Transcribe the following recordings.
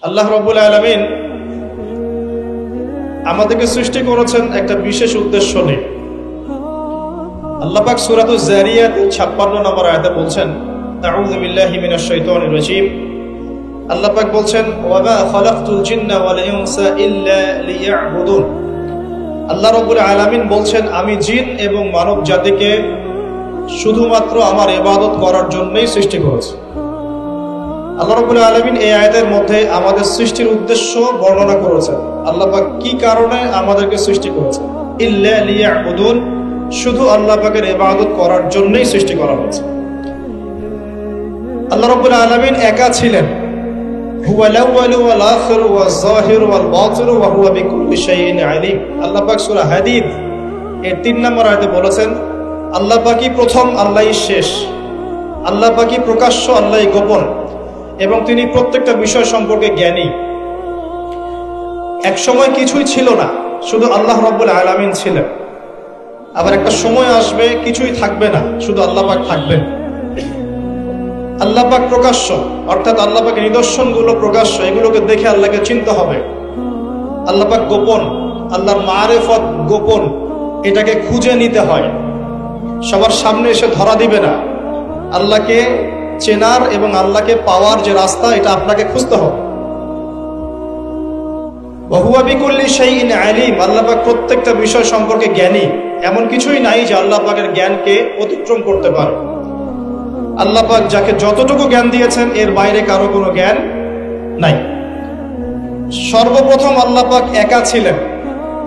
আল্লাহ রাব্বুল আলামিন আমাদেরকে সৃষ্টি করেছেন একটা বিশেষ উদ্দেশ্য নিয়ে। আল্লাহ পাক সূরাতুজ যারিয়াত 56 নম্বর আয়াতে বলছেন, আউযু বিল্লাহি মিনাশ শাইতানির রাজীম। আল্লাহ পাক বলছেন, ওয়া মা খালাকতুল জিন্না ওয়াল ইনসা ইল্লা লিয়াবুদুন। আল্লাহ রাব্বুল আলামিন বলছেন, আমি জিন এবং মানব জাতিকে শুধুমাত্র আমার ইবাদত করার জন্যই সৃষ্টি করেছি। আল্লাহ রাব্বুল আলামিন এই আয়াতের মধ্যে আমাদের সৃষ্টির উদ্দেশ্য বর্ণনা করেছেন। আল্লাহ পাক কি কারণে আমাদেরকে সৃষ্টি করেছেন, ইল্লা লিয়াবুদুন, শুধু আল্লাহ পাকের ইবাদত করার জন্যই সৃষ্টি করা হয়েছে। আল্লাহ রাব্বুল আলামিন একা ছিলেন, হুয়াল আউয়ালু ওয়াল আখিরু ওয়াজ যাহিরু ওয়াল বাতিনু ওয়া হুয়া বিকুল্লি শাইইন আলিম। আল্লাহ পাক সূরা হাদীদ এর 3 নম্বর আয়াতে বলেছেন, আল্লাহ পাকই প্রথম, আল্লাহই শেষ, আল্লাহ পাকই প্রকাশ্য, আল্লাহই গোপন, এবং তিনি প্রত্যেকটা বিষয় সম্পর্কে জ্ঞানী। এক সময় কিছুই ছিল না, শুধু আল্লাহ রাব্বুল আলামিন ছিলেন। আবার একটা সময় আসবে কিছুই থাকবে না, শুধু আল্লাহ পাক থাকবেন। আল্লাহ পাক প্রকাশ্য, অর্থাৎ আল্লাহ পাকের নিদর্শনগুলো প্রকাশ্য, এগুলোকে দেখে আল্লাহকে চিনতে হবে। আল্লাহ পাক গোপন, আল্লাহর মারিফত গোপন, এটাকে খুঁজে নিতে হয়, সবার সামনে এসে ধরা দিবে না। আল্লাহকে চেনার এবং আল্লাহকে পাওয়ার যে রাস্তা, এটা আপনাকে খুঁজতে হবে। ওয়া হুয়া বিকুল্লি শাইইন আলিম। আল্লাহ পাক প্রত্যেকটা বিষয় সম্পর্কে জ্ঞানী, এমন কিছুই নাই যে আল্লাহ পাকের জ্ঞানকে অতিক্রম করতে পারে। আল্লাহ পাক যাকে যতটুকু জ্ঞান দিয়েছেন, এর বাইরে কারো কোনো জ্ঞান নাই। সর্বপ্রথম আল্লাহ পাক একা ছিলেন।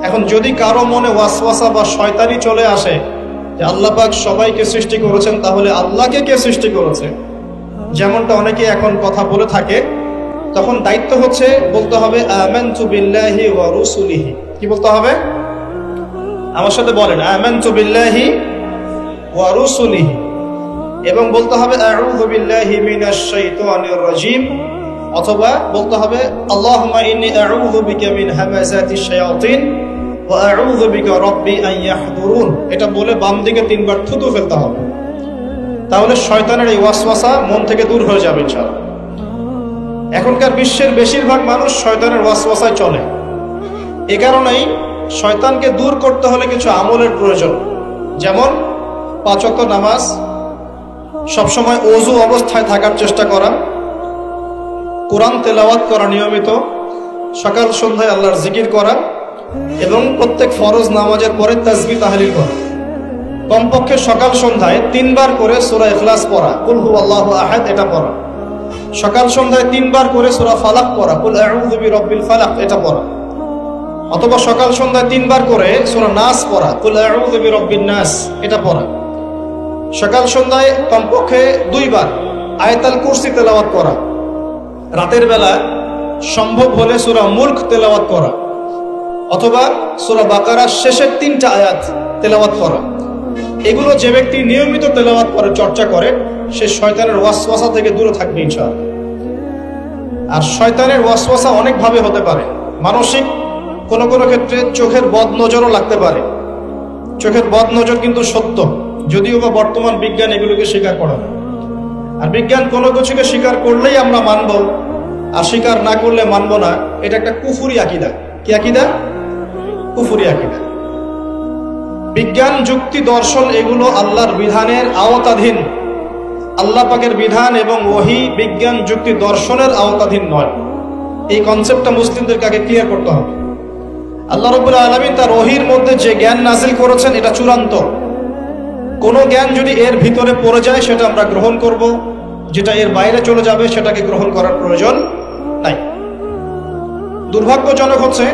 এখন যদি কারো মনে ওয়াসওয়াসা বা শয়তানি চলে আসে যে আল্লাহ পাক সবাইকে সৃষ্টি করেছেন, তাহলে আল্লাহকে কে সৃষ্টি করেছে, যেমনটা অনেকে এখন কথা বলে থাকে, তখন দায়িত্ব হচ্ছে বলতে হবে আমানতু বিল্লাহি ওয়া রুসুলিহি। কি বলতে হবে? আমার সাথে বলেন, আমানতু বিল্লাহি ওয়া রুসুলিহি, এবং বলতে হবে আউযু বিল্লাহি মিনাশ শাইতানির রাজীম, অথবা বলতে হবে আল্লাহুম্মা ইন্নী আউযু বিকা মিন হামাযাতিশ শায়াতিন ওয়া আউযু বিকা রাব্বি আন ইয়াহদুরুন। এটা বলে বাম দিকে 3 বার থুতু ফেলতে হবে, তাহলে শয়তানের এই ওয়াসওয়াসা মন থেকে দূর হয়ে যাবে ইনশাআল্লাহ। এখনকার বিশ্বের বেশিরভাগ মানুষ শয়তানের ওয়াসওয়াসায় চলে। এই কারণেই শয়তানকে দূর করতে হলে কিছু আমলের প্রয়োজন, যেমন 5 ওয়াক্ত নামাজ, সবসময় ওযু অবস্থায় থাকার চেষ্টা করা, কোরআন তেলাওয়াত করা নিয়মিত, সকাল সন্ধ্যায় আল্লাহর জিকির করা, এবং প্রত্যেক ফরজ নামাজের পরে তাসবিহ তাহলিল করা। কমপক্ষে সকাল সন্ধ্যায় 3 বার করে সূরা ইখলাস পড়া, কুল হুয়াল্লাহু আহাদ, এটা পড়া। সকাল সন্ধ্যায় 3 বার করে সূরা ফালাক পড়া, কুল আউযু বিরাব্বিল ফালাক, এটা পড়া। অথবা সকাল সন্ধ্যায় 3 বার করে সূরা নাস পড়া, কুল আউযু বিরাব্বিন নাস, এটা পড়া। সকাল সন্ধ্যায় কমপক্ষে 2 বার আয়াতুল কুরসি তেলাওয়াত করা। রাতের বেলা সম্ভব হলে সূরা মুলক তেলাওয়াত করা, অথবা সূরা বাকারার শেষের 3টা আয়াত তেলাওয়াত করা। এগুলো যে ব্যক্তি নিয়মিত তেলাওয়াত করে, চর্চা করে, সে শয়তানের ওয়াসওয়াসা থেকে দূরে থাকবে ইনশাআল্লাহ। আর শয়তানের ওয়াসওয়াসা অনেক ভাবে হতে পারে। মানসিক কোনো ক্ষেত্রে চোখের বদনজরও লাগতে পারে। চোখের বদনজর কিন্তু সত্য, যদিও বা বর্তমান বিজ্ঞান এগুলোকে স্বীকার করে না। আর বিজ্ঞান কোনো কিছুকে স্বীকার করলেই আমরা মানব, আর স্বীকার না করলে মানব না, এটা একটা কুফরি আকীদা। কি আকীদা? কুফরি আকীদা। বিজ্ঞান, যুক্তি, দর্শন এগুলো আল্লাহর বিধানের আওতাধীন। আল্লাহ পাকের বিধান এবং ওহী বিজ্ঞান, যুক্তি, দর্শনের আওতাধীন নয়। এই কনসেপ্টটা মুসলিমদেরকে আগে ক্লিয়ার করতে হবে। আল্লাহ রাব্বুল আলামিন তার ওহীর মধ্যে যে জ্ঞান নাযিল করেছেন, এটা চূড়ান্ত। কোনো জ্ঞান যদি এর ভিতরে পড়ে যায়, সেটা আমরা গ্রহণ করব, যেটা এর বাইরে চলে যাবে সেটাকে গ্রহণ করার প্রয়োজন নাই। দুর্ভাগ্যজনক হচ্ছে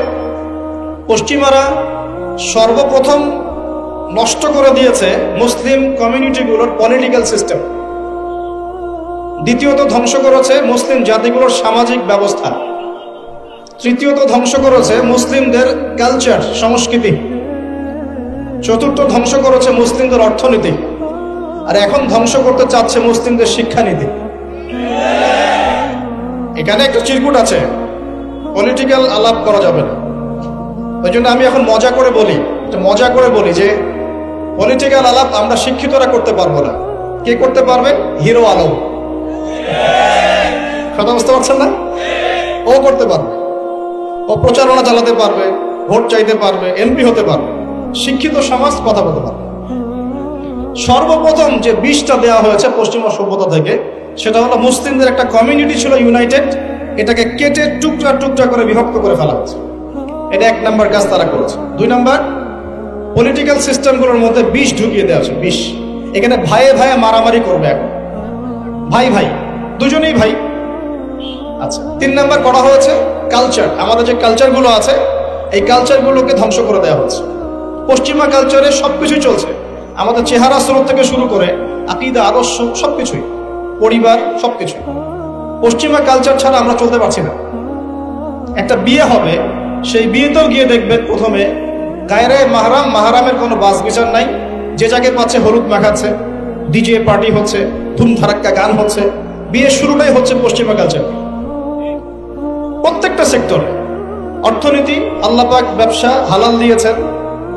পশ্চিমারা সর্বপ্রথম নষ্ট করে দিয়েছে মুসলিম কমিউনিটিগুলোর পলিটিক্যাল সিস্টেম। দ্বিতীয়ত ধ্বংস করেছে মুসলিম জাতিগুলোর সামাজিক ব্যবস্থা। তৃতীয়ত ধ্বংস করেছে মুসলিমদের কালচার, সংস্কৃতি। চতুর্থ ধ্বংস করেছে মুসলিমদের অর্থনীতি। আর এখন ধ্বংস করতে চাচ্ছে মুসলিমদের শিক্ষানীতি। এখানে একটা চিরকুট আছে, পলিটিক্যাল আলাপ করা যাবে না। ওই জন্য আমি এখন মজা করে বলি যে পলিটিক্যাল আলাপ আমরা শিক্ষিতরা করতে পারবো না। কে করতে পারবে? হিরো আলম। কথা বুঝতে পারছেন না? ও করতে পারবে, ও প্রচারণা চালাতে পারবে, ভোট চাইতে পারবে, এমপি হতে পারবে, শিক্ষিত সমাজ কথা বলতে পারবে। সর্বপ্রথম যে বিষটা দেওয়া হয়েছে পশ্চিমা সভ্যতা থেকে, সেটা হলো মুসলিমদের একটা কমিউনিটি ছিল ইউনাইটেড, এটাকে কেটে টুকরা টুকরা করে বিভক্ত করে ফেলা হয়েছে। এটা 1 নম্বর কাজ তারা করেছে। 2 নম্বর, পলিটিক্যাল সিস্টেমগুলোর মধ্যে বিষ ঢুকিয়ে দেওয়া হয়েছে, বিষ। এখানে ভাইয়ে ভাইয়ে মারামারি করবে, এখন ভাই ভাই, দুজনেই ভাই। আচ্ছা, 3 নম্বর করা হয়েছে কালচার। আমাদের যে কালচারগুলো আছে, এই কালচারগুলোকে ধ্বংস করে দেওয়া হচ্ছে। পশ্চিমা কালচারে সবকিছুই চলছে, আমাদের চেহারা স্রোত থেকে শুরু করে আকীদা, আদর্শ, সবকিছুই, পরিবার, সবকিছুই। পশ্চিমা কালচার ছাড়া আমরা চলতে পারছি না। একটা বিয়ে হবে, সেই বিয়েতেও গিয়ে দেখবেন প্রথমে গায়রে মাহরাম, মাহরামের কোনো বাস বিচার নাই, যে যাকে পাচ্ছে হলুদ মাখাচ্ছে, ডিজে পার্টি হচ্ছে, ধুমধারাক্কা গান হচ্ছে। বিয়ের শুরুটাই হচ্ছে পশ্চিমা কালচার। প্রত্যেকটা সেক্টরে অর্থনীতি, আল্লাহ পাক ব্যবসা হালাল দিয়েছেন,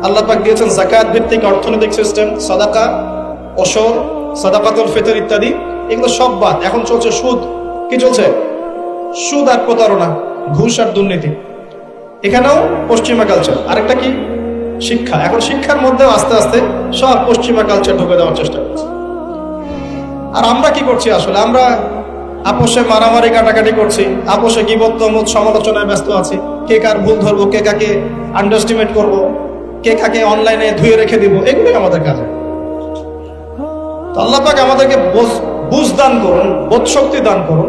আল্লাহ পাক দিয়েছেন যাকাত ভিত্তিক অর্থনৈতিক সিস্টেম, সাদাকা, ওশর, সাদাকাতুল ফিতর ইত্যাদি, এগুলো সব বাদ। এখন চলছে সুদ। কি চলছে? সুদ আর প্রতারণা, ঘুষ আর দুর্নীতি। এখানেও পশ্চিমা কালচার। আরেকটা কি? শিক্ষা। এখন শিক্ষার মধ্যেও আস্তে আস্তে সব পশ্চিমা কালচার ঢুকে দেওয়ার চেষ্টা করছে। আর আমরা কি করছি আসলে? আমরা আপোষে মারামারি কাটাকাটি করছি, আপোষে গীবত, তমুত, সমালোচনায় ব্যস্ত আছি। কে কার ভুল ধরবো, কে কাকে আন্ডারস্টিমেট করবো, কে কাকে অনলাইনে ধুয়ে রেখে দিব, এগুলোই আমাদের কাজ। আল্লাহ পাক আমাদেরকে বুঝ দান করুন, বোধ শক্তি দান করুন।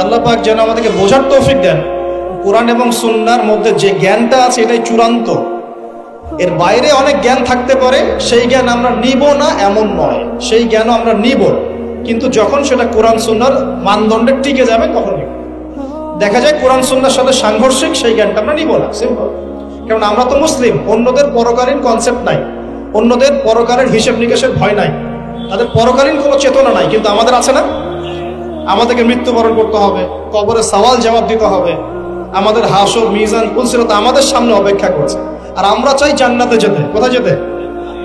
আল্লাহ পাক যেন আমাদেরকে বোঝার তৌফিক দেন কোরআন এবং সুন্নাহর মধ্যে যে জ্ঞানটা আছে এটাই চূড়ান্ত। এর বাইরে অনেক জ্ঞান থাকতে পারে, সেই জ্ঞান আমরা নিব না এমন নয়, সেই জ্ঞানও আমরা নিব, কিন্তু যখন সেটা কোরআন সুন্নাহর মানদণ্ডে টিকে যাবে তখন নিব। দেখা যায় কোরআন সুন্নাহর সাথে সাংঘর্ষিক, সেই জ্ঞানটা আমরা নিব না, সিম্পল। কারণ আমরা তো মুসলিম, অন্যদের পরকালীন কনসেপ্ট নাই, অন্যদের পরকালের হিসেব নিকেশের ভয় নাই, তাদের পরকালীন কোনো চেতনা নাই, কিন্তু আমাদের আছে না? আমাদেরকে মৃত্যুবরণ করতে হবে, কবরে সওয়াল জবাব দিতে হবে, আমাদের হাসর, মিজান, পুলসিরাত আমাদের সামনে অপেক্ষা করছে। আর আমরা চাই জান্নাতে যেতে। কোথায় যেতে?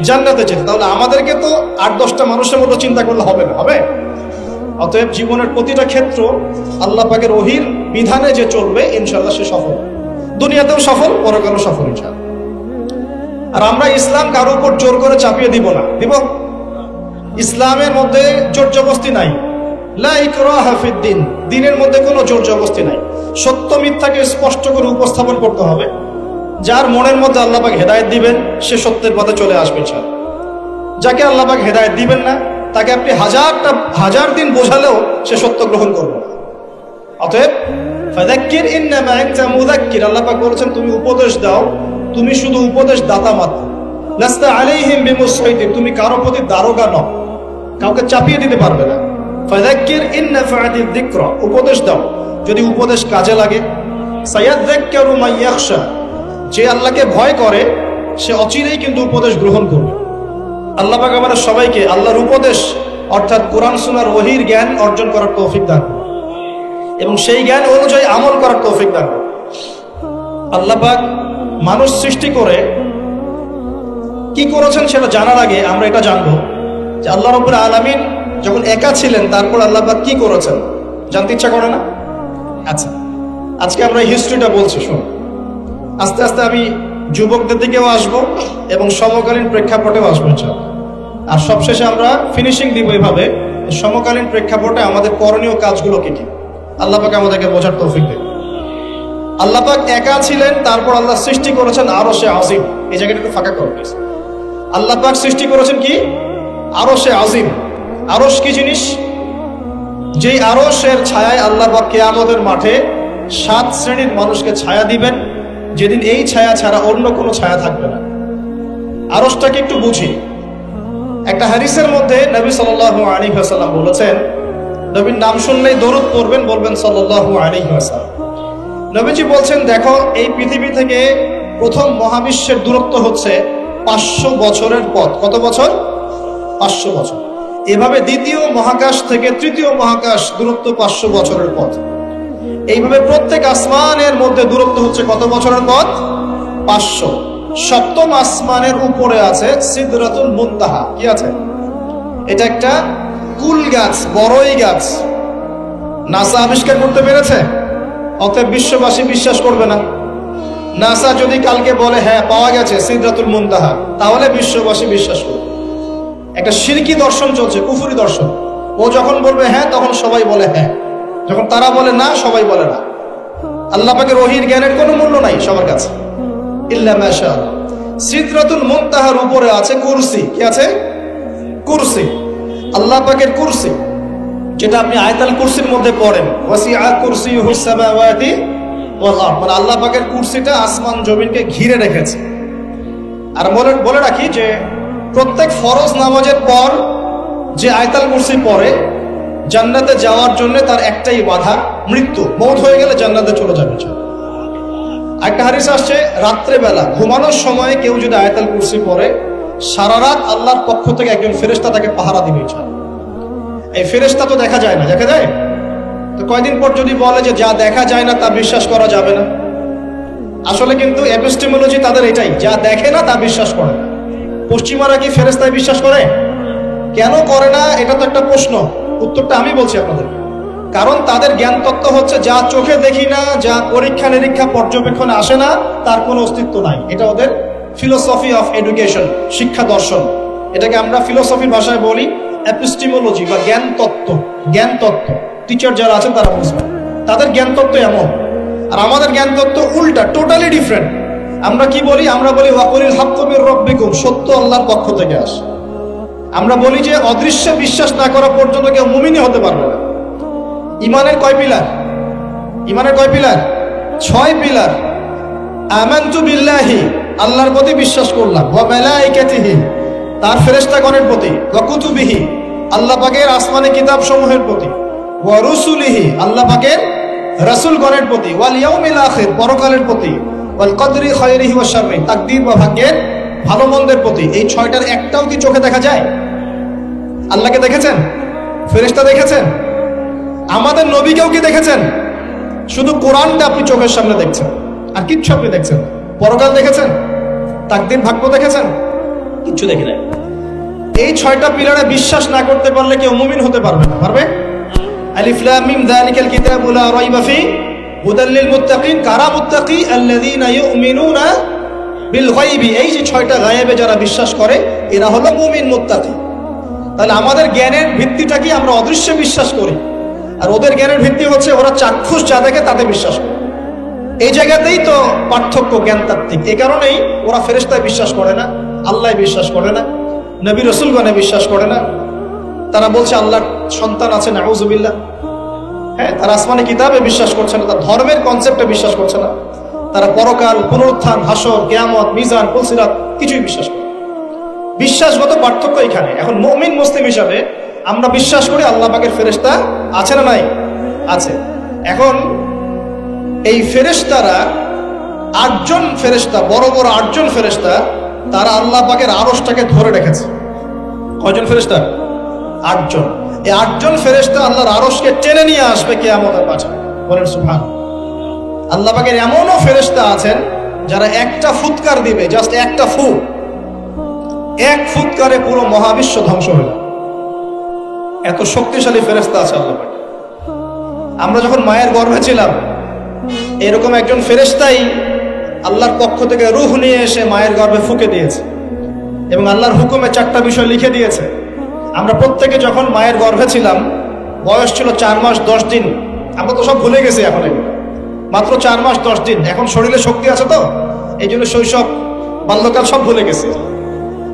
জান্নাতে যেতে। তাহলে আমাদেরকে তো 8-10টা মানুষের মতো চিন্তা করলে হবে না, হবে? অতএব জীবনের প্রতিটা ক্ষেত্র আল্লাহ পাকের ওহীর বিধানে যে চলবে, ইনশাআল্লাহ সে সফল, দুনিয়াতেও সফল, পরকালেও সফল ইনশাআল্লাহ। আর আমরা ইসলাম কারো উপর জোর করে চাপিয়ে দিব না, দিব? ইসলামের মধ্যে জোর জবরদস্তি নাই, লা ইকরাহা ফিদ্দিন, দ্বীনের মধ্যে কোনো জোর জবরদস্তি নাই। সত্য মিথ্যাকে স্পষ্ট করে উপস্থাপন করতে হবে। যার মনের মধ্যে আল্লাহ পাক হেদায়েত দিবেন, সে সত্যের পথে চলে আসবে ইনশাআল্লাহ। যাকে আল্লাহ পাক হেদায়েত দিবেন না, তাকে আপনি হাজার দিন বোঝালেও সে সত্য গ্রহণ করবে না। অতএব ফাযাক্কির ইন্নামা আনতা মুযাক্কির, আল্লাহ পাক বলেছেন তুমি উপদেশ দাও, তুমি শুধু উপদেশ দাতা মাত্র। লাস্তা আলাইহিম বিমুসাইতির, তুমি কারো প্রতি দারোগা নও, কাউকে চাপিয়ে দিতে পারবে না। ফাযাক্কির ইন্নাফাআতিয যিকরা, উপদেশ দাও, যদি উপদেশ কাজে লাগে। সায়াযাক্কারু মান ইয়াখশা, যে আল্লাহকে ভয় করে সে অচিরেই কিন্তু উপদেশ গ্রহণ করবে। আল্লাহ পাক আমাদের সবাইকে আল্লাহর উপদেশ অর্থাৎ কোরআন সুন্নাহর ওহীর জ্ঞান অর্জন করার তৌফিক দান করুন এবং সেই জ্ঞান অনুযায়ী আমল করার তৌফিক দান করুন। আল্লাহ পাক মানুষ সৃষ্টি করে কি করেছেন সেটা জানার আগে আমরা এটা জানবো যে আল্লাহ রাব্বুল আলামিন যখন একা ছিলেন, তারপর আল্লাহ পাক কি করেছেন জানতে ইচ্ছা করে না? আচ্ছা, আজকে আমরা হিস্ট্রিটা বলছি, শুনুন। আস্তে আস্তে আমি যুবকদের দিকেও আসবো এবং সমকালীন প্রেক্ষাপটেও আসবো ইনশাআল্লাহ। আর সবশেষে আমরা ফিনিশিং দিব এভাবে, সমকালীন প্রেক্ষাপটে আমাদের করণীয় কাজগুলো কি কি, আল্লাহ পাক আমাদেরকে বোঝার তৌফিক দেন। আল্লাহ পাক একা ছিলেন, তারপর আল্লাহ সৃষ্টি করেছেন আরশে আজিম। এই জায়গাটা একটু ফাঁকা করো প্লিজ। আল্লাহ পাক সৃষ্টি করেছেন কি? আরশে আজিম। আরশ কি জিনিস? যেই আরশের ছায়ায় আল্লাহ পাক কিয়ামতের মাঠে 7 শ্রেণীর মানুষকে ছায়া দিবেন, যেদিন এই ছায়া ছাড়া অন্য কোনো ছায়া থাকবে না। আরশটাকে একটু বুঝি। একটা হাদিসের মধ্যে নবী সাল্লাল্লাহু আলাইহি ওয়াসাল্লাম বলেছেন, নবীর নাম শুনলেই দরুদ পড়বেন, বলবেন সাল্লাল্লাহু আলাইহি ওয়াসাল্লাম। নবীজি বলছেন, দেখো এই পৃথিবী থেকে প্রথম মহাবিশ্বের দূরত্ব হচ্ছে 500 বছরের পথ। কত বছর? 500 বছর। এভাবে দ্বিতীয় মহাকাশ থেকে তৃতীয় মহাকাশ দূরত্ব 500 বছরের পথ। এইভাবে প্রত্যেক আসমানের মধ্যে দূরত্ব হচ্ছে কত বছরের পথ? 500। সপ্তম আসমানের উপরে আছে সিদরাতুল মুনতাহা। কি আছে? এটা একটা কুল গাছ, বড়ই গাছ। নাসা আবিষ্কার করতে পেরেছে? অতএব বিশ্ববাসী বিশ্বাস করবে না। নাসা যদি কালকে বলে হ্যাঁ পাওয়া গেছে সিদরাতুল মুনতাহা, তাহলে বিশ্ববাসী বিশ্বাস করবে। একটা শিরকি দর্শন চলছে, কুফরি দর্শন। ও যখন বলবে হ্যাঁ তখন সবাই বলে হ্যাঁ, যখন তারা বলে না সবাই বলে না। আল্লাহ পাকের ওহীর জ্ঞানের কোনো মূল্য নাই সবার কাছে, ইল্লা মাশাআল্লাহ। সিদরাতুল মুনতাহার উপরে আছে কুরসি। কি আছে? কুরসি, আল্লাহ পাকের কুরসি, যেটা আপনি আয়াতুল কুরসির মধ্যে পড়েন, ওয়াসিআ কুরসিয়ুহুস সামাওয়াতি ওয়াল আরদ, মানে আল্লাহ পাকের কুরসিটা আসমান জমিনকে ঘিরে রেখেছে। আর বলে রাখি যে প্রত্যেক ফরজ নামাজের পর যে আয়াতুল কুরসি পড়ে, জান্নাতে যাওয়ার জন্য তার একটাই বাধা, মৃত্যু। মওত হয়ে গেলে জান্নাতে চলে যাবে। একটা হাদিস আসছে, রাত্রে বেলা ঘুমানোর সময় কেউ যদি আয়াতুল কুরসি পড়ে, সারা রাত আল্লাহর পক্ষ থেকে একজন ফেরেশতা তাকে পাহারা দিবে। এই ফেরেশতা তো দেখা যায় না, দেখা যায়? তো কয়দিন পর যদি বলে যে যা দেখা যায় না তা বিশ্বাস করা যাবে না, আসলে কিন্তু এপিস্টেমোলজি তাদের এটাই, যা দেখে না তা বিশ্বাস করে না। পশ্চিমারা কি ফেরেশতায় বিশ্বাস করে? কেন করে না? এটা তো একটা প্রশ্ন, উত্তরটা আমি বলছি আপনাদের। কারণ তাদের জ্ঞান তত্ত্ব হচ্ছে যা চোখে দেখি না, যা পরীক্ষা নিরীক্ষা পর্যবেক্ষণে আসে না, তার কোনো অস্তিত্ব নাই। এটা ওদের ফিলোসফি অফ এডুকেশন, শিক্ষা দর্শন। এটাকে আমরা ফিলোসফির ভাষায় বলি এপিস্টেমোলজি বা জ্ঞান তত্ত্ব। জ্ঞান তত্ত্ব টিচার যারা আছেন তারা বুঝবেন, তাদের জ্ঞান তত্ত্ব এমন। আর আমাদের জ্ঞান তত্ত্ব উল্টা, টোটালি ডিফারেন্ট। আমরা কি বলি? আমরা বলি ওয়াকুলিল হাক্কু মির রাব্বিকুম, সত্য আল্লাহর পক্ষ থেকে আসে। আমরা বলি যে অদৃশ্য বিশ্বাস না করা পর্যন্ত কেউ মুমিনই হতে পারবে না। ইমানের কয় পিলার? ইমানের কয় পিলার? 6 পিলার। আমানতু বিল্লাহি, আল্লাহর প্রতি বিশ্বাস করলাম, ওয়া মালাইকাতিহি, তার ফেরেশতাগণের প্রতি, ওয়া কুতুবিহি, আল্লাহ পাকের আসমানি কিতাব সমূহের প্রতি, ওয়া রুসুলিহি, আল্লাহ পাকের রাসূলগণের প্রতি, ওয়াল ইয়াউমিল আখির, পরকালের প্রতি, ওয়াল কদরি খায়রিহি ওয়া শাররি, তাকদীর বা ভাগ্যের ভালো মন্দের প্রতি। এই 6টার একটাও কি চোখে দেখা যায়? আল্লাহকে দেখেছেন? ফেরেশতা দেখেছেন? আমাদের নবীকেও কি দেখেছেন? শুধু কোরআনটা আপনি চোখের সামনে দেখছেন, আর কিচ্ছু আপনি দেখছেন। পরকাল দেখেছেন? তাকদীর ভাগ্য দেখেছেন? কিচ্ছু দেখি নাই। এই 6টা পিলারে বিশ্বাস না করতে পারলে কেউ মুমিন হতে পারবে না। পারবে? আলিফ লাম মিম যালিকাল কিতাবু লা রাইবা ফি হুদাল লিল মুত্তাকিন, কারা মুত্তাকি? আল্লাযীনা ইউমিনুনা বিল গায়বি। এই যে 6টা গায়েবে যারা বিশ্বাস করে, এরা হলো মুমিন, মুত্তাকি। তাহলে আমাদের জ্ঞানের ভিত্তিটা কি? আমরা অদৃশ্যে বিশ্বাস করি, আর ওদের জ্ঞানের ভিত্তি হচ্ছে ওরা চাক্ষুষ যা দেখে তাতে বিশ্বাস করে। এই জায়গাতেই তো পার্থক্য জ্ঞানতাত্ত্বিক। এই কারণেই ওরা ফেরেশতায় বিশ্বাস করে না, আল্লাহ বিশ্বাস করে না, নবী রাসূলগণে বিশ্বাস করে না। তারা বলছে আল্লাহর সন্তান আছে, নাউযুবিল্লাহ। হ্যাঁ, তারা আসমানি কিতাবে বিশ্বাস করছে না, তার ধর্মের কনসেপ্টে বিশ্বাস করছে না। তারা পরকাল, পুনরুত্থান, হাসর, কিয়ামত, মিজান, ফুলসিরাত কিছুই বিশ্বাস করে। বিশ্বাসগত পার্থক্য এখানে। এখন মুমিন মুসলিম হিসাবে আমরা বিশ্বাস করি আল্লাহ পাকের ফেরেশতা আছে না নাই? আছে। এখন এই ফেরেশতারা 8জন ফেরেশতা, বড় বড় 8জন ফেরেশতা, তারা আল্লাহ পাকের আরশটাকে ধরে রেখেছে। কয়জন ফেরেশতা? 8জন। এই 8জন ফেরেশতা আল্লাহর আরশকে টেনে নিয়ে আসবে কিয়ামতের মাঠে। বলেন সুবহান। আল্লাহ পাকের এমনও ফেরেশতা আছেন যারা একটা ফুৎকার দিবে, জাস্ট একটা ফু, এক ফুৎকারে পুরো মহাবিশ্ব ধ্বংস হয়ে যাবে। এত শক্তিশালী ফেরেশতা আছে আল্লাহ পাক। আমরা যখন মায়ের গর্ভে ছিলাম, এরকম একজন ফেরেশতাই আল্লাহর পক্ষ থেকে রূহ নিয়ে এসে মায়ের গর্ভে ফুঁকে দিয়েছে, এবং আল্লাহর হুকুমে 4টা বিষয় লিখে দিয়েছে। আমরা প্রত্যেকে যখন মায়ের গর্ভে ছিলাম, বয়স ছিল 4 মাস 10 দিন। আমরা তো সব ভুলে গেছি এখন, এগুলো মাত্র 4 মাস 10 দিন। এখন শরীরে শক্তি আছে তো, এই জন্য শৈশব, বাল্যকাল সব ভুলে গেছি।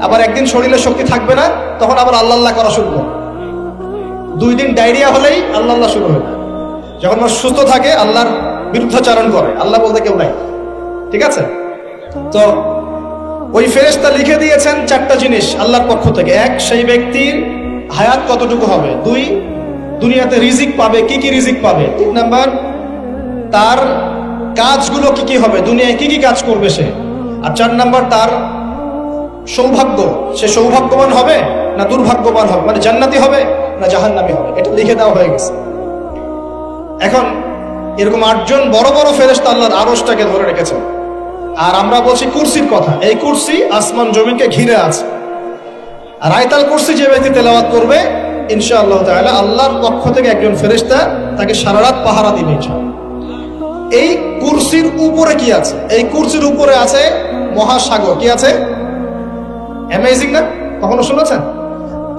আবার একদিন শরীরে শক্তি থাকবে না, তখন আবার আল্লাহ আল্লাহ করা শুরু করবে। 2 দিন ডায়রিয়া হলেই আল্লাহ আল্লাহ শুরু হবে। যখন মানুষ সুস্থ থাকে আল্লাহর বিরুদ্ধাচারণ করে, আল্লাহ বলতে কেউ নাই। ঠিক আছে? তো ওই ফেরেশতা লিখে দিয়েছেন 4টা জিনিস আল্লাহর পক্ষ থেকে। 1, সেই ব্যক্তির হায়াত কতটুকু হবে। 2, দুনিয়াতে রিজিক পাবে, কি কি রিজিক পাবে। 3 নাম্বার, তার কাজগুলো কি কি হবে, দুনিয়ায় কি কি কাজ করবে সে। আর 4 নাম্বার, তার সৌভাগ্য, সে সৌভাগ্যবান হবে না দুর্ভাগ্যবান হবে, মানে জান্নাতি হবে না জাহান্নামী হবে। এটা লিখে দেওয়া হয়ে গেছে। এখন এরকম 8জন বড় বড় ফেরেশতা আল্লাহর আরশটাকে ধরে রেখেছে। আর আমরা বলছি কুরসির কথা। এই কুরসি আসমান জমিনকে ঘিরে আছে। আর আয়াতুল কুরসি যে ব্যক্তি তেলাওয়াত করবে, ইনশাআল্লাহ তাআলা আল্লাহর পক্ষ থেকে একজন ফেরেশতা তাকে সারা রাত পাহারা দিবে ইনশাআল্লাহ। এই কুরসির উপরে কি আছে? এই কুরসির উপরে আছে মহাসাগর। কি আছে? অ্যামেজিং না? কখনো শুনেছেন?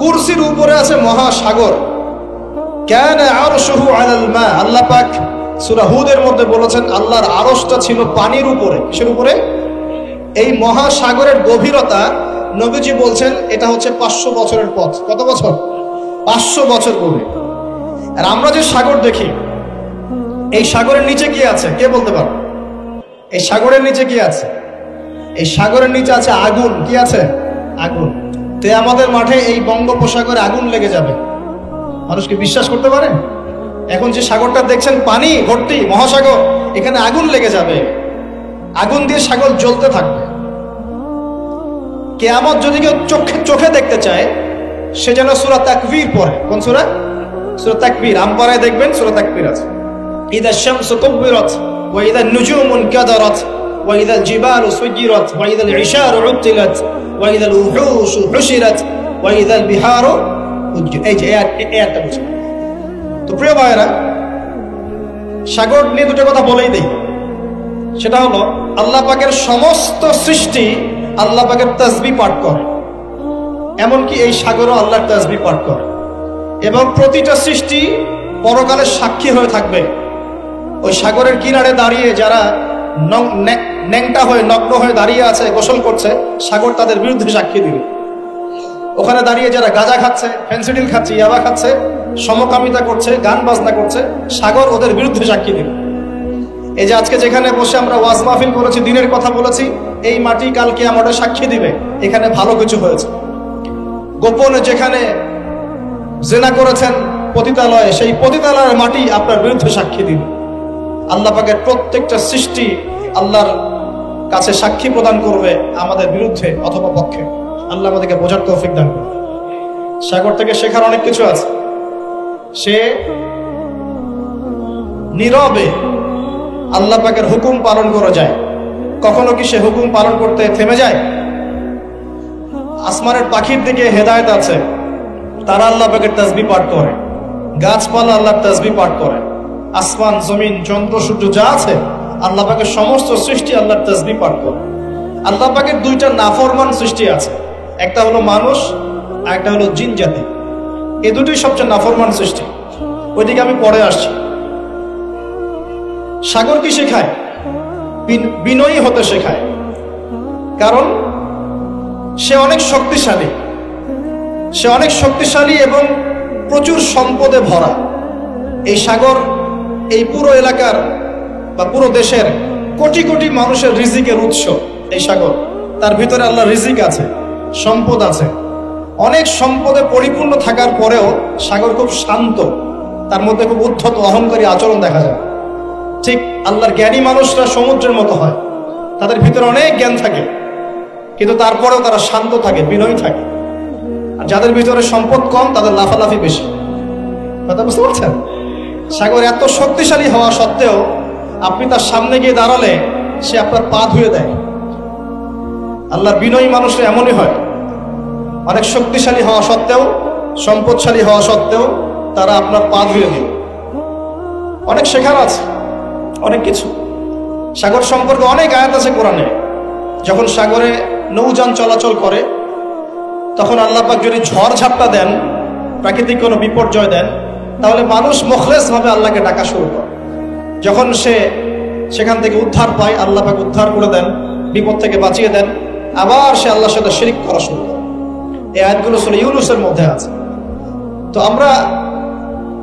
কুরসির উপরে আছে মহাসাগর। কানা আরশুহু আলাল মা। আল্লাহ পাক সূরা হুদের মধ্যে বলেছেন আল্লাহর আরশটা ছিল পানির উপরে। কিসের উপরে? এই মহাসাগরের গভীরতা নবীজি বলছেন এটা হচ্ছে 500 বছরের পথ। কত বছর? 500 বছর গভীর। আর আমরা যে সাগর দেখি, এই সাগরের নিচে কি আছে কে বলতে পারো? এই সাগরের নিচে কি আছে? এই সাগরের নিচে আছে আগুন। কি আছে? আগুন। তো আমাদের মাঠে এই বঙ্গোপসাগরে আগুন লেগে যাবে, মানুষ কি বিশ্বাস করতে পারে? এখন যে সাগরটা দেখছেন পানি ভর্তি মহাসাগর, এখানে আগুন লেগে যাবে, আগুন দিয়ে সাগর জ্বলতে থাকবে। কিয়ামত যদি কেউ চোখে দেখতে চায় সে যেন সূরা তাকবীর পড়ে। কোন সূরা? সূরা তাকবীর। আমপারায় দেখবেন সূরা তাকবীর আছে। ইদা শামসু কুবিরাত ওয়া ইদা নুজুমু কাদারাত ওয়া ইদা জিবালু সুজিরাত ওয়া ইদা ইশারু উতিলাত ওয়া ইদা উহুশু হুশিরাত ওয়া ইদা বিহারু উজ্জিরাত। এই যে আয়াতটা বুঝুন তো প্রিয় ভাইরা, সাগর নিয়ে দুটো কথা বলেই দেই। সেটা হলো আল্লাহ পাকের সমস্ত সৃষ্টি আল্লাহ পাকের তাসবিহ পাঠ করে, এমনকি এই সাগরও আল্লাহর তাসবিহ পাঠ করে। এবং প্রতিটা সৃষ্টি পরকালে সাক্ষী হয়ে থাকবে। ওই সাগরের কিনারে দাঁড়িয়ে যারা ন্যাংটা হয়ে নগ্ন হয়ে দাঁড়িয়ে আছে, গোসল করছে, সাগর তাদের বিরুদ্ধে সাক্ষী দিবে। ওখানে দাঁড়িয়ে যারা গাঁজা খাচ্ছে, ফেন্সিডিল খাচ্ছে, ইয়াবা খাচ্ছে, সমকামিতা করছে, গান বাজনা করছে, সাগর ওদের বিরুদ্ধে সাক্ষী দিবে। এই যে আজকে যেখানে বসে আমরা ওয়াজ মাহফিল করেছি, দিনের কথা বলেছি, এই মাটি কালকে আমাদের সাক্ষী দিবে এখানে ভালো কিছু হয়েছে। গোপনে যেখানে জেনা করেছেন পতিতালয়ে, সেই পতিতালয়ের মাটি আপনার বিরুদ্ধে সাক্ষী দিবে। আল্লাহ পাকের প্রত্যেকটা সৃষ্টি আল্লাহর কাছে সাক্ষী প্রদান করবে আমাদের বিরুদ্ধে অথবা পক্ষে। আল্লাহ আমাদেরকে বোঝার তৌফিক দান করবে। সাগর থেকে শেখার অনেক কিছু আছে। সে নীরবে আল্লাহ পাকের হুকুম পালন করে যায়। কখনো কি সে হুকুম পালন করতে থেমে যায়? আসমানের পাখির দিকে হেদায়েত আছে, তারা আল্লাহ পাকের তাসবিহ পাঠ করে। গাছপালা আল্লাহর তাসবিহ পাঠ করে। আসমান, জমিন, চন্দ্র, সূর্য যা আছে আল্লাহ পাকের সমস্ত সৃষ্টি আল্লাহর তাসবিহ পাঠ করে। আল্লাহ পাকের দুইটা নাফরমান সৃষ্টি আছে, একটা হলো মানুষ আর একটা হলো জিন জাতি। এই দুটোই সবচেয়ে নাফরমান সৃষ্টি। ওইদিকে আমি পরে আসছি। সাগর কি শেখায়? বিনয়ী হতে শেখায়। কারণ সে অনেক শক্তিশালী, সে অনেক শক্তিশালী এবং প্রচুর সম্পদে ভরা। এই সাগর এই পুরো এলাকার বা পুরো দেশের কোটি কোটি মানুষের রিজিকের উৎস। এই সাগর, তার ভিতরে আল্লাহ রিজিক আছে, সম্পদ আছে। অনেক সম্পদে পরিপূর্ণ থাকার পরেও সাগর খুব শান্ত, তার মধ্যে খুব উদ্ধত অহংকারী আচরণ দেখা যায়। ঠিক আল্লাহর জ্ঞানী মানুষরা সমুদ্রের মতো হয়, তাদের ভিতরে অনেক জ্ঞান থাকে, কিন্তু তারপরেও তারা শান্ত থাকে, বিনয়ী থাকে। আর যাদের ভিতরে সম্পদ কম তাদের লাফালাফি বেশি। কথা বুঝতে পারছেন? সাগর এত শক্তিশালী হওয়া সত্ত্বেও আপনি তার সামনে গিয়ে দাঁড়ালে সে আপনার পা ধুয়ে দেয়। আল্লাহর বিনয়ী মানুষরা এমনই হয়, অনেক শক্তিশালী হওয়া সত্ত্বেও, সম্পদশালী হওয়া সত্ত্বেও তারা আপনার পা ধুয়ে দিবে। অনেক শেখার আছে, অনেক কিছু। সাগর সম্পর্কে অনেক আয়াত আছে কোরআনে। যখন সাগরে নৌযান চলাচল করে তখন আল্লাহ পাক যদি ঝড় ঝাপটা দেন, প্রাকৃতিক কোনো বিপর্যয় দেন, তাহলে মানুষ মুখলেস ভাবে আল্লাহকে ডাকা শুরু করে। যখন সে সেখান থেকে উদ্ধার পায়, আল্লাহ পাক উদ্ধার করে দেন, বিপদ থেকে বাঁচিয়ে দেন, আবার সে আল্লাহর সাথে শিরক করা শুরু করে। এই আয়াতগুলো সূরা ইউনূসের মধ্যে আছে। তো আমরা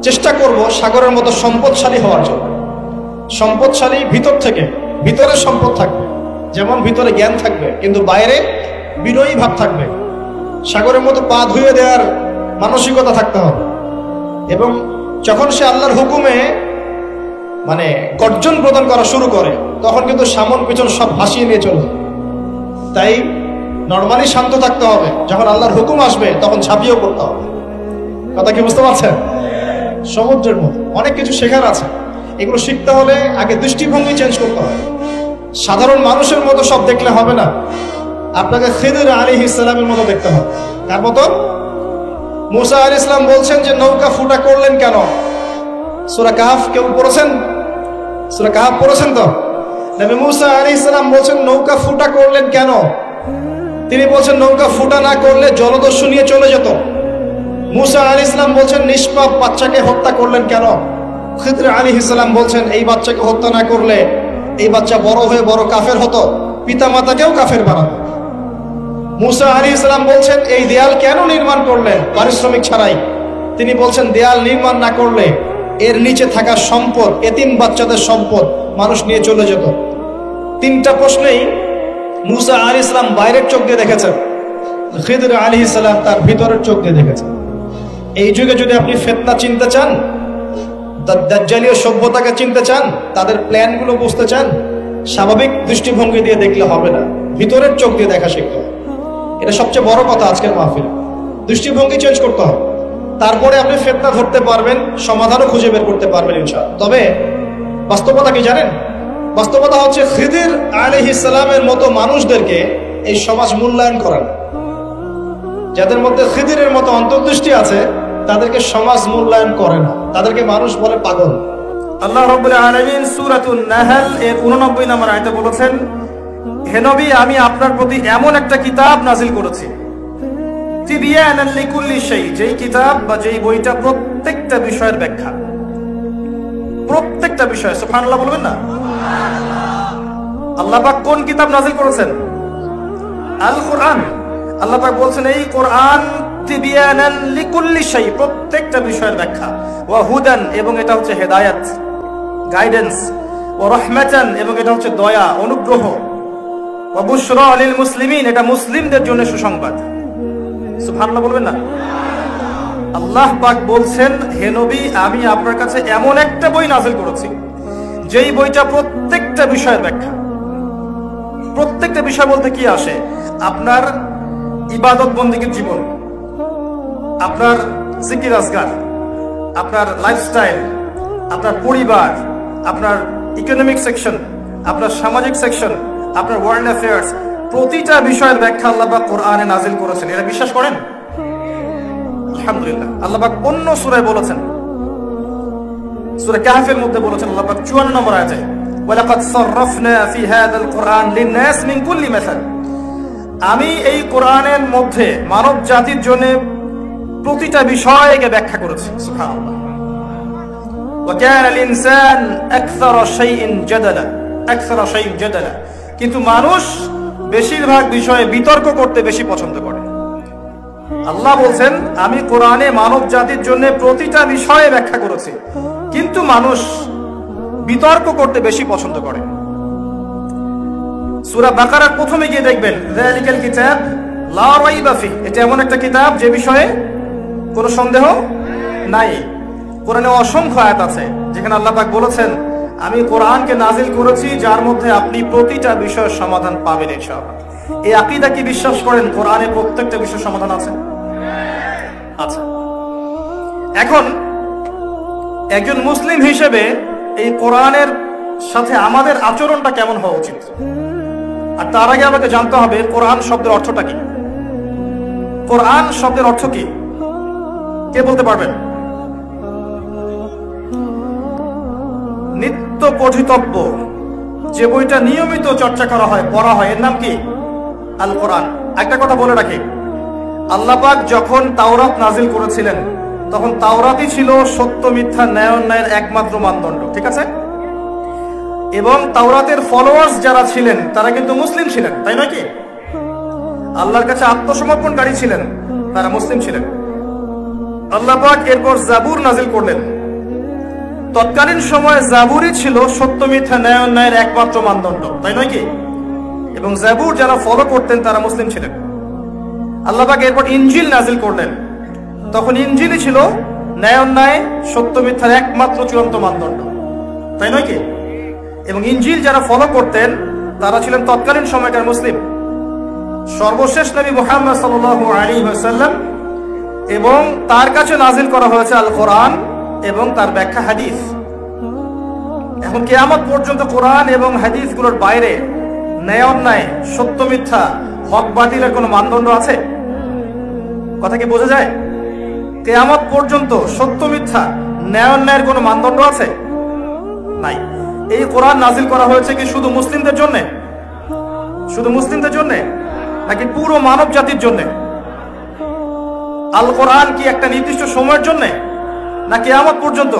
চেষ্টা করব সাগরের মতো সম্পদশালী হওয়ার জন্য। সম্পদশালী ভিতর থেকে, ভিতরে সম্পদ থাকবে, যেমন ভিতরে জ্ঞান থাকবে কিন্তু বাইরে বিনয়ী ভাব থাকবে। সাগরের মতো পা ধুয়ে দেওয়ার মানসিকতা থাকতে হবে। এবং যখন সে আল্লাহর হুকুমে মানে গর্জন প্রদান করা শুরু করে তখন কিন্তু সামন পিছন সব ভাসিয়ে নিয়ে চলবে। তাই নর্মালি শান্ত থাকতে হবে, যখন আল্লাহর হুকুম আসবে তখন ঝাঁপিয়েও পড়তে হবে। কথা কি বুঝতে পারছেন? সমুদ্রের মতো অনেক কিছু শেখার আছে। এগুলো শিখতে হলে আগে দৃষ্টিভঙ্গি চেঞ্জ করতে হবে। সাধারণ মানুষের মতো সব দেখলে হবে না, আপনাকে খিদর আলাইহিস সালামের মতো দেখতে হবে। তার মতো মুসা আলাইহিস সালাম বলছেন যে নৌকা ফুটা করলেন কেন? সূরা কাহফ কেউ পড়েছেন? সূরা কাহাফ পড়েছেন তো? নবী মুসা আলাইহিস সালাম বলছেন নৌকা ফুটা করলেন কেন? তিনি বলছেন নৌকা ফুটা না করলে জলদস্যু নিয়ে চলে যেত। মুসা আলাইহিস সালাম বলছেন নিষ্পাপ বাচ্চাকে হত্যা করলেন কেন? খিদর আলাইহিস সালাম বলছেন এই বাচ্চাকে হত্যা না করলে এই বাচ্চা বড় হয়ে বড় কাফের হতো, পিতা মাতাকেও কাফের বানাতো। মুসা আলাইহিস সালাম বলছেন এই দেয়াল কেন নির্মাণ করলেন পারিশ্রমিক ছাড়াই? তিনি বলছেন দেয়াল নির্মাণ না করলে এর নিচে থাকা সম্পদ, এতিম বাচ্চাদের সম্পদ মানুষ নিয়ে চলে যেত। তিনটা প্রশ্নেই মুসা আলাইহিস সালাম বাইরের চোখ দিয়ে দেখেছেন, খিদর আলাইহিস সালাম তার ভিতরের চোখ দিয়ে দেখেছেন। এই যুগে যদি আপনি ফিতনা চিনতে চান, দাজ্জালীয় সভ্যতাকে চিনতে চান, তাদের প্ল্যানগুলো বুঝতে চান, স্বাভাবিক দৃষ্টিভঙ্গি দিয়ে দেখলে হবে না, ভিতরের চোখ দিয়ে দেখা শিখতে হবে। এটা সবচেয়ে বড় কথা আজকের মাহফিল। দৃষ্টিভঙ্গি চেঞ্জ করতে হবে, তারপরে আপনি ফিতনা ধরতে পারবেন, সমাধানও খুঁজে বের করতে পারবেন ইনশাআল্লাহ। তবে বাস্তবতা কি জানেন? বাস্তবতা হচ্ছে খিদর আলাইহিস সালামের মতো মানুষদেরকে এই সমাজ মূল্যায়ন করে না। যাদের মধ্যে খিদরের মতো অন্তর্দৃষ্টি আছে তাদেরকে সমাজ মূল্যায়ন করে না, তাদেরকে মানুষ বলে পাগল। আল্লাহ রাব্বুল আলামিন সূরাতুন নাহল এর 89 নম্বর আয়াতে বলেছেন, হে নবী আমি আপনার প্রতি এমন একটা কিতাব নাজিল করেছি, তিবিয়ানান লিকুল্লি শাই, যেই কিতাব বা যেই বইটা প্রত্যেকটা বিষয়ের ব্যাখ্যা, প্রত্যেকটা বিষয়। সুবহানাল্লাহ বলবেন না? আল্লাহ পাক কোন কিতাব নাজিল করেছেন? আল কোরআন। আল্লাহ পাক বলছেন এই কোরআন তিবিয়ানান লিকুল্লি শাই, প্রত্যেকটা বিষয়ের ব্যাখ্যা, ওয়া হুদান, এবং এটা হচ্ছে হেদায়েত, গাইডেন্স, ওয়া রাহমাতান, এবং এটা হচ্ছে দয়া, অনুগ্রহ, ওয়া বুশরা লিল মুসলিমিন, এটা মুসলিমদের জন্য সুসংবাদ। সুবহানাল্লাহ বলবেন না? আল্লাহ পাক বলছেন হে নবী আমি আপনার কাছে এমন একটা বই নাযিল করেছি যেই বইটা প্রত্যেকটা বিষয়ের ব্যাখ্যা। প্রত্যেকটা বিষয় বলতে কি আসে? আপনার ইবাদত বন্দেগীর জীবন, আপনার জিকির আজকার, আপনার লাইফস্টাইল, আপনার পরিবার, আপনার ইকোনমিক সেকশন, আপনার সামাজিক সেকশন, আপনার ওয়ার্ল্ড অ্যাফেয়ার্স, প্রতিটা বিষয়ের ব্যাখ্যা আল্লাহ পাক কোরআনে নাজিল করেছেন। এটা বিশ্বাস করেন? আলহামদুলিল্লাহ। আল্লাহ পাক অন্য সূরায় বলেছেন, সূরা কাহফের মধ্যে বলেছেন আল্লাহ পাক 54 নম্বর আয়াতে, ওয়ালাকাদ সাররাফনা ফি হাযাল কুরআন লিন-নাস মিন কুল্লি মাসাল, আমি এই কোরআনের মধ্যে মানব জাতির জন্য প্রতিটা বিষয়কে ব্যাখ্যা করেছি। সুবহানাল্লাহ। ওয়া কানা আল-ইনসান আকসারা শাইইন জাদালা, আকসারা শাইইন জাদালা, কিন্তু মানুষ বেশিরভাগ বিষয়ে বিতর্ক করতে বেশি পছন্দ করে। আল্লাহ বলছেন আমি কোরআনে মানব জাতির জন্য প্রতিটা বিষয়ে ব্যাখ্যা করেছি, কিন্তু মানুষ বিতর্ক করতে বেশি পছন্দ করে। সূরা বাকারার প্রথমে গিয়ে দেখবেন যালিকাল কিতাব লা রাইবা ফি, এটা এমন একটা কিতাব যে বিষয়ে কোনো সন্দেহ নাই। কোরআনে অসংখ্য আয়াত আছে যেখানে আল্লাহ পাক বলেছেন আমি কোরআনকে নাজিল করেছি যার মধ্যে আপনি প্রতিটা বিষয়ের সমাধান পাবেন ইনশাআল্লাহ। এই আকীদা কি বিশ্বাস করেন কোরআনে প্রত্যেকটা বিষয়ের সমাধান আছে? আচ্ছা, এখন একজন মুসলিম হিসেবে এই কোরআনের সাথে আমাদের আচরণটা কেমন হওয়া উচিত? আর তার আগে আমাকে জানতে হবে কোরআন শব্দের অর্থটা কি। কোরআন শব্দের অর্থ কি কে বলতে পারবেন? নিত্য পঠিতব্য, যে বইটা নিয়মিত চর্চা করা হয়, পড়া হয়, এর নাম কি? আল কোরআন। একটা কথা বলে রাখি, আল্লাহ পাক যখন তাওরাত নাজিল করেছিলেন তখন তাওরাতই ছিল সত্য মিথ্যা ন্যায় অন্যায়ের একমাত্র মানদণ্ড, ঠিক আছে? এবং তাওরাতের ফলোয়ার্স যারা ছিলেন তারা কিন্তু মুসলিম ছিলেন, তাই নয় কি? আল্লাহর কাছে আত্মসমর্পণকারী ছিলেন, তারা মুসলিম ছিলেন। আল্লাহ পাক এরপর জাবুর নাজিল করলেন। তৎকালীন সময়ে জাবুরই ছিল সত্য মিথ্যা ন্যায় অন্যায়ের একমাত্র মানদণ্ড, তাই নয় কি? এবং জাবুর যারা ফলো করতেন তারা মুসলিম ছিলেন। আল্লাহ পাক এরপর ইনজিল নাজিল করলেন। তখন ইনজিলই ছিল ন্যায় অন্যায় সত্য মিথ্যার একমাত্র চূড়ান্ত মানদণ্ড, তাই নয় কি? এবং ইনজিল যারা ফলো করতেন তারা ছিলেন তৎকালীন সময়কার মুসলিম। সর্বশেষ নবী মুহাম্মদ সাল্লাল্লাহু আলাইহি ওয়াসাল্লাম এবং তার কাছে নাজিল করা হয়েছে আল কোরআন এবং তার ব্যাখ্যা হাদিস। এখন কিয়ামত পর্যন্ত কোরআন এবং হাদিসগুলোর বাইরে ন্যায় অন্যায় সত্য মিথ্যা হক বাতিলের কোনো মানদণ্ড আছে? কথা কি বোঝা যায়? কিয়ামত পর্যন্ত সত্য মিথ্যা ন্যায় অন্যায়ের কোনো মানদণ্ড আছে? নাই। এই কোরআন নাজিল করা হয়েছে কি শুধু মুসলিমদের জন্য? শুধু মুসলিমদের জন্য নাকি পুরো মানব জাতির জন্য? আল কোরআন কি একটা নির্দিষ্ট সময়ের জন্য না কিয়ামত পর্যন্ত?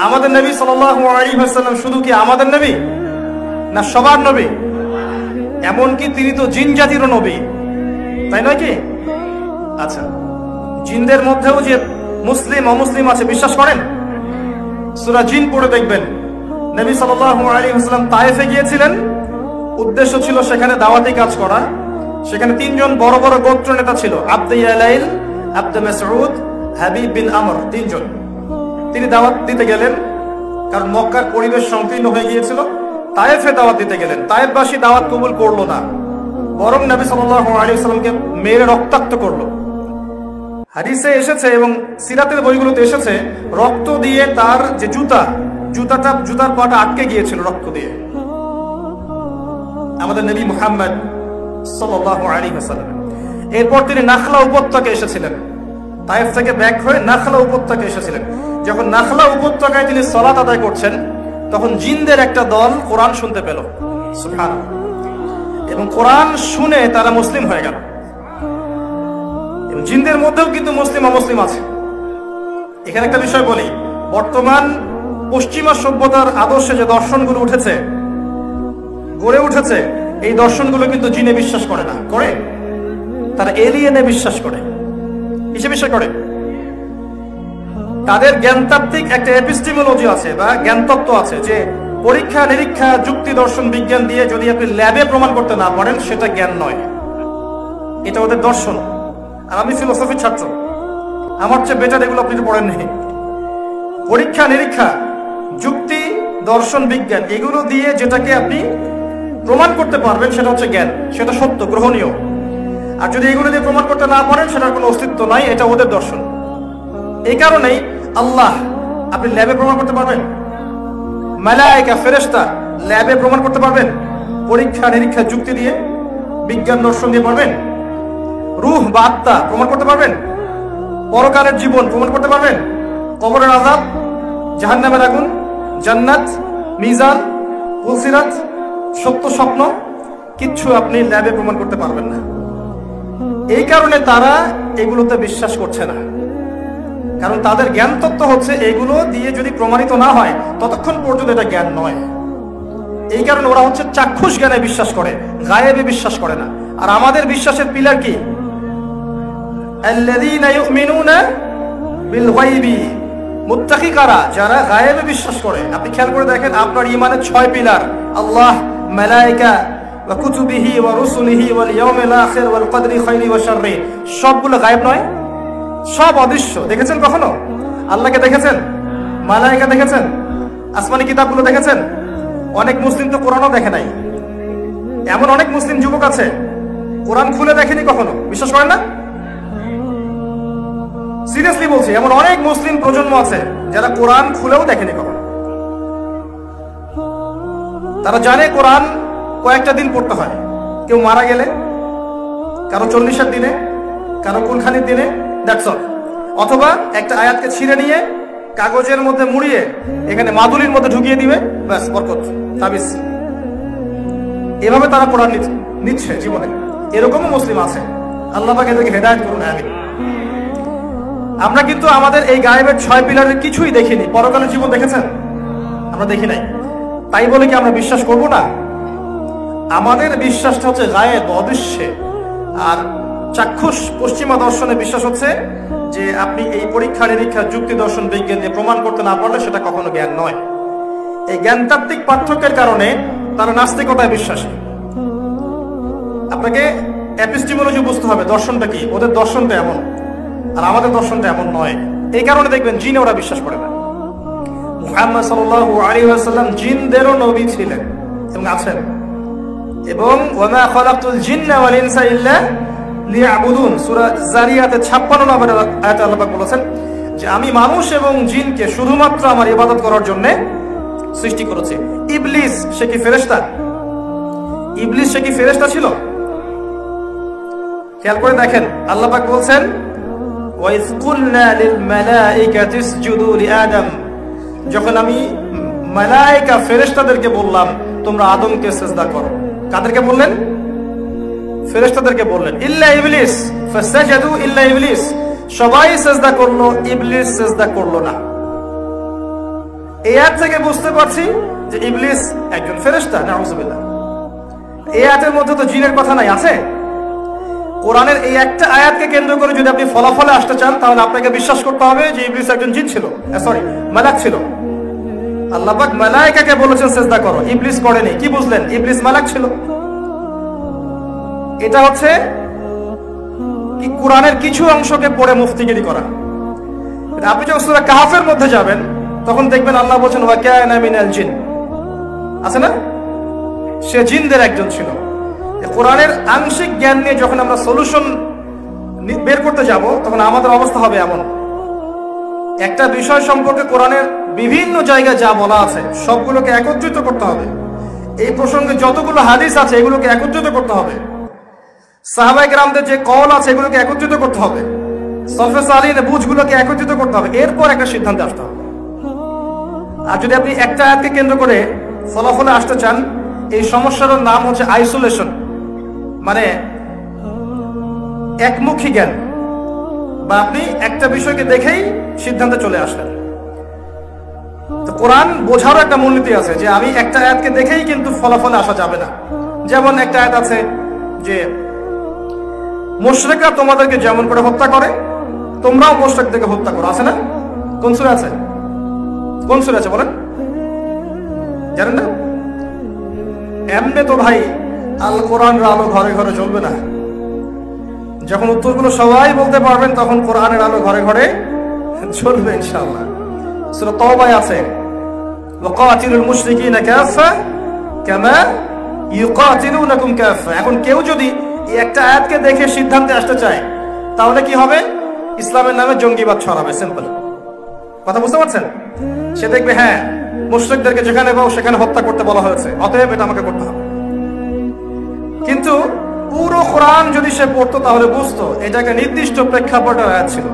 আমাদের নবী সাল্লাল্লাহু আলাইহি ওয়াসাল্লাম শুধু কি আমাদের নবী না সবার নবী? এমনকি তিনি তো জিন জাতিরও নবী, তাই নয় কি? আচ্ছা, জিনদের মধ্যেও যে মুসলিম অমুসলিম আছে বিশ্বাস করেন? সূরা জিন পড়ে দেখবেন। নবী সাল্লাল্লাহু আলাইহি ওয়াসাল্লাম তায়েফে গিয়েছিলেন, উদ্দেশ্য ছিল সেখানে দাওয়াতি কাজ করা। সেখানে তিনজন বড় বড় গোত্র নেতা ছিল, আব্দে ইয়ালাইল, আব্দে মাসউদ, হাবিব বিন আমর, তিনজন। তিনি দাওয়াত দিতে গেলেন, কারণ মক্কার পরিবেশ সংকীর্ণ হয়ে গিয়েছিল। তায়েফে দাওয়াত দিতে গেলেন, তায়েফবাসী দাওয়াত কবুল করলো না, বরং নবী সাল্লাল্লাহু আলাইহি ওয়াসাল্লামকে মেরে রক্তাক্ত করলো। হাদিসে এসেছে এবং সিরাতের বইগুলোতে এসেছে, রক্ত দিয়ে তার যে জুতার পাটা আটকে গিয়েছিল রক্ত দিয়ে। আমাদের নবী মুহাম্মদ সাল্লাল্লাহু আলাইহি ওয়াসাল্লাম এরপর তিনি নাখলা উপত্যকায় এসেছিলেন। তায়েফ থেকে ব্যাক হয়ে নাখলা উপত্যকায় এসেছিলেন। যখন নাখলা উপত্যকায় তিনি সালাত আদায় করছেন, তখন জিনদের একটা দল কোরআন শুনতে পেল, সুবহানাল্লাহ, এবং কোরআন শুনে তারা মুসলিম হয়ে গেল। জিনদের মধ্যেও কিন্তু মুসলিম অমুসলিম আছে। এখানে একটা বিষয় বলি, বর্তমান পশ্চিমা সভ্যতার আদর্শে যে দর্শনগুলো উঠেছে, গড়ে উঠেছে, এই দর্শনগুলো কিন্তু জিনে বিশ্বাস করে না, করে তারা এলিয়েনে বিশ্বাস করে। কিসে বিশ্বাস করে? তাদের জ্ঞানতাত্ত্বিক একটা এপিস্টিমোলজি আছে বা জ্ঞানতত্ত্ব আছে, যে পরীক্ষা নিরীক্ষা যুক্তি দর্শন বিজ্ঞান দিয়ে যদি আপনি ল্যাবে প্রমাণ করতে না পারেন সেটা জ্ঞান নয়। এটা ওদের দর্শন। আর আমি ফিলোসফির ছাত্র, আমার চেয়ে বেটার এগুলো আপনি পড়েন নেই। পরীক্ষা নিরীক্ষা যুক্তি দর্শন বিজ্ঞান এগুলো দিয়ে যেটাকে আপনি প্রমাণ করতে পারবেন সেটা হচ্ছে জ্ঞান, সেটা সত্য গ্রহণীয়। আর যদি এগুলো দিয়ে প্রমাণ করতে না পারেন সেটার কোনো অস্তিত্ব নাই, এটা ওদের দর্শন। এই কারণেই আল্লাহ আপনি ল্যাবে প্রমাণ করতে পারবেন, মালায়েকা ফেরেশতা ল্যাবে প্রমাণ করতে পারবেন, পরীক্ষা নিরীক্ষা যুক্তি দিয়ে বিজ্ঞান দর্শন দিয়ে পারবেন। রূহ বা আত্মা প্রমাণ করতে পারবেন, পরকালের জীবন প্রমাণ করতে পারবেন, কবরের আযাব, জাহান্নামের আগুন, জান্নাত, মিজান, পুলসিরাত, সত্য স্বপ্ন, কিচ্ছু আপনি ল্যাবে প্রমাণ করতে পারবেন না। এই কারণে তারা এগুলোতে বিশ্বাস করছে না, কারণ তাদের জ্ঞান তত্ত্ব হচ্ছে এগুলো দিয়ে যদি প্রমাণিত না হয় ততক্ষণ পর্যন্ত এটা জ্ঞান নয়। এই কারণে ওরা হচ্ছে চাক্ষুষ জ্ঞানে বিশ্বাস করে, গায়েবে বিশ্বাস করে না। আর আমাদের বিশ্বাসের পিলার কি? আল্লাযীনা ইউমিনুনা বিল গায়বি, মুত্তাকি কারা? যারা গায়েবে বিশ্বাস করে। আপনি খেয়াল করে দেখেন আপনার ঈমানের 6 পিলার, আল্লাহ, মালায়েকা, ওয়া কুতুবিহি ওয়া রুসুলিহি ওয়াল ইয়াউমিল আখির ওয়াল কদরি খাইরি ওয়া শাররি, সবগুলো গায়েব নয়, সব অদৃশ্য। দেখেছেন কখনো আল্লাহকে? দেখেছেন? মালায়েকা দেখেছেন? আসমানি কিতাবগুলো দেখেছেন? অনেক মুসলিম তো কোরআনও দেখে নাই। এমন অনেক মুসলিম যুবক আছে কোরআন খুলে দেখেনি কখনো, বিশ্বাস করেন না? সিরিয়াসলি বলছি, এমন অনেক মুসলিম প্রজন্ম আছে যারা কোরআন খুলেও দেখেনি কখনো। তারা জানে কোরআন কয়েকটা দিন পড়তে হয়, কেউ মারা গেলে, কারো 40-এর দিনে, কারো কোনখানির দিনে, দ্যাটস অল। অথবা একটা আয়াতকে ছিঁড়ে নিয়ে কাগজের মধ্যে মুড়িয়ে এখানে মাদুলির মধ্যে ঢুকিয়ে দিবে, ব্যাস বরকত, তাবিজ। এভাবে তারা কোরআন নিচ্ছে জীবনে। এরকমও মুসলিম আছে, আল্লাহ পাক এদেরকে হেদায়েত করুন, আমিন। আমরা কিন্তু আমাদের এই গায়েবের 6 পিলারের কিছুই দেখিনি। পরকালের জীবন দেখেছেন? আমরা দেখি নাই। তাই বলে কি আমরা বিশ্বাস করব না? আমাদের বিশ্বাসটা হচ্ছে গায়েব, অদৃশ্যে। আর চাক্ষুষ পশ্চিমা দর্শনে বিশ্বাস হচ্ছে যে আপনি এই পরীক্ষা নিরীক্ষা যুক্তি দর্শন বিজ্ঞান দিয়ে প্রমাণ করতে না পারলে সেটা কখনো জ্ঞান নয়। এই জ্ঞানতাত্ত্বিক পার্থক্যের কারণে তারা নাস্তিকতায় বিশ্বাসী। আপনাকে এপিস্টিমোলজি বুঝতে হবে, দর্শনটা কি। ওদের দর্শনটা এমন, আর আমাদের দর্শনটা এমন নয়। এই কারণে দেখবেন জিনে ওরা বিশ্বাস করে না। মুহাম্মদ সাল্লাল্লাহু আলাইহি ওয়াসাল্লাম জিনদেরও নবী ছিলেন এবং আছেন। এবং ওয়া মা খালাকতুল জিন্না ওয়াল ইনসা ইল্লা লিয়াবুদুন, সূরা যারিয়াতে 56 নম্বর আয়াতে আল্লাহ পাক বলেছেন যে আমি মানুষ এবং জিনকে শুধুমাত্র আমার ইবাদত করার জন্য সৃষ্টি করেছি। ইবলিস সে কি ফেরেশতা? ইবলিস সে কি ফেরেশতা ছিল? খেয়াল করে দেখেন আল্লাহ পাক বলছেন ওয়াইজ কুলনা লিল মালাইকাতি ইসজুদু লিআদম, যখন আমি মালায়েকা ফেরেশতাদেরকে বললাম তোমরা আদমকে সিজদা করো। কাদেরকে বললেন? ফেরেশতাদেরকে বললেন। ইল্লা ইবলিস ফাসাজাদু ইল্লা ইবলিস, সবাই সিজদা করলো, ইবলিস সিজদা করলো না। এই আয়াত থেকে বুঝতে পারছি যে ইবলিস একজন ফেরেশতা। নাউযুবিল্লাহ। এই আয়াতের মধ্যে তো জিনের কথা নাই, আছে? কোরআনের এই একটা আয়াতকে কেন্দ্র করে যদি আপনি ফলাফলে আসতে চান তাহলে আপনাকে বিশ্বাস করতে হবে যে ইবলিস একজন জিন ছিল, সরি মালাক ছিল। আল্লাহ পাক মালায়েকাকে বলেছেন সিজদা করো, ইবলিস করেনি। কি বুঝলেন? ইবলিস মালাক ছিল। এটা হচ্ছে কি কোরআনের কিছু অংশকে পড়ে মুফতিগিরি করা। আপনি যখন সূরা কাহফের মধ্যে যাবেন তখন দেখবেন আল্লাহ বলেছেন ওয়া কানা মিনাল জিন, আছে না? সে জিনদের একজন ছিল। কোরআনের আংশিক জ্ঞান নিয়ে যখন আমরা সলিউশন বের করতে যাব তখন আমাদের অবস্থা হবে এমন, একটা বিষয় সম্পর্কে কোরআনের বিভিন্ন জায়গায় যা বলা আছে সবগুলোকে একত্রিত করতে হবে। এই প্রসঙ্গে যতগুলো হাদিস আছে এগুলোকে একত্রিত করতে হবে। সাহাবায়ে কেরামদের যে কওল আছে এগুলোকে একত্রিত করতে হবে। সলফে সালিহিনের বুঝগুলোকে একত্রিত করতে হবে, এরপর একটা সিদ্ধান্তে আসতে হবে। আর যদি আপনি একটা আয়াতকে কেন্দ্র করে ফলাফলে আসতে চান, এই সমস্যার নাম হচ্ছে আইসোলেশন, মানে একমুখী জ্ঞান, বা আপনি একটা বিষয়কে দেখেই সিদ্ধান্তে চলে আসলেন। তো কোরআন বোঝারও একটা মূলনীতি আছে যে আমি একটা আয়াতকে দেখেই কিন্তু ফলাফলে আসা যাবে না। যেমন একটা আয়াত আছে যে মুশরিকরা তোমাদেরকে যেমন করে হত্যা করে তোমরাও মুশরিকদেরকে হত্যা করো, আছে না? কোন সূরা আছে? কোন সূরা আছে বলেন? জানেন না? এমনি তো ভাই আল কোরআনের আলো ঘরে ঘরে জ্বলবে না। যখন উত্তরগুলো সবাই বলতে পারবেন তখন কোরআনের আলো ঘরে ঘরে জ্বলবে ইনশাআল্লাহ। সূরা তাওবায় আছে ওয়াকাতিলুল মুশরিকিনা কাফা কামা ইউকাতিলুনাকুম কাফা। এখন কেউ যদি এই একটা আয়াতকে দেখে সিদ্ধান্তে আসতে চায় তাহলে কি হবে? ইসলামের নামে জঙ্গিবাদ ছড়াবে। সিম্পল কথা, বুঝতে পারছেন? সে দেখবে হ্যাঁ মুশরিকদেরকে যেখানে পাও সেখানে হত্যা করতে বলা হয়েছে, অতএব এটা আমাকে করতে হবে। কিন্তু পুরো কোরআন যদি সে পড়তো তাহলে বুঝতো এটা একটা নির্দিষ্ট প্রেক্ষাপটের আয়াত ছিল।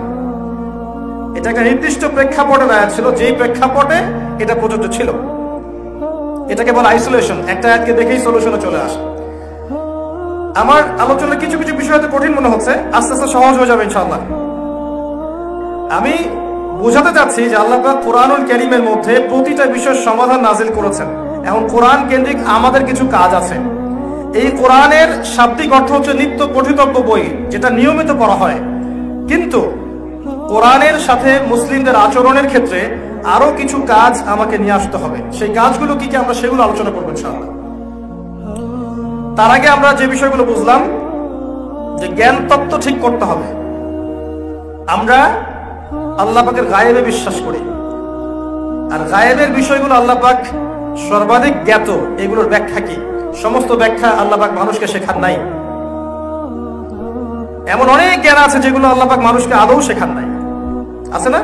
এটা একটা নির্দিষ্ট প্রেক্ষাপটের আয়াত ছিল, যেই প্রেক্ষাপটে এটা প্রযোজ্য ছিল। এটাকে বলে আইসোলেশন। একটা আয়াতকে দেখেই সলিউশনে চলে আসে। আমার আলোচনা কিছু কিছু বিষয় হয়তো কঠিন মনে হচ্ছে, আস্তে আস্তে সহজ হয়ে যাবে ইনশাআল্লাহ। আমি বোঝাতে চাচ্ছি যে আল্লাহ পাক কোরআনুল কারীমের মধ্যে প্রতিটা বিষয়ের সমাধান নাজিল করেছেন। এখন কোরআন কেন্দ্রিক আমাদের কিছু কাজ আছে। এই কোরআনের শাব্দিক অর্থ হচ্ছে নিত্য পঠিতব্য বই, যেটা নিয়মিত পড়া হয়। কিন্তু কোরআনের সাথে মুসলিমদের আচরণের ক্ষেত্রে আরো কিছু কাজ আমাকে নিয়ে আসতে হবে। সেই কাজগুলো কি কি আমরা সেগুলো আলোচনা করবো ইনশাআল্লাহ। তার আগে আমরা যে বিষয়গুলো বুঝলাম যে জ্ঞান তত্ত্ব ঠিক করতে হবে। আমরা আল্লাহ পাকের গায়েবে বিশ্বাস করি, আর গায়েবের বিষয়গুলো আল্লাহ পাক সর্বাধিক জ্ঞাত। এগুলোর ব্যাখ্যা কি? সমস্ত ব্যাখ্যা আল্লাহ পাক মানুষকে শেখান নাই। এমন অনেক জ্ঞান আছে যেগুলো আল্লাহ পাক মানুষকে আদৌ শেখান নাই, আছে না?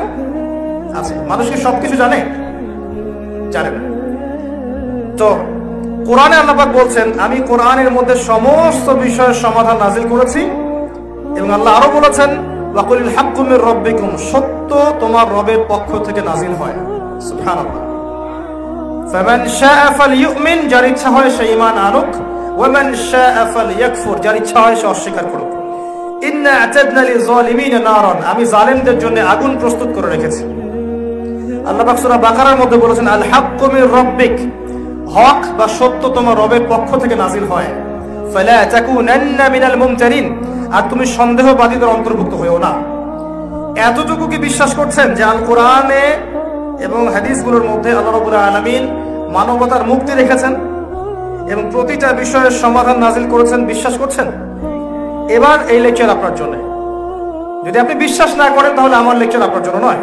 আছে। মানুষ কি সবকিছু জানে? জানে না। তো কোরআনে আল্লাহ পাক বলছেন আমি কোরআনের মধ্যে সমস্ত বিষয়ের সমাধান নাজিল করেছি। এবং আল্লাহ আরো বলেছেন ওয়াকুলিল হাক্কু মির রাব্বিকুম, সত্য তোমার রবের পক্ষ থেকে নাজিল হয়। সুবহানাল্লাহ। ফামান শাআ ফালইউমিন, যার ইচ্ছা হয় সে ঈমান আনুক, ওয়া মান শাআ ফালইয়াকফুর, যার ইচ্ছা হয় সে অস্বীকার করুক। ইন্না আ'তাদনা লিয-যালিমিনা নারান, আমি জালেমদের জন্য আগুন প্রস্তুত করে রেখেছি। আল্লাহ পাক সূরা বাকারার মধ্যে বলেছেন আল হাক্কু মির রাব্বিক, হক বা সত্য তোমার রবের পক্ষ থেকে নাজিল হয়। ফালা তাকুনান্না মিনাল মুমতারিন, আর তুমি সন্দেহবাদীদের অন্তর্ভুক্ত হয়েও না। এতটুকু কি বিশ্বাস করছেন যে আল কোরআনে এবং হাদিসগুলোর মধ্যে আল্লাহ রাব্বুল আলামিন মানবতার মুক্তি রেখেছেন এবং প্রতিটা বিষয়ের সমাধান নাজিল করেছেন? বিশ্বাস করছেন? এবার এই লেকচার আপনার জন্য। যদি আপনি বিশ্বাস না করেন তাহলে আমার লেকচার আপনার জন্য নয়।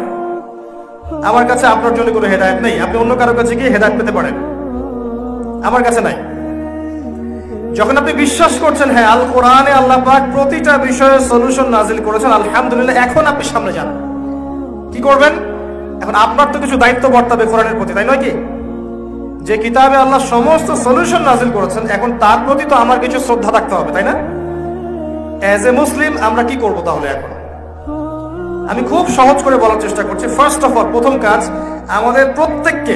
আমার কাছে আপনার জন্য কোনো হেদায়েত নেই। আপনি অন্য কারো কাছে গিয়ে হেদায়েত পেতে পারেন, আমার কাছে নাই। যখন আপনি বিশ্বাস করছেন হ্যাঁ আল কোরআনে আল্লাহ পাক প্রতিটা বিষয়ে সলিউশন নাজিল করেছেন, আলহামদুলিল্লাহ, এখন আপনি সামনে যান। কি করবেন? এখন আপনার তো কিছু দায়িত্ব বর্তাবে কোরআনের প্রতি, তাই নয় কি? যে কিতাবে আল্লাহ সমস্ত সলিউশন নাজিল করেছেন, এখন তার প্রতি তো আমার কিছু শ্রদ্ধা থাকতে হবে, তাই না? অ্যাজ এ মুসলিম আমরা কি করব তাহলে? এখন আমি খুব সহজ করে বলার চেষ্টা করছি। ফার্স্ট অফ অল, প্রথম কাজ, আমাদের প্রত্যেককে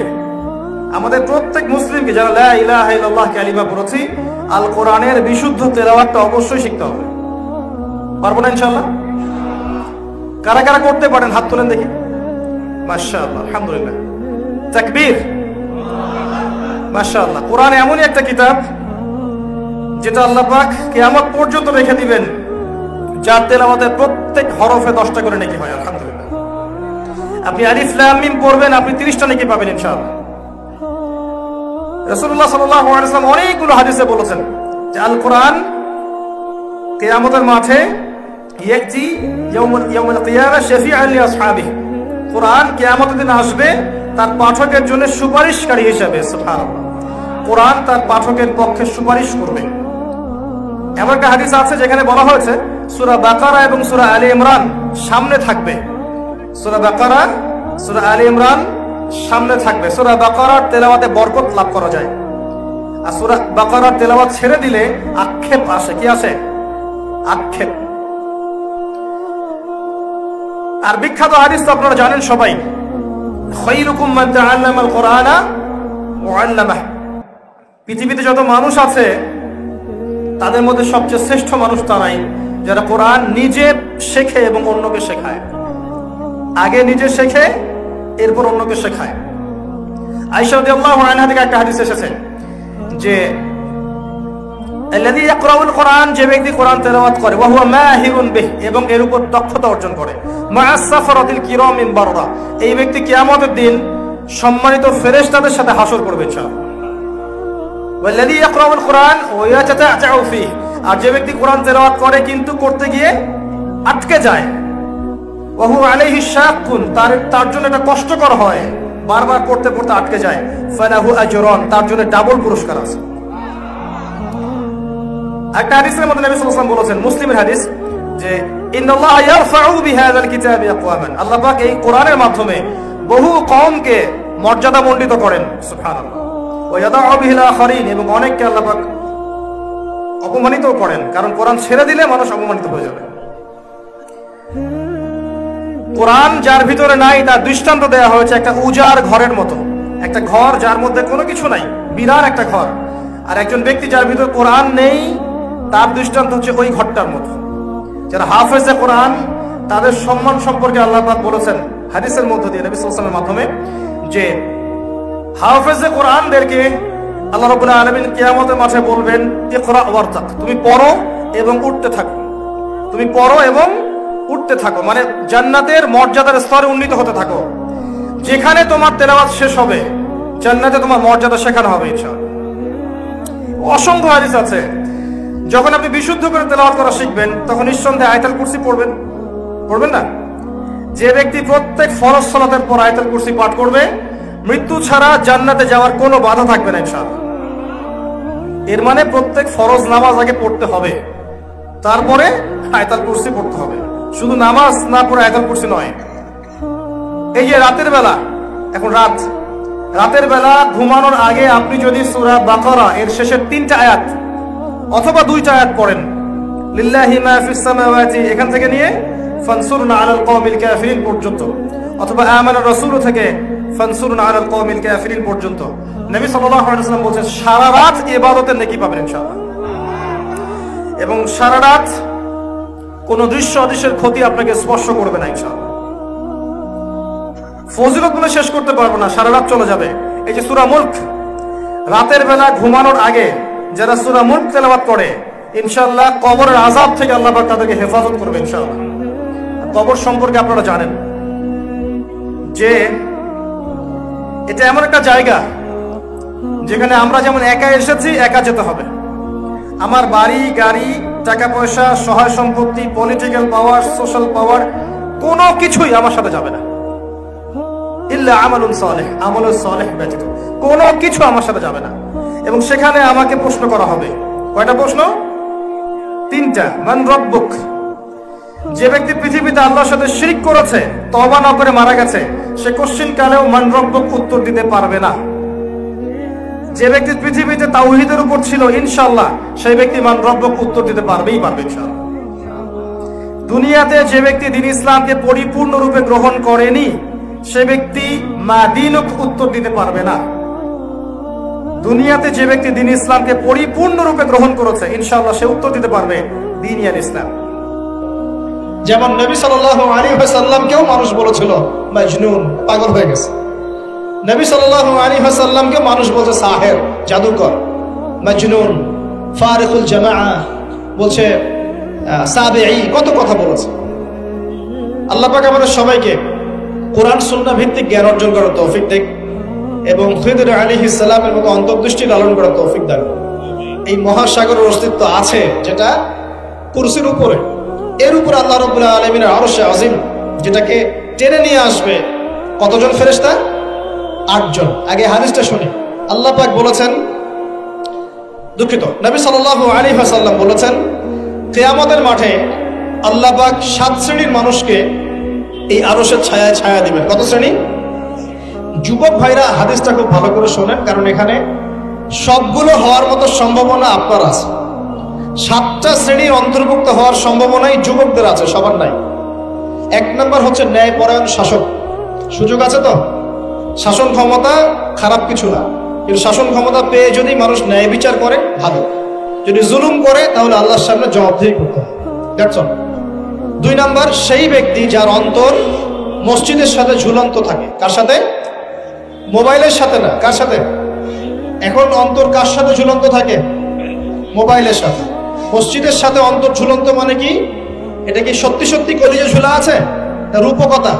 আমাদের প্রত্যেক মুসলিমকে যারা লা ইলাহা ইল্লাল্লাহ কালিমা পড়েছি আল কোরআনের বিশুদ্ধ তেলাওয়াতটা অবশ্যই শিখতে হবে। পারবো না ইনশাআল্লাহ? কারা কারা করতে পারেন হাত তোলেন দেখি। মাশাআল্লাহ, আলহামদুলিল্লাহ, তাকবীর। মাশাআল্লাহ, কোরআন এমনই একটা কিতাব যেটা আল্লাহ পাক কিয়ামত পর্যন্ত রেখে দিবেন, যার তেলাওয়াতের প্রত্যেক হরফে 10টা করে নেকি হয়। আলহামদুলিল্লাহ, আপনি আলিফ লাম মিম পড়বেন, আপনি 30টা নেকি পাবেন ইনশাআল্লাহ। রাসূলুল্লাহ সাল্লাল্লাহু আলাইহি ওয়াসাল্লাম অনেকগুলো হাদিসে বলেছেন যে আল কোরআন কিয়ামতের মাঠে ইয়াতি ইয়াউমুল কিয়ামা শাফিআন লি আসহাবিহি, কোরআন কিয়ামতের দিন আসবে তার পাঠকের জন্য সুপারিশকারী হিসেবে। সুবহানাল্লাহ, কোরআন তার পাঠকের পক্ষে সুপারিশ করবে। এমন একটা হাদিস আছে যেখানে বলা হয়েছে সূরা বাকারা এবং সূরা আলে ইমরান সামনে থাকবে। সূরা বাকারা, সূরা আলে ইমরান সামনে থাকবে। সূরা বাকারার তেলাওয়াতে বরকত লাভ করা যায়, আর সূরা বাকারার তেলাওয়াত ছেড়ে দিলে আক্ষেপ আসে। কি আসে? আক্ষেপ। আর বিখ্যাত হাদিস তো আপনারা জানেন সবাই, খায়রুকুম মান তাআল্লামাল কুরআনা ওয়া আল্লামাহ। পৃথিবীতে যত মানুষ আছে তাদের মধ্যে সবচেয়ে শ্রেষ্ঠ মানুষ তারাই যারা কোরআন নিজে শেখে এবং অন্যকে শেখায়। আগে নিজে শেখে, এরপর অন্যকে শেখায়। আয়েশা রাদিয়াল্লাহু আনহা থেকে একটা হাদিস এসেছে যে আল্লাযী ইয়াকরাউল কোরআন, যে ব্যক্তি কোরআন তেলাওয়াত করে, ওয়া হুয়া মাহিরুন বিহি, এবং এর উপর দক্ষতা অর্জন করে, মা'আস সাফারাতিল কিরামিন বাররা, এই ব্যক্তি কিয়ামতের দিন সম্মানিত ফেরেশতাদের সাথে হাসর করবে ইনশাআল্লাহ। ওয়াল্লাযী ইয়াকরাউল কোরআন ওয়া ইয়াতাতা'আউ ফীহি, আর যে ব্যক্তি কোরআন তেলাওয়াত করে কিন্তু করতে গিয়ে আটকে যায়, ওয়া হুয়া আলাইহি শাক্কুন, তার জন্য এটা কষ্টকর হয়, বারবার পড়তে পড়তে আটকে যায়, ফালাহু আজরান, তার জন্য ডাবল পুরস্কার আছে। একটা হাদিসের মধ্যে নবী সাল্লাল্লাহু আলাইহি ওয়াসাল্লাম বলেছেন, মুসলিমের হাদিস, যে ইন্নাল্লাহা ইয়ারফাউ বিহাযাল কিতাবি আকওয়ামান, আল্লাহ পাক এই কোরআনের মাধ্যমে বহু কওমকে মর্যাদা মণ্ডিত করেন। সুবহানাল্লাহ। ওয়া ইয়াদাউ বিহিল আখারিন, এবং অনেককে আল্লাহ পাক অপমানিত করেন, কারণ কোরআন ছেড়ে দিলে মানুষ অপমানিত হয়ে যাবে। কোরআন যার ভিতরে নাই তার দৃষ্টান্ত দেয়া হয়েছে একটা উজাড় ঘরের মতো, একটা ঘর যার মধ্যে কোনো কিছু নাই, বিরাট একটা ঘর। আর একজন ব্যক্তি যার ভিতরে কোরআন নেই তার দৃষ্টান্ত হচ্ছে ওই ঘরটার মতো। যারা হাফেজে কোরআন তাদের সম্মান সম্পর্কে আল্লাহ পাক বলেছেন হাদিসের মধ্য দিয়ে, নবী সাল্লাল্লাহু আলাইহি ওয়াসাল্লামের মাধ্যমে, যে হাফেজে কোরআনদেরকে আল্লাহ রাব্বুল আলামিন কিয়ামতের মাঠে বলবেন, ইকরা ওয়ারতাক, তুমি পড়ো এবং উঠতে থাকো, তুমি পড়ো এবং উঠতে থাকো, মানে জান্নাতের মর্যাদার স্তরে উন্নীত হতে থাকো। যেখানে তোমার তেলাওয়াত শেষ হবে জান্নাতে তোমার মর্যাদা শেখানো হবে ইনশাআল্লাহ। অসংখ্য হাদিস আছে। যখন আপনি বিশুদ্ধ করে তেলাওয়াত করা শিখবেন তখন নিঃসন্দেহে আয়াতুল কুরসি পড়বেন, পড়বেন না? যে ব্যক্তি প্রত্যেক ফরজ সালাতের পর আয়াতুল কুরসি পাঠ করবে, মৃত্যু ছাড়া জান্নাতে যাওয়ার কোনো বাধা থাকবে না ইনশাআল্লাহ। এর মানে প্রত্যেক ফরজ নামাজ আগে পড়তে হবে, তারপরে আয়াতুল কুরসি পড়তে হবে। শুধু নামাজ না পড়ে আয়াতুল কুরসি নয়। এই যে রাতের বেলা, এখন রাতের বেলা ঘুমানোর আগে আপনি যদি সূরা বাকারা এর শেষের 3টা আয়াত অথবা 2টা আয়াত পড়েন, লিল্লাহি মা ফিস সামাওয়াতি এখান থেকে নিয়ে ফানসুরনা আলাল কওমিল কাফিরিন পর্যন্ত, অথবা আমানা রাসূল থেকে ফানসুরনা আলাল কওমিল কাফিরিন পর্যন্ত, নবী সাল্লাল্লাহু আলাইহি ওয়াসাল্লাম বলেছেন সারা রাত ইবাদতের নেকি পাবেন ইনশাআল্লাহ। এবং সারা রাত কোন দৃশ্য অদৃশ্যের ক্ষতি আপনাকে স্পর্শ করবে না ইনশাআল্লাহ। ফজিলতগুলো শেষ করতে পারবো না, সারা রাত চলে যাবে। এই যে সূরা মুলক, রাতের বেলা ঘুমানোর আগে যারা সূরা মুলক তেলাওয়াত করে ইনশাআল্লাহ কবরের আযাব থেকে আল্লাহ পাক তাদেরকে হেফাজত করবে ইনশাআল্লাহ। কবর সম্পর্কে আপনারা জানেন যে এটা এমন একটা জায়গা যেখানে আমরা যেমন একা এসেছি একা যেতে হবে। আমার বাড়ি গাড়ি টাকা পয়সা সহায় সম্পত্তি পলিটিক্যাল পাওয়ার সোশ্যাল পাওয়ার কোনো কিছুই আমার সাথে যাবে না, ইল্লা আমালুন সালেহ, আমলুন সালেহ ব্যতীত কোনো কিছু আমার সাথে যাবে না। এবং সেখানে আমাকে প্রশ্ন করা হবে। কয়টা প্রশ্ন? 3টা। মান রব্বুক, যে ব্যক্তি পৃথিবীতে আল্লাহর সাথে শিরক করেছে, তওবা না করে মারা গেছে, সে কোশ্চিন কালেও মান রব্বুক উত্তর দিতে পারবে না। যে ব্যক্তি পৃথিবীতে তাওহীদের উপর ছিল ইনশাআল্লাহ সেই ব্যক্তি মান রব্বুক উত্তর দিতে পারবেই পারবে ইনশাআল্লাহ। দুনিয়াতে যে ব্যক্তি দ্বীন ইসলামকে পরিপূর্ণরূপে গ্রহণ করেনি সে ব্যক্তি মা দীনুক উত্তর দিতে পারবে না। দুনিয়াতে যে ব্যক্তি দ্বীন ইসলামকে পরিপূর্ণরূপে গ্রহণ করেছে ইনশাআল্লাহ সে উত্তর দিতে পারবে দ্বীন ইয়ান ইসলাম। যেমন নবী সাল্লাল্লাহু আলাইহি ওয়াসাল্লামকেও মানুষ বলেছিল মাজনুন, পাগল হয়ে গেছে। নবী সাল্লাল্লাহু আলাইহি ওয়াসাল্লামকে মানুষ বলছে সাহের, জাদুকর, মাজনুন, ফারিকুল জামাআ, বলছে সাবিঈ, কত কথা বলেছে। আল্লাহ পাক আমাদের সবাইকে কোরআন সুন্নাহ ভিত্তিক জ্ঞান অর্জন করার তৌফিক দেন এবং খিদর আলাইহিস সালামের মতো অন্তর্দৃষ্টি লালন করার তৌফিক দান। এই মহাসাগরের অস্তিত্ব আছে যেটা কুরসির উপরে, এর উপর আল্লাহ রাব্বুল আলামিনের আরশে আজিম, যেটাকে টেনে নিয়ে আসবে কতজন ফেরেশতা? 8 জন। আগে হাদিসটা শুনি। আল্লাহ পাক বলেছেন, দুঃখিত, নবী সাল্লাল্লাহু আলাইহি ওয়াসাল্লাম বলেছেন, কিয়ামতের মাঠে আল্লাহ পাক 7 শ্রেণীর মানুষকে এই আরশের ছায়ায় ছায়া দিবেন। কত শ্রেণী? যুবক ভাইরা হাদিসটা খুব ভালো করে শোনেন, কারণ এখানে সবগুলো হওয়ার মতো সম্ভাবনা আপনার আছে। 7টা শ্রেণীর অন্তর্ভুক্ত হওয়ার সম্ভাবনাই যুবকদের আছে, সবার নাই। 1 নম্বর হচ্ছে ন্যায়পরায়ণ শাসক। সুযোগ আছে তো? শাসন ক্ষমতা খারাপ কিছু না, কিন্তু শাসন ক্ষমতা পেয়ে যদি মানুষ ন্যায় বিচার করে ভালো, যদি জুলুম করে তাহলে আল্লাহর সামনে জবাবদিহি করতে হবে। That's all. 2 নম্বর সেই ব্যক্তি যার অন্তর মসজিদের সাথে ঝুলন্ত থাকে। কার সাথে? মোবাইলের সাথে না। কার সাথে? এখন অন্তর কার সাথে ঝুলন্ত থাকে? মোবাইলের সাথে। মসজিদের সাথে অন্তর ঝুলন্ত মানে কি? এটা কি সত্যি সত্যি কলিজে ঝুলা আছে? রূপকতা।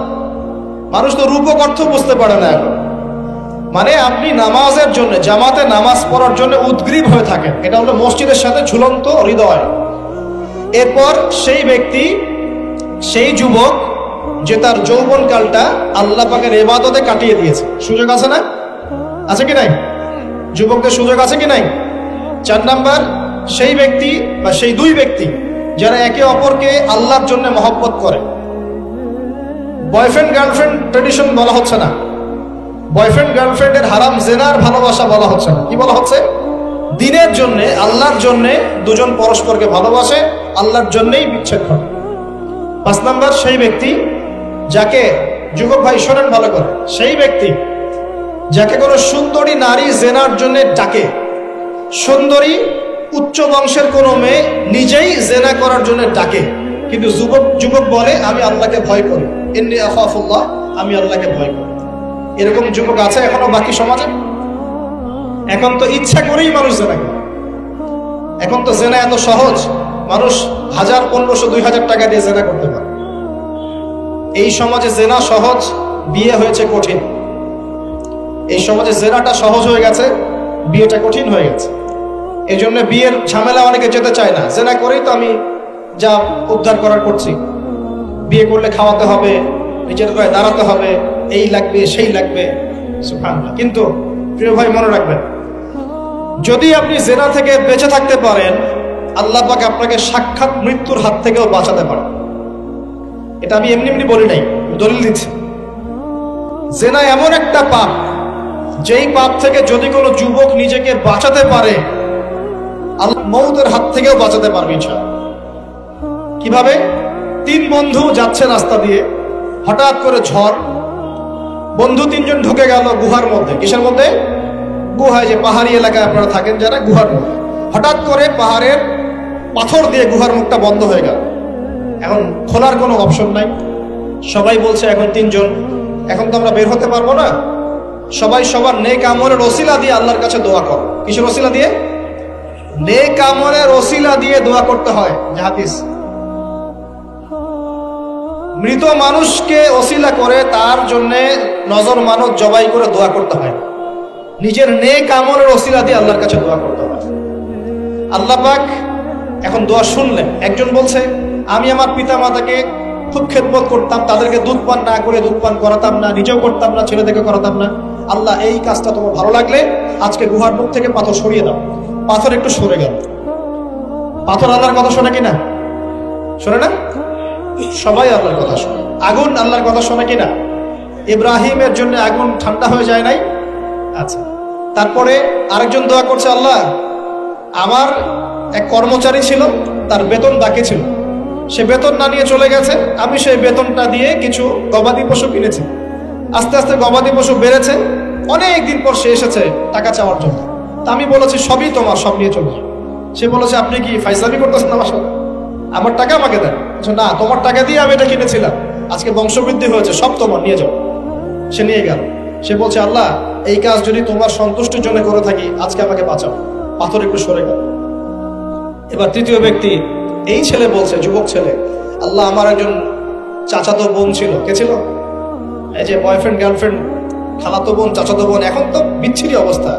মানুষ তো রূপক অর্থ বুঝতে পারে না এখন। মানে আপনি নামাজের জন্য, জামাতে নামাজ পড়ার জন্য উদ্গ্রীব হয়ে থাকেন, এটা হলো মসজিদের সাথে ঝুলন্ত হৃদয়। এরপর সেই ব্যক্তি, সেই যুবক যে তার যৌবনকালটা আল্লাহ পাকের ইবাদতে কাটিয়ে দিয়েছে। সুযোগ আছে না? আছে কি নাই? যুবকদের সুযোগ আছে কি নাই? 4 নাম্বার সেই ব্যক্তি বা সেই 2 ব্যক্তি যারা একে অপরকে আল্লাহর জন্য মহব্বত করে। বয়ফ্রেন্ড গার্লফ্রেন্ড ট্রেডিশন বলা হচ্ছে না, বয়ফ্রেন্ড গার্লফ্রেন্ডের হারাম জেনার ভালোবাসা বলা হচ্ছে না। কি বলা হচ্ছে? দ্বীনের জন্য, আল্লাহর জন্য দুজন পরস্পরকে ভালোবাসে, আল্লাহর জন্যই বিচ্ছেদ ঘটে। 5 নাম্বার সেই ব্যক্তি যাকে, যুবক ভাই শোনেন ভালো করে, সেই ব্যক্তি যাকে কোনো সুন্দরী নারী জেনার জন্য ডাকে। সুন্দরী উচ্চ বংশের কোনো মেয়ে নিজেই জেনা করার জন্য ডাকে, কিন্তু যুবক বলে আমি আল্লাহকে ভয় করি, ইন্নী আখাফুল্লাহ, আমি আল্লাহকে ভয় করি। এরকম যুবক আছে এখনো বাকি সমাজে? এখন তো ইচ্ছা করেই মানুষ জেনা করে। এখন তো জেনা এত সহজ, মানুষ 1000, 1500, 2000 টাকা দিয়ে জেনা করতে পারে। এই সমাজে জেনা সহজ, বিয়ে হয়েছে কঠিন। এই সমাজে জেনাটা সহজ হয়ে গেছে, বিয়েটা কঠিন হয়ে গেছে। এই জন্য বিয়ের ঝামেলা অনেকে যেতে চায় না। জেনা করেই তো আমি যা উদ্ধার করার করছি। বিয়ে করলে খাওয়াতে হবে, নিজের গায়ে দাঁড়াতে হবে, এই লাগবে সেই লাগবে, সুবহানাল্লাহ। কিন্তু প্রিয় ভাই মনে রাখবেন, যদি আপনি জেনা থেকে বেঁচে থাকতে পারেন, আল্লাহ পাক আপনাকে সাক্ষাৎ মৃত্যুর হাত থেকেও বাঁচাতে পারেন। এটা আমি এমনি এমনি বলি নাই, দলিল দিচ্ছি। জেনা এমন একটা পাপ, যেই পাপ থেকে যদি কোনো যুবক নিজেকে বাঁচাতে পারে, আল্লাহ মউতের হাত থেকেও বাঁচাতে পারবে ইনশাআল্লাহ। কিভাবে? 3 বন্ধু যাচ্ছে রাস্তা দিয়ে, হঠাৎ করে ঝড়, বন্ধু 3 জন ঢুকে গেল গুহার মধ্যে। কিসের মধ্যে? গুহায়, যে পাহাড়ি এলাকায় আপনারা থাকেন যারা, গুহার মধ্যে। হঠাৎ করে পাহাড়ের পাথর দিয়ে গুহার মুখটা বন্ধ হয়ে গেল। এখন খোলার কোনো অপশন নাই। সবাই বলছে এখন 3 জন, এখন তো আমরা বের হতে পারবো না। সবাই সবার নেক আমলের ওসিলা দিয়ে আল্লাহর কাছে দোয়া কর। কিসের ওসিলা দিয়ে? নেক আমলের ওসিলা দিয়ে দোয়া করতে হয়। হাদিস, মৃত মানুষকে ওসিলা করে তার জন্য নজর মানত জবাই করে দোয়া করতে হয়। নিজের নেক আমলের ওসিলা দিয়ে আল্লাহর কাছে দোয়া করতে হয়। আল্লাহ পাক এখন দোয়া শুনলেন। একজন বলছে আমি আমার পিতা মাতাকে খুব খেদমত করতাম, তাদেরকে দুধ পান না করে দুধ পান করাতাম না, নিজেও করতাম না, ছেলেদেরকে করাতাম না। আল্লাহ এই কাজটা তোমার ভালো লাগলে আজকে গুহার মুখ থেকে পাথর সরিয়ে দাও। পাথর একটু সরে গেল। পাথর আল্লাহর কথা শোনে কিনা? শোনে না? সবাই আল্লাহর কথা শোনে। আগুন আল্লাহর কথা শোনে কিনা? ইব্রাহিমের জন্য আগুন ঠান্ডা হয়ে যায় নাই? আচ্ছা, তারপরে আরেকজন দোয়া করছে, আল্লাহ আমার এক কর্মচারী ছিল, তার বেতন বাকি ছিল, সে বেতন না নিয়ে চলে গেছে, আমি সেই বেতনটা দিয়ে কিছু গবাদি পশু কিনেছি। আস্তে আস্তে গবাদি পশু বেড়েছে, অনেক দিন পর সে এসেছে টাকা চাওয়ার জন্য। তা আমি বলেছি সবই তোমার, সব নিয়ে চলে যাও। সে বলেছে আপনি কি ফাইজলামি করতেছেন আমার সাথে? আমার টাকা আমাকে দেন। না, তোমার টাকা দিয়ে আমি এটা কিনেছিলাম, আজকে বংশবৃদ্ধি হয়েছে, সব তোমার, নিয়ে যাও। সে নিয়ে গেল। সে বলছে আল্লাহ এই কাজ যদি তোমার সন্তুষ্টির জন্য করে থাকি আজকে আমাকে বাঁচাও। পাথর একটু সরে গেল। এবার তৃতীয় ব্যক্তি, এই ছেলে বলছে, যুবক ছেলে, আল্লাহ আমার একজন চাচাতো বোন ছিল। কে ছিল? এই যে বয়ফ্রেন্ড গার্লফ্রেন্ড, খালাতো বোন, চাচাতো বোন, এখন তো বিচ্ছিরি অবস্থা।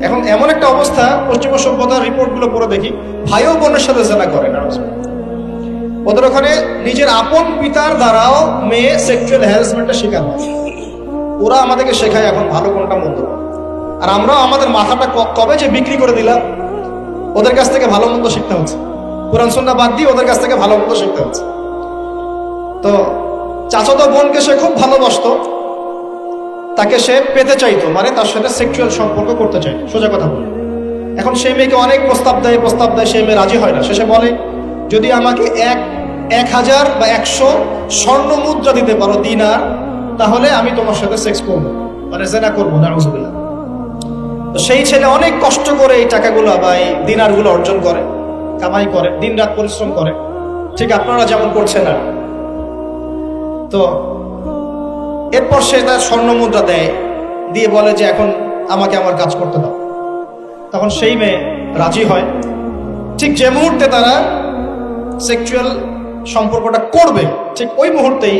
এখন এমন একটা অবস্থা, পশ্চিমা সভ্যতার রিপোর্টগুলো পড়ে দেখি, ভাইও বোনের সাথে জেনা করে না। ওদের ওখানে নিজের আপন পিতার দ্বারাও মেয়ে সেক্সুয়াল হ্যারাসমেন্টের শিকার হয়। ওরা আমাদেরকে শেখায় এখন ভালো কোনটা মন্দ, আর আমরাও আমাদের মাথাটা কবে যে বিক্রি করে দিলাম। ওদের কাছ থেকে ভালো মন্দ শিখতে হচ্ছে, কোরআন সুন্নাহ বাদ দিয়ে ওদের কাছ থেকে ভালো মন্দ শিখতে হচ্ছে। তো চাচাতো বোনকে সে খুব ভালোবাসতো, তাকে সে পেতে চাইতো, মানে তার সাথে সেক্সুয়াল সম্পর্ক করতে চাইতো, সোজা কথা বলে। এখন সেই মেয়েকে অনেক প্রস্তাব দেয়, সেই মেয়ে রাজি হয় না। শেষে বলে যদি আমাকে 1000 বা 100 স্বর্ণ মুদ্রা দিতে পারো, দিনার, তাহলে আমি তোমার সাথে সেক্স করবো, মানে জেনা করবো। নাউজুবিল্লাহ। তো সেই ছেলে অনেক কষ্ট করে এই টাকাগুলো বা এই দিনারগুলো অর্জন করে, কামাই করে, দিন রাত পরিশ্রম করে, ঠিক আপনারা যেমন করছেন না। তো এরপর সে তার স্বর্ণ মুদ্রা দেয়, দিয়ে বলে যে এখন আমাকে আমার কাজ করতে দাও। তখন সেই মেয়ে রাজি হয়। ঠিক যে মুহূর্তে তারা সেক্সুয়াল সম্পর্কটা করবে, ঠিক ওই মুহূর্তেই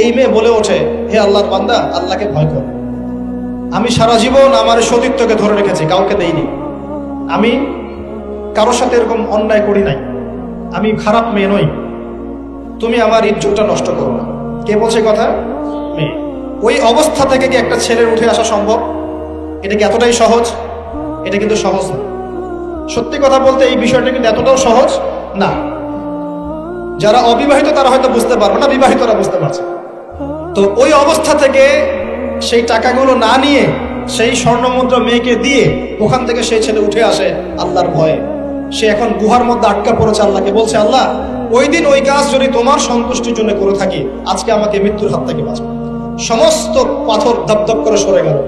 এই মেয়ে বলে ওঠে, হে আল্লাহর বান্দা, আল্লাহকে ভয় কর। আমি সারা জীবন আমার সতীত্বকে ধরে রেখেছি, কাউকে দেইনি। আমি কারোর সাথে এরকম অন্যায় করি নাই, আমি খারাপ মেয়ে নই, তুমি আমার ইজ্জতটা নষ্ট করো না। কে বলছে কথা? মেয়ে। ওই অবস্থা থেকে কি একটা ছেলের উঠে আসা সম্ভব? এটা কি এতটাই সহজ? এটা কিন্তু সহজ না। সত্যি কথা বলতে এই বিষয়টা কিন্তু এতটাও সহজ না। যারা অবিবাহিত তারা হয়তো বুঝতে পারবে না, বিবাহিতরা বুঝতে পারছে। তো ওই অবস্থা থেকে সেই টাকাগুলো না নিয়ে সেই স্বর্ণমুদ্রা মেয়েকে দিয়ে ওখান থেকে সেই ছেলে উঠে আসে আল্লাহর ভয়ে। সে এখন গুহার মধ্যে আটকা পড়েছে, আল্লাহকে বলছে, আল্লাহ ওই দিন ওই কাজ যদি তোমার সন্তুষ্টির জন্য করে থাকি, আজকে আমাকে মৃত্যুর হাত থেকে বাঁচাও। সমস্ত পাথর দপদপ করে সরে গেল।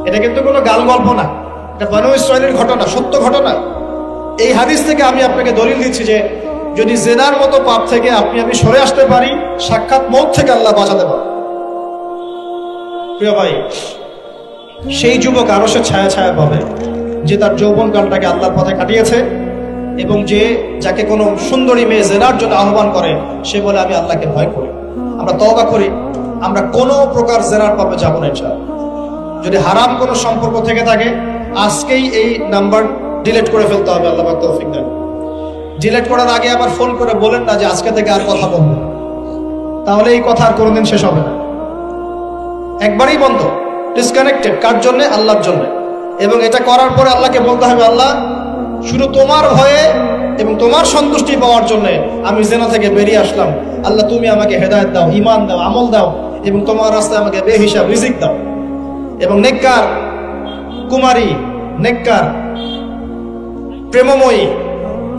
এটা কিন্তু কোনো গাল গল্প না, এটা বনু ইসরাইলের ঘটনা, সত্য ঘটনা। এই হাদিস থেকে আমি আপনাকে দলিল দিচ্ছি যে যদি জেনার মতো পাপ থেকে আমি সরে আসতে পারি, সাক্ষাৎ মৌত থেকে আল্লাহ বাঁচাতে পারে। প্রিয় ভাই, সেই যুবক আরশের ছায়া ছায়া পাবে যে তার যৌবনকালটাকে আল্লাহর পথে কাটিয়েছে, এবং যাকে কোনো সুন্দরী মেয়ে জেনার জন্য আহ্বান করে, সে বলে আমি আল্লাহকে ভয় করি। আমরা তওবা করি, আমরা কোনো প্রকার জেনার পাবে যাব না ইনশাআল্লাহ। যদি হারাম কোনো সম্পর্ক থেকে থাকে, আজকেই এই নাম্বার ডিলিট করে ফেলতে হবে। আল্লাহ পাক তৌফিক দেন। ডিলিট করার আগে আবার ফোন করে বলেন না যে আজকে থেকে আর কথা বলবো, তাহলে এই কথা আর কোনোদিন শেষ হবে না। একবারই বন্ধ, ডিসকানেক্টেড। কার জন্য? আল্লাহর জন্য। এবং এটা করার পরে আল্লাহকে বলতে হবে, আল্লাহ শুধু তোমার ভয়ে এবং তোমার সন্তুষ্টি পাওয়ার জন্য আমি জেনা থেকে বেরিয়ে আসলাম। আল্লাহ তুমি আমাকে হেদায়েত দাও, ঈমান দাও, আমল দাও, এবং তোমার রাস্তায় আমাকে বেহিসাব রিজিক দাও। এবং নেককার কুমারী, নেককার প্রেমময়ী,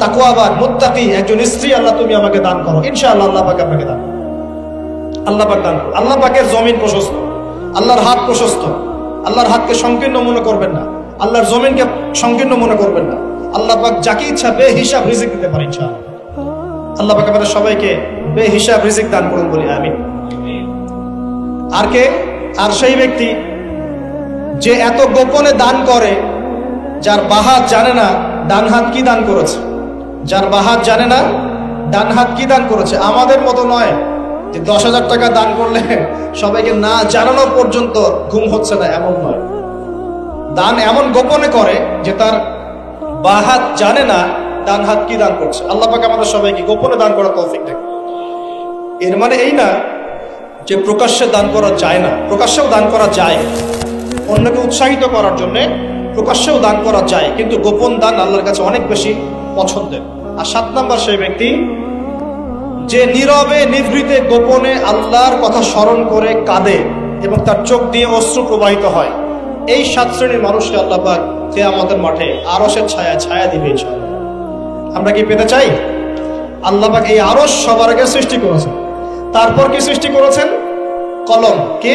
তাকওয়াবান, মুত্তাকি একজন স্ত্রী আল্লাহ তুমি আমাকে দান করো। ইনশাআল্লাহ আল্লাহ পাক আপনাকে দান, আল্লাহ পাক দান করো। আল্লাহ পাকের জমিন প্রশস্ত, আল্লাহর হাত প্রশস্ত। আল্লাহর হাতকে সংকীর্ণ মনে করবেন না, আল্লাহর জমিনকে সংকীর্ণ মনে করবেন না। আল্লাহ পাক যাকে ইচ্ছা বেহিসাব রিজিক দিতে পারে ইনশাআল্লাহ। আল্লাহ পাক আমাদের সবাইকে বেহিসাব রিজিক দান করুন বলি আমিন। আর কে? আর সেই ব্যক্তি যে এত গোপনে দান করে, যার বাহাত জানে না ডান হাত কি দান করেছে, যার বাহাত জানে না ডান হাত কি দান করেছে। আমাদের মতো নয় যে 10,000 টাকা দান করলে সবাইকে না জানানো পর্যন্ত ঘুম হচ্ছে না, এমন নয়। দান এমন গোপনে করে যে তার বাহাত জানে না ডান হাত কি দান করছে। আল্লাহ পাক আমাদের সবাইকে গোপনে দান করার তৌফিক দেন। এর মানে এই না যে প্রকাশ্যে দান করা যায় না, প্রকাশ্যেও দান করা যায়। অন্যকে উৎসাহিত করার জন্য প্রকাশ্যেও দান করা যায়, কিন্তু গোপন দান আল্লাহর কাছে অনেক বেশি পছন্দের। আর 7 নাম্বার সেই ব্যক্তি যে নীরবে নিভৃতে গোপনে আল্লাহর কথা স্মরণ করে কাঁদে এবং তার চোখ দিয়ে অশ্রু প্রবাহিত হয়। এই 7 শ্রেণীর মানুষকে আল্লাহ পাক কিয়ামতের মাঠে আরশের ছায়া ছায়া দিবে ইনশাআল্লাহ। আমরা কি পেতে চাই? আল্লাহ পাক এই আরশ সবার আগে সৃষ্টি করেছেন, তারপর কি সৃষ্টি করেছেন? কলম। কি?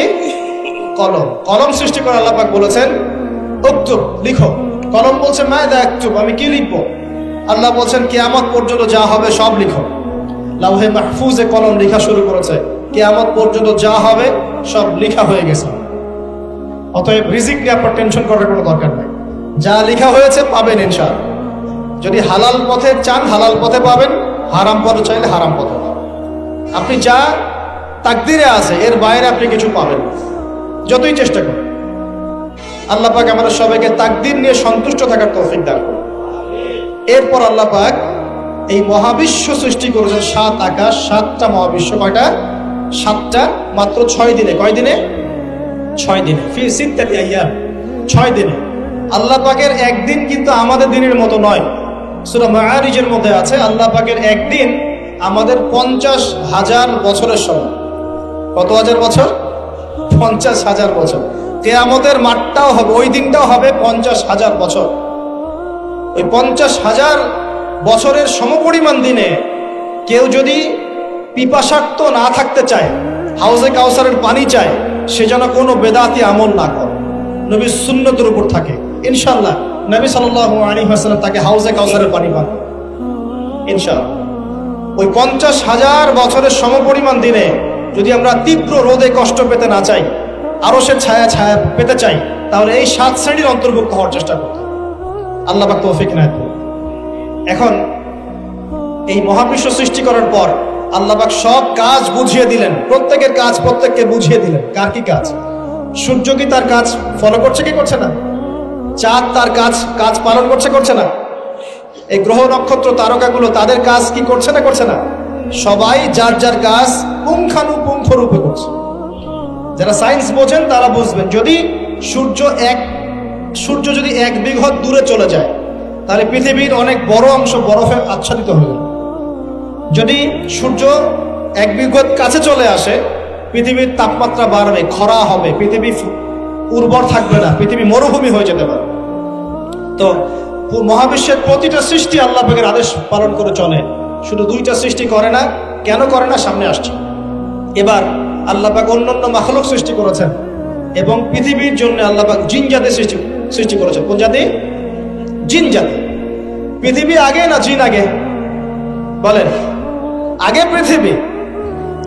কলম। কলম সৃষ্টি করে আল্লাহ পাক বলেছেন, উক্তুব, লিখো। কলম বলছে মাযা আকতুব, আমি কি লিখবো? আল্লাহ বলছেন কিয়ামত পর্যন্ত যা হবে সব লিখো। লাউহে মাহফুজে কলম লেখা শুরু করেছে, কিয়ামত পর্যন্ত যা হবে সব লেখা হয়ে গেছে। অতএব রিজিক নিয়ে আপনার টেনশন করার কোনো দরকার নাই, যা লেখা হয়েছে পাবেন ইনশাআল্লাহ। যদি হালাল পথে চান হালাল পথে পাবেন, হারাম পথে চাইলে হারাম পথে পাবেন। আপনি যা তাকদিরে আছে এর বাইরে আপনি কিছু পাবেন না, যতই চেষ্টা করেন। আল্লাহ পাক আমাদের সবাইকে তাকদির নিয়ে সন্তুষ্ট থাকার তৌফিক দান করুন। এরপর আল্লাহ পাক এই মহাবিশ্ব সৃষ্টি করেছেন, 7 আকাশ 7টা মহাবিশ্ব। কয়টা? 7টা, মাত্র 6 দিনে। কয় দিনে? 6 দিনে। ফি সিত্তাতি আইয়াম, 6 দিনে। আল্লাহ পাকের একদিন কিন্তু আমাদের দিনের মতো নয়। সূরা মাআরিজের মধ্যে আছে আল্লাহ পাকের একদিন আমাদের 50,000 বছরের সমান। কত হাজার বছর? 50,000 বছর। কিয়ামতের মাঠটাও হবে, ওই দিনটাও হবে 50,000 বছর। ওই 50,000 বছরের সমপরিমাণ দিনে কেউ যদি পিপাসার্ত না থাকতে চায়, হাউজে কাউসারের পানি চায়, সে যেন কোনো বেদাতি আমল না করে, নবীর সুন্নতের উপর থাকে। ইনশাআল্লাহ নবী সাল্লাল্লাহু আলাইহি ওয়াসাল্লাম তাকে হাউজে কাউসারের পানি পান ইনশাআল্লাহ। ওই 50,000 বছরের সমপরিমাণ দিনে যদি আমরা তীব্র রোদে কষ্ট পেতে না চাই, আরশের ছায়া ছায়া পেতে চাই, তাহলে এই 7 শ্রেণীর অন্তর্ভুক্ত হওয়ার চেষ্টা করতে হবে। আল্লাহ পাক তৌফিক নায়েত করুন। এখন এই মহাবিশ্ব সৃষ্টি করার পর আল্লাহ পাক সব কাজ বুঝিয়ে দিলেন, প্রত্যেকের কাজ প্রত্যেককে বুঝিয়ে দিলেন। কার কি কাজ? সূর্য কি তার কাজ ফলো করছে কি করছে না? চাঁদ তার কাজ পালন করছে করছে না? এই গ্রহ নক্ষত্র তারকাগুলো তাদের কাজ কি করছে না করছে না? সবাই যার যার কাজ পুঙ্খানুপুঙ্খ রূপে করছে। যারা সায়েন্স বোঝেন তারা বুঝবেন, যদি সূর্য যদি 1 বিঘত দূরে চলে যায় তাহলে পৃথিবীর অনেক বড় অংশ বরফে আচ্ছাদিত হয়ে যাবে। যদি সূর্য 1 বিঘত কাছে চলে আসে, পৃথিবীর তাপমাত্রা বাড়বে, খরা হবে, পৃথিবী উর্বর থাকবে না, পৃথিবী মরুভূমি হয়ে যেতে পারে। তো মহাবিশ্বের প্রতিটা সৃষ্টি আল্লাহ পাকের আদেশ পালন করে চলে। শুধু 2টা সৃষ্টি করে না। কেন করে না সামনে আসছে। এবার আল্লাহ পাক অন্যান্য মাখলুক সৃষ্টি করেছেন এবং পৃথিবীর জন্য আল্লাহ পাক জিন জাতি সৃষ্টি করেছেন। কোন জাতি? জিন জাতি। পৃথিবী আগে না জিন আগে? বলেন, আগে পৃথিবী।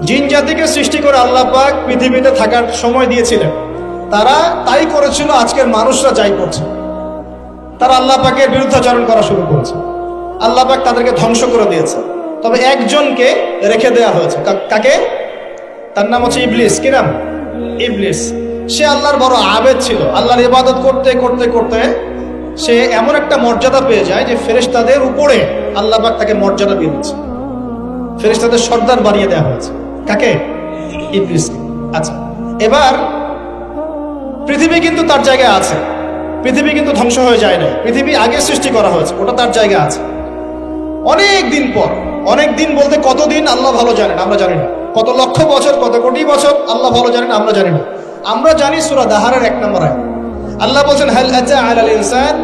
জিন জাতিকে সৃষ্টি করে আল্লাহ পাক পৃথিবীতে থাকার সময় দিয়েছিলেন। তারা তাই করেছিল, আজকের মানুষরা যাই করছে। তারা আল্লাহ পাকের বিরুদ্ধাচরণ করা শুরু করেছে। আল্লাহ পাক তাদেরকে ধ্বংস করে দিয়েছে। তবে একজনকে রেখে দেয়া হয়েছে। কাকে? তার নাম হচ্ছে ইবলিস। কি নাম? ইবলিস। সে আল্লাহর বড় আবেদ ছিল। আল্লাহর ইবাদত করতে করতে করতে সে এমন একটা মর্যাদা পেয়ে যায় যে ফেরেশতাদের উপরে আল্লাহ পাক তাকে মর্যাদা দিয়ে দিয়েছে। ফেরেশতাদের সর্দার বানিয়ে দেওয়া হয়েছে। কাকে? ইবলিসকে। আচ্ছা, এবার পৃথিবী কিন্তু তার জায়গায় আছে। পৃথিবী কিন্তু ধ্বংস হয়ে যায় না। পৃথিবী আগে সৃষ্টি করা হয়েছে, ওটা তার জায়গায় আছে। অনেক দিন পর, অনেক দিন বলতে কতদিন আল্লাহ ভালো জানেন, আমরা জানি না। কত লক্ষ বছর, কত কোটি বছর আল্লাহ ভালো জানেন, আমরা জানি না। আমরা জানি সূরা দাহারের 1 নম্বর আয়াত আল্লাহ বলেন, হাল আতা আলাল ইনসান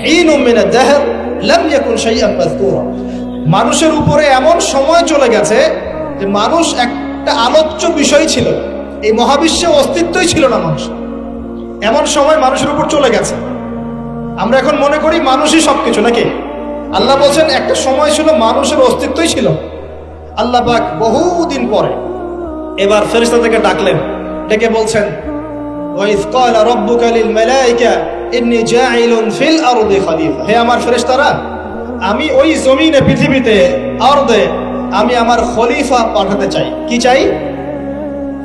হিনুম মিনাদ দাহর লাম ইয়াকুন শাইআন মাযকুরা। মানুষের উপরে এমন সময় চলে গেছে যে মানুষ একটা আলোচ্য বিষয় ছিল, এই মহাবিশ্বে অস্তিত্বই ছিল না মানুষ। এমন সময় মানুষের উপর চলে গেছে। আমরা এখন মনে করি মানুষই সবকিছু, নাকি? আল্লাহ বলছেন একটা সময় ছিল মানুষের অস্তিত্বই ছিল। আল্লাহ পাক বহুদিন পরে এবার ফেরেশতাদেরকে ডাকলেন, ডেকে বলছেন, ওয়াইজ ক্বালা রাব্বুকা লিল মালায়েকা ইন্নী জাঈলুন ফিল আরদি খলিফা। হে আমার ফেরেশতারা, আমি ওই জমিনে, পৃথিবীতে, আরদে আমি আমার খলিফা পাঠাতে চাই। কি চাই?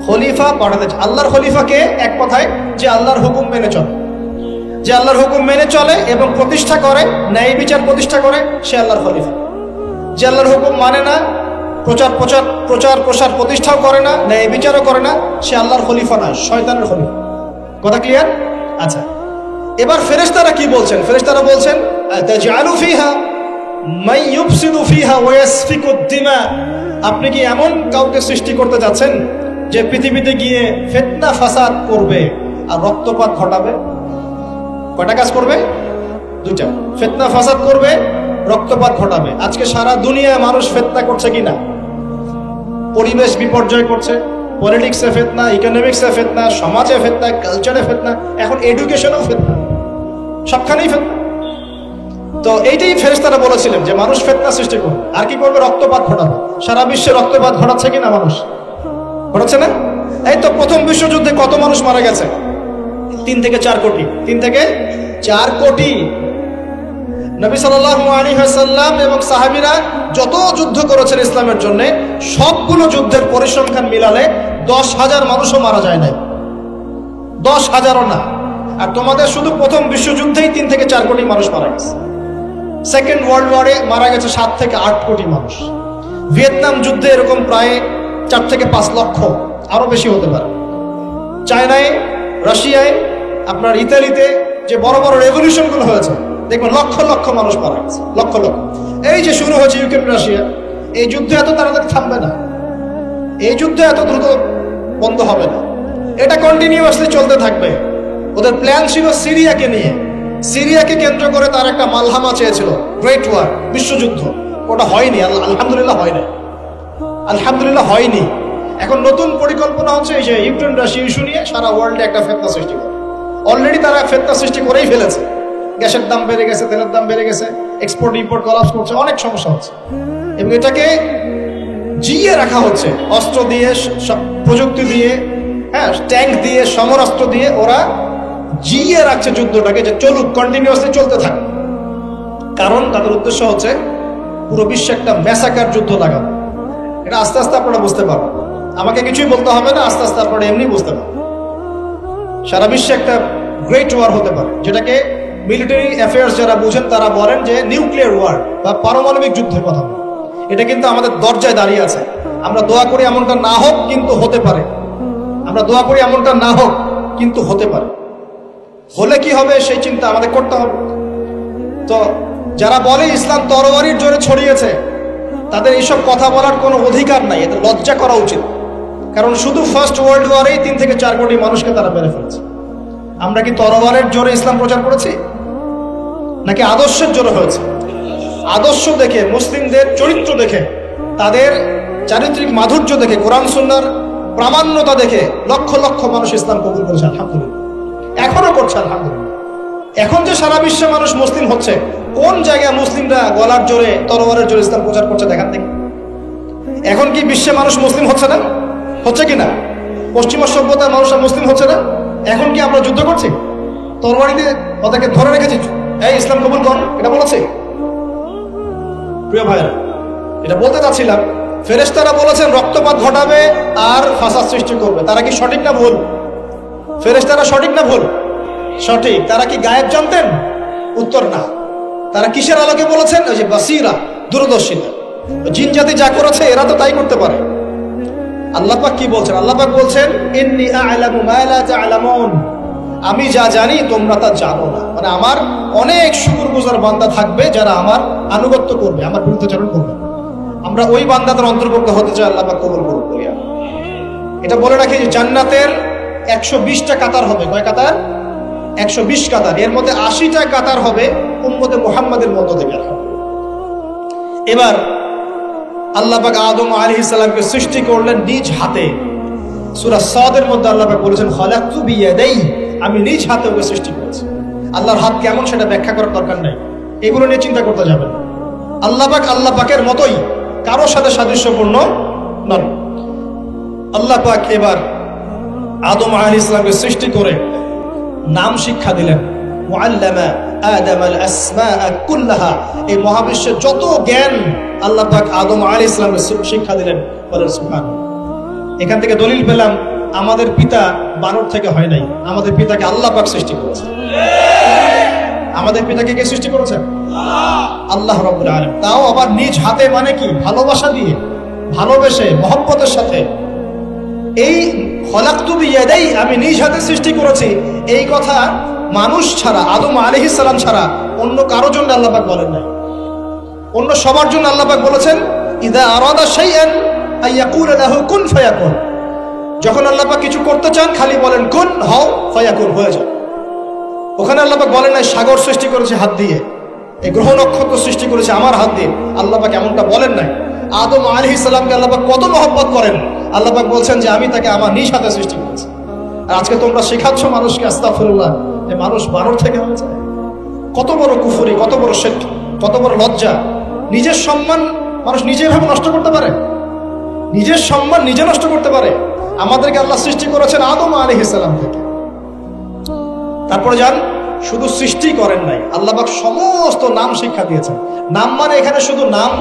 খলিফা পাঠাতে চাই। আল্লাহর খলিফাকে এক কথায় যে আল্লাহর হুকুম মেনে চলে, যে আল্লাহর হুকুম মেনে চলে এবং প্রতিষ্ঠা করে, ন্যায় বিচার প্রতিষ্ঠা করে, সে আল্লাহর খলিফা। যে আল্লাহর হুকুম মানে না, প্রচার প্রসার প্রতিষ্ঠাও করে না, ন্যায় বিচারও করে না, সে আল্লাহর খলিফা না, শয়তানের খলিফা। কথা ক্লিয়ার? আচ্ছা, এবার ফেরেশতারা কি বলছেন? ফেরেশতারা বলছেন, তাজআলু ফিহা মান ইউফসিদু ফিহা ওয়া ইয়াসফিকুদ দিমা। আপনি কি এমন কাউকে সৃষ্টি করতে যাচ্ছেন যে পৃথিবীতে গিয়ে ফিতনা ফাসাদ করবে আর রক্তপাত ঘটাবে? কয়টা কাজ করবে? 2টা। ফিতনা ফাসাদ করবে, রক্তপাত ঘটাবে। আজকে সারা দুনিয়ায় মানুষ ফিতনা করছে কিনা? পরিবেশ বিপর্যয় করছে, পলিটিক্সে ফিতনা, ইকোনমিক্সে ফিতনা, সমাজে ফিতনা, কালচারে ফিতনা, এখন এডুকেশনেও ফিতনা। সবখানেই ফিতনা। তো এইটাই ফেরেশতারা বলেছিলেন যে মানুষ ফিতনা সৃষ্টি করবে। আর কি করবে? রক্তপাত ঘটাবে। সারা বিশ্বে রক্তপাত ঘটাচ্ছে কিনা মানুষ? ঘটাচ্ছে না? এই তো প্রথম বিশ্বযুদ্ধে কত মানুষ মারা গেছে? 3 থেকে 4 কোটি। 3 থেকে 4 কোটি। নবী সাল্লাল্লাহু আলাইহি ওয়াসাল্লাম এবং সাহাবীরা যত যুদ্ধ করেছেন ইসলামের জন্য, সবগুলো যুদ্ধের পরিসংখ্যান মিলালে 10,000 মানুষও মারা যায় নাই। 10,000ও না। আর তোমাদের শুধু প্রথম বিশ্বযুদ্ধেই 3 থেকে 4 কোটি মানুষ মারা গেছে। সেকেন্ড ওয়ার্ল্ড ওয়ারে মারা গেছে 7 থেকে 8 কোটি মানুষ। ভিয়েতনাম যুদ্ধে এরকম প্রায় 4 থেকে 5 লক্ষ, আরো বেশি হতে পারে। চায়নায়, রাশিয়ায়, আপনার ইতালিতে যে বড় বড় রেভলিউশন গুলো হয়েছে, দেখবেন লক্ষ লক্ষ মানুষ মারা গেছে, লক্ষ লক্ষ। এই যে শুরু হয়েছে ইউক্রেন রাশিয়া, এই যুদ্ধ এত তাড়াতাড়ি থামবে না, এই যুদ্ধ এত দ্রুত বন্ধ হবে না, এটা কন্টিনিউয়াসলি চলতে থাকবে। ওদের প্ল্যান ছিল সিরিয়াকে নিয়ে, সিরিয়াকে কেন্দ্র করে তার একটা মালহামা চেয়েছিল, গ্রেট ওয়ার, বিশ্বযুদ্ধ। ওটা হয়নি, আলহামদুলিল্লাহ হয়নি, আলহামদুলিল্লাহ হয়নি। এখন নতুন পরিকল্পনা হচ্ছে এই যে ইউক্রেন রাশিয়া ইস্যু নিয়ে সারা ওয়ার্ল্ডে একটা ফিতনা সৃষ্টি করে। অলরেডি তারা ফিতনা সৃষ্টি করেই ফেলেছে। গ্যাসের দাম বেড়ে গেছে, তেলের দাম বেড়ে গেছে, এক্সপোর্ট ইম্পোর্ট কলাপস করছে, অনেক সমস্যা হচ্ছে। এবং এটাকে জিয়ে রাখা হচ্ছে অস্ত্র দিয়ে, প্রযুক্তি দিয়ে, হ্যাঁ, ট্যাঙ্ক দিয়ে, সমরাস্ত্র দিয়ে ওরা জিয়ে রাখছে যুদ্ধটাকে, যে চলুক, কন্টিনিউয়াসলি চলতে থাকে। কারণ তাদের উদ্দেশ্য হচ্ছে পুরো বিশ্বে একটা ম্যাসাকার যুদ্ধ লাগানো। এটা আস্তে আস্তে আপনারা বুঝতে পারবেন, আমাকে কিছুই বলতে হবে না, আস্তে আস্তে আপনারা এমনি বুঝতে পারবেন। সারা বিশ্বে একটা গ্রেট ওয়ার হতে পারে, যেটাকে মিলিটারি অ্যাফেয়ার্স যারা বুঝেন তারা বলেন যে নিউক্লিয়ার ওয়ার বা পারমাণবিক যুদ্ধের কথা। এটা কিন্তু আমাদের দরজায় দাঁড়িয়ে আছে। আমরা দোয়া করি এমনটা না হোক, কিন্তু হতে পারে। আমরা দোয়া করি এমনটা না হোক, কিন্তু হতে পারে। হলে কি হবে সেই চিন্তা আমাদের করতে হবে। তো যারা বলে ইসলাম তরবারির জোরে ছড়িয়েছে, তাদের এইসব কথা বলার কোনো অধিকার নাই, এদের লজ্জা করা উচিত। কারণ শুধু ফার্স্ট ওয়ার্ল্ড ওয়ারেই 3 থেকে 4 কোটি মানুষকে তারা মেরে ফেলেছে। আমরা কি তরবারের জোরে ইসলাম প্রচার করেছি, নাকি আদর্শের জোরে হয়েছে? আদর্শ দেখে, মুসলিমদের চরিত্র দেখে, তাদের চারিত্রিক মাধুর্য দেখে, কোরআন সুন্নাহর প্রামাণ্যতা দেখে লক্ষ লক্ষ মানুষ ইসলাম কবুল করেছে, আলহামদুলিল্লাহ। এখনো করছে, আলহামদুলিল্লাহ। এখন যে সারা বিশ্বে মানুষ মুসলিম হচ্ছে, কোন জায়গায় মুসলিমরা গলার জোরে, তরবারের জোরে ইসলাম প্রচার করছে দেখান দেখি। এখন কি বিশ্বে মানুষ মুসলিম হচ্ছে না? হচ্ছে কিনা? পশ্চিমা সভ্যতার মানুষরা মুসলিম হচ্ছে না? এখন কি আমরা যুদ্ধ করছি? তরবারি দিয়ে ওদেরকে ধরে রেখেছি, এই ইসলাম কবুল কর, এটা বলেছে? প্রিয় ভাইরা, এটা বলতে চাচ্ছিলাম, ফেরেশতারা বলেছেন রক্তপাত ঘটাবে আর ফাসাদ সৃষ্টি করবে। তারা কি সঠিক না ভুল? ফেরেশতারা সঠিক না ভুল? সঠিক। তারা কি গায়েব জানতেন? উত্তর না। তারা কিসের আলোকে বলেছেন? ওই যে বাসিরা, দূরদর্শিতা। জিন জাতি যা করেছে এরা তো তাই করতে পারে। আল্লাহ পাক কি বলছেন? আল্লাহ পাক বলছেন ইন্নী আ'লামু মা লা তা'লামুন, আমি যা জানি তোমরা তা জানো না। মানে আমার অনেক শুকরগুজার বান্দা থাকবে যারা আমার আনুগত্য করবে, আমার বিরুদ্ধাচরণ করবে। আমরা ওই বান্দাদের অন্তর্ভুক্ত হতে চাই, আল্লাহ পাক কবুল করুন বলিয়া। এটা বলে রাখি যে জান্নাতের 120টা কাতার হবে। কয় কাতার? 120 কাতার। এর মধ্যে 80টা কাতার হবে উম্মতে মুহাম্মাদের মধ্য থেকে। এবার আল্লাহ পাক আদম আলাইহিস সালামকে সৃষ্টি করলেন নিজ হাতে। সূরা সাদের মধ্যে আল্লাহ পাক বলেছেন খালাকতু বিয়াদাই, আমি নিজ হাতে ওকে সৃষ্টি করেছি। আল্লাহর হাত কেমন সেটা ব্যাখ্যা করার দরকার নাই, এগুলো নিয়ে চিন্তা করতে যাবেন। আল্লাহ পাক আল্লাহ পাকের মতোই, কারোর সাথে সাদৃশ্যপূর্ণ নন। আল্লাহ পাক এবার আদম আলাইহিস সালামকে সৃষ্টি করে নাম শিক্ষা দিলেন। মুআল্লামা আদামাল আসমাআ কুল্লাহা, এই মহাবিশ্বের যত জ্ঞান আল্লাহ পাক আদম আলাইহিস সালামকে শিক্ষা দিলেন। বলেন সুবহানাল্লাহ। এখান থেকে দলিল পেলাম আমাদের পিতা বানর থেকে হয় নাই, আমাদের পিতাকে আল্লাহ পাক সৃষ্টি করেছে। আমাদের পিতাকে কে সৃষ্টি করেছেন? আল্লাহ রাব্বুল আলামিন। তাও আবার নিজ হাতে, মানে কি? ভালোবাসা দিয়ে, ভালোবেসে, মহব্বতের সাথে। এই খলাকতু বিয়াদাই, আমি নিজ হাতে সৃষ্টি করেছি, এই কথা মানুষ ছাড়া, আদম আলাইহিস সালাম ছাড়া অন্য কারো জন্য আল্লাহ পাক বলেন নাই। অন্য সবার জন্য আল্লাহ পাক বলেছেন ইযা আরাদা শাইআন আইয়াকুলা লাহু কুন ফায়াকুন। যখন আল্লাহ পাক কিছু করতে চান খালি বলেন কুন, হও, ফায়াকুন, হয়ে যায়। ওখানে আল্লাহ পাক বলেন নাই সাগর সৃষ্টি করেছে হাত দিয়ে, এই গ্রহ নক্ষত্র সৃষ্টি করেছে আমার হাত দিয়ে। আল্লাহ পাক এমনটা বলেন নাই। আদম আলাইহিস সালামকে আল্লাহ পাক কত মহব্বত করেন, আল্লাহ পাক বলছেন যে আমি তাকে আমার নিজ হাতে সৃষ্টি করেছি। আর আজকে তোমরা শেখাচ্ছ মানুষকে, আস্তাগফিরুল্লাহ, যে মানুষ বানর থেকে হয়েছে। কত বড় কুফরি, কত বড় শিরক, কত বড় লজ্জা। নিজের সম্মান মানুষ নিজে এভাবে নষ্ট করতে পারে, নিজের সম্মান নিজে নষ্ট করতে পারে। আমাদেরকে আল্লাহ সৃষ্টি করেছেন আদম আলাইহিস সালাম থেকে। তারপরে যান, শুধু সৃষ্টি করেন নাই, আল্লাহ পাক সমস্ত নাম শিক্ষা দিয়েছেন। নাম মানে এখানে শুধু নাম,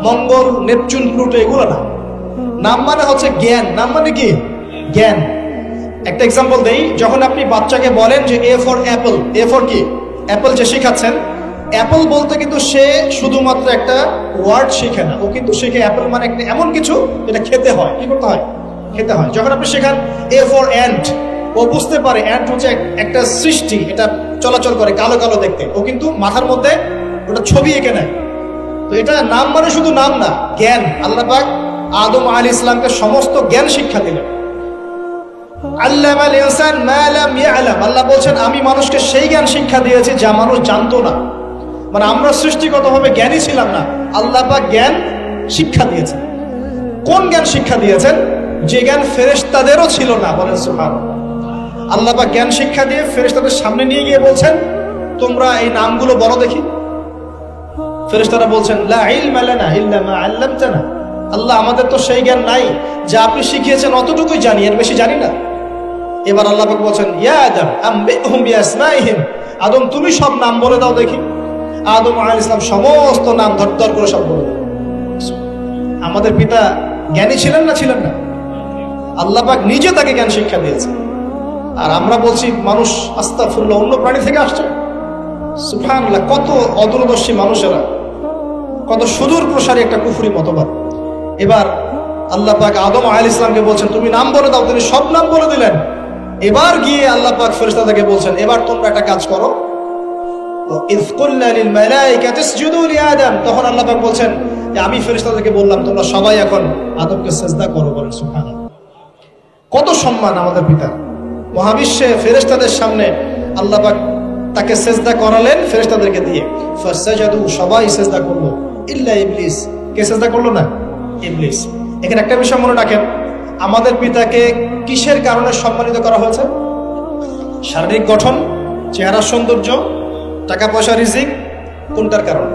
মঙ্গল, নেপচুন, প্লুটো এগুলো না। নাম মানে হচ্ছে জ্ঞান। নাম মানে কি? জ্ঞান। একটা এক্সাম্পল দেই, যখন আপনি বাচ্চাকে বলেন যে A for Apple, A for কি? অ্যাপল যে শিখাচ্ছেন, অ্যাপল বলতে কিন্তু সে শুধুমাত্র একটা ওয়ার্ড শিখে না, ও কিন্তু শিখে অ্যাপল মানে একটা এমন কিছু যেটা খেতে হয়। কি করতে হয়? খেতে হয়। যখন আপনি শেখান এ ফর অ্যান্ট, ও বুঝতে পারে অ্যান্ট হচ্ছে একটা সৃষ্টি, এটা চলাচল করে, কালো কালো দেখতে, ও কিন্তু মাথার মধ্যে ওটা ছবি এঁকে নেয়। তো এটা নাম মানে শুধু নাম না, জ্ঞান। আল্লাহ পাক আদম আলাইহিস সালামকে সমস্ত জ্ঞান শিক্ষা দিলেন। আল্লামাল ইনসান মা লাম ইয়ালাম, আল্লাহ বলছেন আমি মানুষকে সেই জ্ঞান শিক্ষা দিয়েছি যা মানুষ জানতো না। মানে আমরা সৃষ্টিগতভাবে জ্ঞানী ছিলাম না, আল্লাহ পাক জ্ঞান শিক্ষা দিয়েছেন। কোন জ্ঞান শিক্ষা দিয়েছেন? যে জ্ঞান ফেরেশতাদেরও ছিল না। বলেন সুবহানাল্লাহ। আল্লাহ পাক জ্ঞান শিক্ষা দিয়ে ফেরেশতাদের সামনে নিয়ে গিয়ে বলছেন তোমরা এই নামগুলো বলো দেখি। ফেরেশতারা বলছেন লা ইলমা লানা ইল্লা মা আল্লামতানা, আল্লাহ আমাদের তো সেই জ্ঞান নাই, যা আপনি শিখিয়েছেন অতটুকুই জানি, এর বেশি জানি না। এবার আল্লাহ পাক বলছেন ইয়া আদম আম্বিহুম বিআসমাইহিম, আদম তুমি সব নাম বলে দাও দেখি। আদম আলাইহিস সালাম সমস্ত নাম ধর করে সব বলে দিলেন। আমাদের পিতা জ্ঞানী ছিলেন না? ছিলেন না? আল্লাহ পাক নিজে তাকে জ্ঞান শিক্ষা দিয়েছে। আর আমরা বলছি মানুষ আস্তাগফিরুল্লাহ অন্য প্রাণী থেকে আসছে। সুবহানাল্লাহ, কত অদূরদর্শী মানুষেরা, কত সুদূর প্রসারী একটা কুফরি মতবাদ। এবার আল্লাহ পাক আদম আলাইহিস সালামকে বলছেন তুমি নাম বলে দাও, তিনি সব নাম বলে দিলেন। এবার গিয়ে আল্লাহ পাক ফেরেশতাদেরকে বলছেন এবার তোমরা একটা কাজ করো। তো ইয কুলনা লিল মালাইকাতি ইসজুদু লি আদম, তখন আল্লাহ পাক বলছেন যে আমি ফেরেশতাদেরকে বললাম তোমরা সবাই এখন আদমকে সিজদা করো। বলেন সুবহানাল্লাহ। কত সম্মান আমাদের পিতা। মহাবিশ্বে ফেরেশতাদের সামনে আল্লাহ পাক তাকে সিজদা করালেন ফেরেশতাদেরকে দিয়ে। ফাসাজাদু, সবাই সিজদা করলো, ইল্লা ইবলিস। কে সিজদা করলো না? ইবলিস। এখানে একটা বিষয় মনে রাখেন, আমাদের পিতাকে কিসের কারণে সম্মানিত করা হয়েছে? শারীরিক গঠন, চেহারা সৌন্দর্য, টাকা পয়সা, রিজিক, কোনটার কারণে?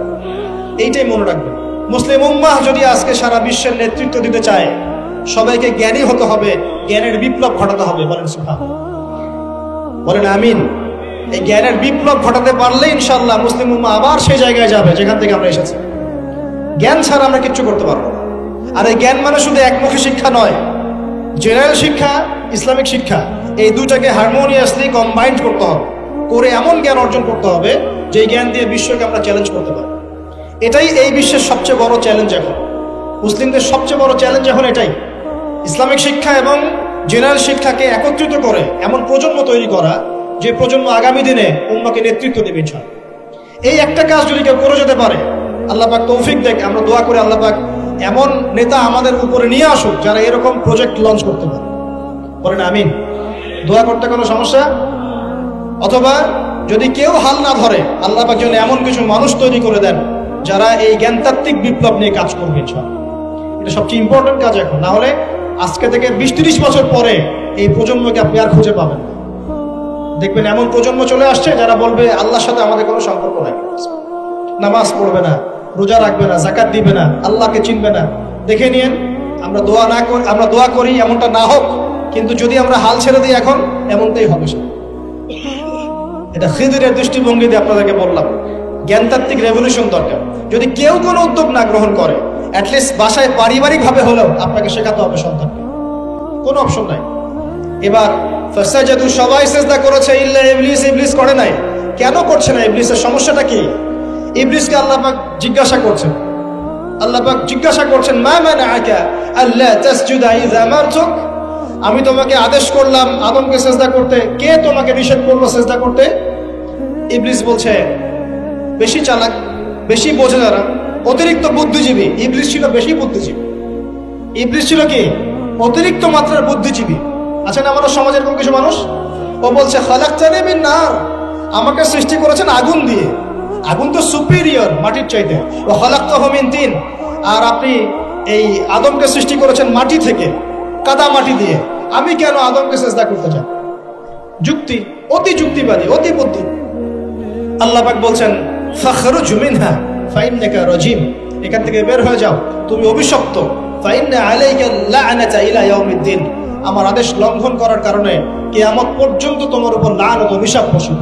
এইটাই মনে রাখবেন। মুসলিম উম্মাহ যদি আজকে সারা বিশ্বের নেতৃত্ব দিতে চায়, সবাইকে জ্ঞানী হতে হবে, জ্ঞানের বিপ্লব ঘটাতে হবে। বলেন সুবহানাল্লাহ, বলেন আমিন। এই জ্ঞানের বিপ্লব ঘটাতে পারলে ইনশাআল্লাহ মুসলিম উম্মাহ আবার সেই জায়গায় যাবে যেখান থেকে আমরা এসেছি। জ্ঞান ছাড়া আমরা কিচ্ছু করতে পারবো না। আর এই জ্ঞান মানে শুধু একমুখী শিক্ষা নয়, জেনারেল শিক্ষা, ইসলামিক শিক্ষা, এই দুটাকে হারমোনিয়াসলি কম্বাইন্ড করতে হবে, করে এমন জ্ঞান অর্জন করতে হবে যে জ্ঞান দিয়ে বিশ্বকে আমরা চ্যালেঞ্জ করতে পারি। এটাই এই বিশ্বের সবচেয়ে বড় চ্যালেঞ্জ এখন, মুসলিমদের সবচেয়ে বড় চ্যালেঞ্জ এখন এটাই। ইসলামিক শিক্ষা এবং জেনারেল শিক্ষাকে একত্রিত করে এমন প্রজন্ম তৈরি করা যে প্রজন্ম আগামী দিনে উম্মাহকে নেতৃত্ব দেবে ইনশাআল্লাহ। এই একটা কাজ যদি কেউ করে যেতে পারে, আল্লাহ পাক তৌফিক দেখ। আমরা দোয়া করে আল্লাহ পাক এমন নেতা আমাদের উপরে নিয়ে আসুক যারা এরকম প্রজেক্ট লঞ্চ করতে পারে। বলেন আমিন। দোয়া করতে কোনো সমস্যা? অথবা যদি কেউ হাল না ধরে, আল্লাহ পাক যেন এমন কিছু মানুষ তৈরি করে দেন যারা এই জ্ঞানতাত্ত্বিক বিপ্লব নিয়ে কাজ করবে ইনশাআল্লাহ। এটা সবচেয়ে ইম্পর্টেন্ট কাজ এখন। না হলে আজকে থেকে 20-30 বছর পরে এই প্রজন্মকে আপনি আর খুঁজে পাবেন না। দেখবেন এমন প্রজন্ম চলে আসছে যারা বলবে আল্লাহর সাথে আমাদের কোনো সম্পর্ক নাই, নামাজ পড়বে না, রোজা রাখবে না, যাকাত দিবে না, আল্লাহকে চিনবে না। দেখে নিয়েন, আমরা দোয়া করি এমনটা না হোক, কিন্তু যদি আমরা হাল ছেড়ে দিই এখন এমনটাই হবে। এটা খিদিরের দৃষ্টিভঙ্গি দিয়ে আপনাদেরকে বললাম। জ্ঞানতাত্ত্বিক রেভলিউশন দরকার। যদি কেউ কোনো উদ্যোগ না গ্রহণ করে, অ্যাটলিস্ট বাসায় পারিবারিক ভাবে হলেও আপনাকে শেখাতে হবে সন্তানকে, কোনো অপশন নাই। এবার ফাসাজাদু, সবাই সিজদা করেছে, ইল্লা ইবলিস, ইবলিস করে নাই। কেন করছে না? ইবলিসের সমস্যাটা কি? ইবলিসকে আল্লাহ পাক জিজ্ঞাসা করছেন, আল্লাহ পাক জিজ্ঞাসা করছেন মা মানাআকা আল্লা তাসজুদা ইযা আমারতুক, আমি তোমাকে আদেশ করলাম আদমকে সিজদা করতে, কে তোমাকে নিষেধ করলো সিজদা করতে? ইবলিস বলছে, বেশি চালাক, বেশি বোঝে যারা, অতিরিক্ত বুদ্ধিজীবী। ইবলিস ছিল বেশি বুদ্ধিজীবী। ইবলিস ছিল কি? অতিরিক্ত মাত্রার বুদ্ধিজীবী। আছেন আমাদের সমাজে এরকম কিছু মানুষ, ও বলছে খালাকতানি মিন নার, আমাকে সৃষ্টি করেছেন আগুন দিয়ে, আগুন তো সুপিরিয়র মাটির চাইতে। ও খালাকতাহু মিন তিন, আর আপনি এই আদমকে সৃষ্টি করেছেন মাটি থেকে, কাদা মাটি দিয়ে, আমি কেন আদমকে সিজদা করতে চাই? যুক্তি, অতি যুক্তিবাদী, অতি বুদ্ধি। আল্লাহ পাক বলছেন ফাখরুজ মিনহা ফাইন্নাকা রাজিম, এখান থেকে বের হয়ে যাও, তুমি অভিশপ্ত। ফাইন্না আলাইকা লা'নাতা ইলা ইয়াউমিদ্দিন, আমার আদেশ লঙ্ঘন করার কারণে কিয়ামত পর্যন্ত তোমার উপর লানত অভিশাপ বসবে।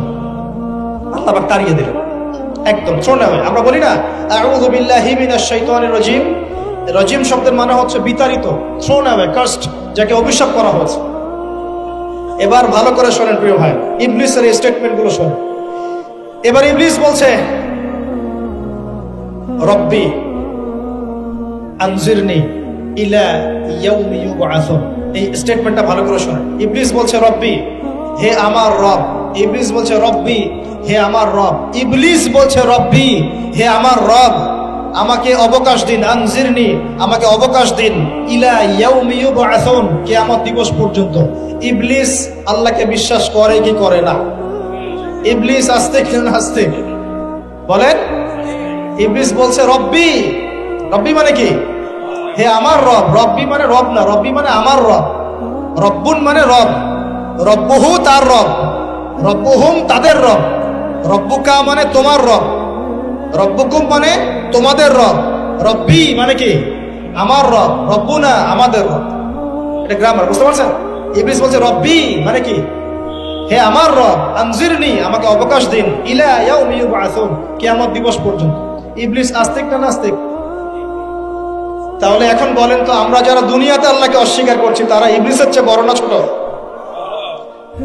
আল্লাহ পাক তাড়িয়ে দিলেন, একদম থ্রোন অ্যাওয়ে। আমরা বলি না আউযু বিল্লাহি মিনাশ শাইতানির রাজিম, রাজিম শব্দের মানে হচ্ছে বিতাড়িত, থ্রোন অ্যাওয়ে, কার্সড, যাকে অভিশাপ করা হয়েছে। এবার ভালো করে শোনেন প্রিয় ভাই, ইবলিসের এই স্টেটমেন্টগুলো শোনেন। এবার ইবলিস বলছে রব্বি আনজিরনি ইলা ইয়াউমি ইউবআসুন, এই স্টেটমেন্টটা ভালো করে শোনেন। ইবলিস বলছে রব্বি, হে আমার রব। ইবলিস বলছে রব্বি, হে আমার রব। ইবলিস বলছে রব্বি, হে আমার রব, আমাকে অবকাশ দিন, আনজিরনি, আমাকে অবকাশ দিন, ইলা ইয়াউমি ইউবআসুন, কিয়ামত দিবস পর্যন্ত। ইবলিস আল্লাহকে বিশ্বাস করে কি করে না? ইবলিস আস্তে কি নাস্তে বলেন? ইবলিস বলছে রব্বি, রব্বি মানে কি? হে আমার রব। রব্বি মানে রব না, রব্বি মানে আমার রব। রব্বুন মানে রব, রব্বুহু তার রব, রব্বুহুম তাদের রব, রব্বুকা মানে তোমার রব, রব্বুকুম মানে তোমাদের রব, রব্বি মানে কি? আমার রব, রব্বুনা আমাদের রব। এটা গ্রামার, বুঝতে পারছেন? ইবলিস বলছে রব্বি মানে কি? হে আমার রব, আনজিরনি, আমাকে অবকাশ দিন, ইলা ইয়াউমি ইউবআসুন, কিয়ামত দিবস পর্যন্ত। ইবলিস আস্তিক না নাস্তিক? তাহলে এখন বলেন তো, আমরা যারা দুনিয়াতে আল্লাহকে অস্বীকার করছি তারা ইবলিসের চেয়ে বড় না ছোট?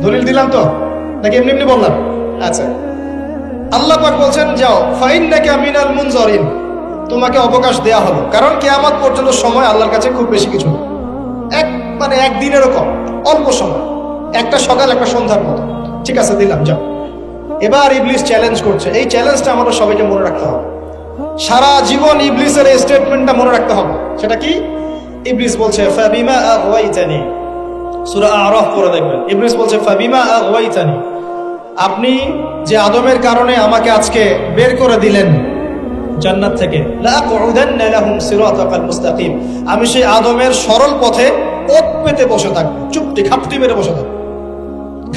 দলিল দিলাম তো, নাকি এমনি এমনি বললাম? আচ্ছা, আল্লাহ পাক বলছেন যাও, ফাইন্নাকা মিনাল মুনজারিন, তোমাকে অবকাশ দেয়া হলো, কারণ কিয়ামত পর্যন্ত সময় আল্লাহর কাছে খুব বেশি কিছু না, মানে একদিনেরও কম, অল্প সময়, একটা সকাল একটা সন্ধ্যার মতো। ঠিক আছে, দিলাম, যাও। এবার ইবলিস চ্যালেঞ্জ করছে। এই চ্যালেঞ্জটা আমাদের সবাইকে মনে রাখতে হবে, সারা জীবন ইবলিসের এই স্টেটমেন্টটা মনে রাখতে হবে। সেটা কি? ইবলিস বলছে ফাবিমা আগওয়াইতানি, সূরা আরাফ পড়ে দেখবেন। ইবলিস বলছে ফাবিমা আগওয়াইতানি, আপনি যে আদমের কারণে আমাকে আজকে বের করে দিলেন জান্নাত থেকে, লাআকুদান্না লাহুম সিরাতাকাল মুস্তাকিম, আমি সেই আদমের সরল পথে ওত পেতে বসে থাকবো, চুপটি খাপটি মেরে বসে থাকবো,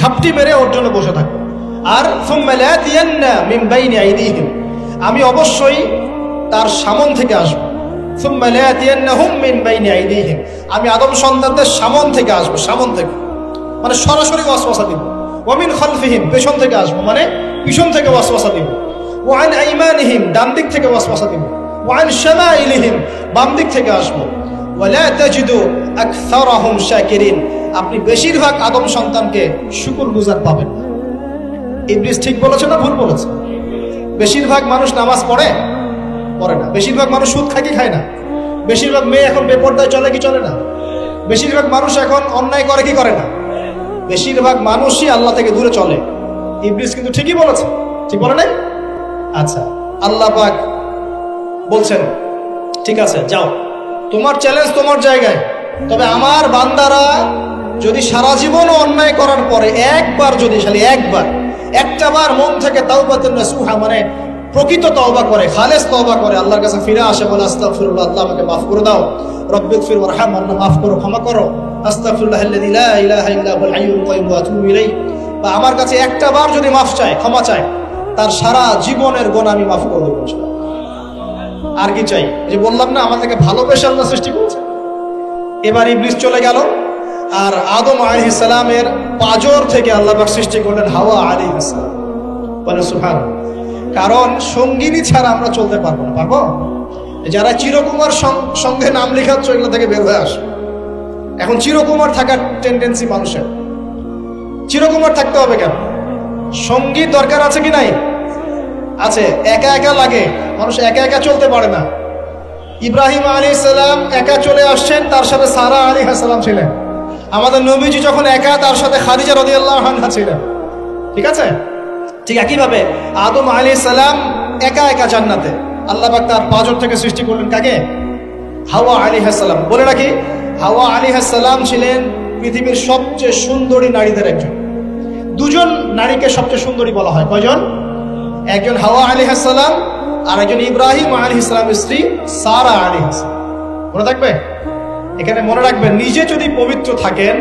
খাপটি মেরে ওর জন্য বসে থাকবো। আর সুম্মা লাতিয়ান্না মিন বাইনি আইদিহিম, আমি অবশ্যই তার সামন থেকে আসবো। সুম্মা লাতিয়ান্নাহুম মিন বাইনি আইদিহিম, আমি আদম সন্তানদের সামন থেকে আসবো, সামন থেকে মানে সরাসরি ওয়াসওয়াসা দিব। ওয়া মিন খালফিহিম, পেছন থেকে আসবো মানে পিছন থেকে ওয়াসওয়াসা দিব। ওয়া আন আইমানিহিম, ডান দিক থেকে ওয়াসওয়াসা দিব। ওয়া আন শামাইলিহিম, বাম দিক থেকে আসবো। ওয়া লা তাজিদু আকসারাহুম শাকিরিন, আপনি বেশিরভাগ আদম সন্তানকে শুকরগুজার পাবেন। ইবলিস ঠিক বলেছে না ভুল বলেছে? বেশিরভাগ মানুষ নামাজ পড়ে না, বেশিরভাগ মানুষ সুদ খায় কি খায় না, বেশিরভাগ মেয়ে এখন বেপরদায় চলে কি চলে না, বেশিরভাগ মানুষ এখন অন্যায় করে কি করে না, বেশিরভাগ মানুষই আল্লাহ থেকে দূরে চলে। ইবলিস কিন্তু ঠিকই বলেছে, ঠিক বলে নাই? আচ্ছা, আল্লাহ পাক বলছেন ঠিক আছে যাও, তোমার চ্যালেঞ্জ তোমার জায়গায়, তবে আমার বান্দারা যদি সারা জীবন অন্যায় করার পরে একবার, যদি খালি একবার, একটা বার মন থেকে তাওবাতুন নাসুহা মানে প্রকৃত তওবা করে, খালেস তওবা করে, আল্লাহর কাছে ফিরে আসে, বলে আস্তাগফিরুল্লাহ, আল্লাহ আমাকে মাফ করে দাও, রব্বিগফির ওয়ারহাম, আল্লাহ মাফ করো, ক্ষমা করো, আস্তাগফিরুল্লাহাল্লাযী লা ইলাহা ইল্লা হুয়াল হাইয়ুল কাইয়্যুম ওয়া আতুবু ইলাইহি, বা আমার কাছে একটা বার যদি মাফ চায়, ক্ষমা চায়, তার সারা জীবনের গুনাহ আমি মাফ করে দেব। আর কি চাই? যে বললাম না আমাদেরকে ভালোবেসে আল্লাহ সৃষ্টি করেছে। এবার ইবলিস চলে গেল, আর আদম আলাইহিস সালামের পাঁজর থেকে আল্লাহ পাক সৃষ্টি করলেন হাওয়া আলাইহিস সালাম। বলে সুবহানাল্লাহ। কারণ সঙ্গিনী ছাড়া আমরা চলতে পারবো না, পারবো? যারা চিরকুমার সঙ্গে নাম লেখাচ্ছ, এগুলো থেকে বের হয়ে আসো। এখন চিরকুমার থাকার টেন্ডেন্সি মানুষের, চিরকুমার থাকতে হবে কেন? সঙ্গী দরকার আছে কি নাই? আছে। একা একা লাগে, মানুষ একা একা চলতে পারে না। ইব্রাহিম আলাইহিস সালাম একা চলে আসছেন, তার সাথে সারা আলাইহিস সালাম ছিলেন। আমাদের নবীজি যখন একা, তার সাথে খাদিজা রাদিয়াল্লাহু আনহা ছিলেন। ঠিক আছে? ঠিক একইভাবে আদম আলাইহিস সালাম একা একা জান্নাতে, আল্লাহ পাক তার পাঁজর থেকে সৃষ্টি করলেন কাকে? হাওয়া আলাইহিস সালাম। বলে রাখি, হাওয়া আলাইহিস সালাম ছিলেন পৃথিবীর সবচেয়ে সুন্দরী নারীদের একজন। দুজন নারীকে সবচেয়ে সুন্দরী বলা হয়, কয়জন? একজন হাওয়া আলাইহিস সালাম, আর একজন ইব্রাহিম আলাইহিস সালামের স্ত্রী সারা আলাইহিস সালাম। মনে থাকবে? এখানে মনে রাখবেন, নিজে যদি পবিত্র থাকেন,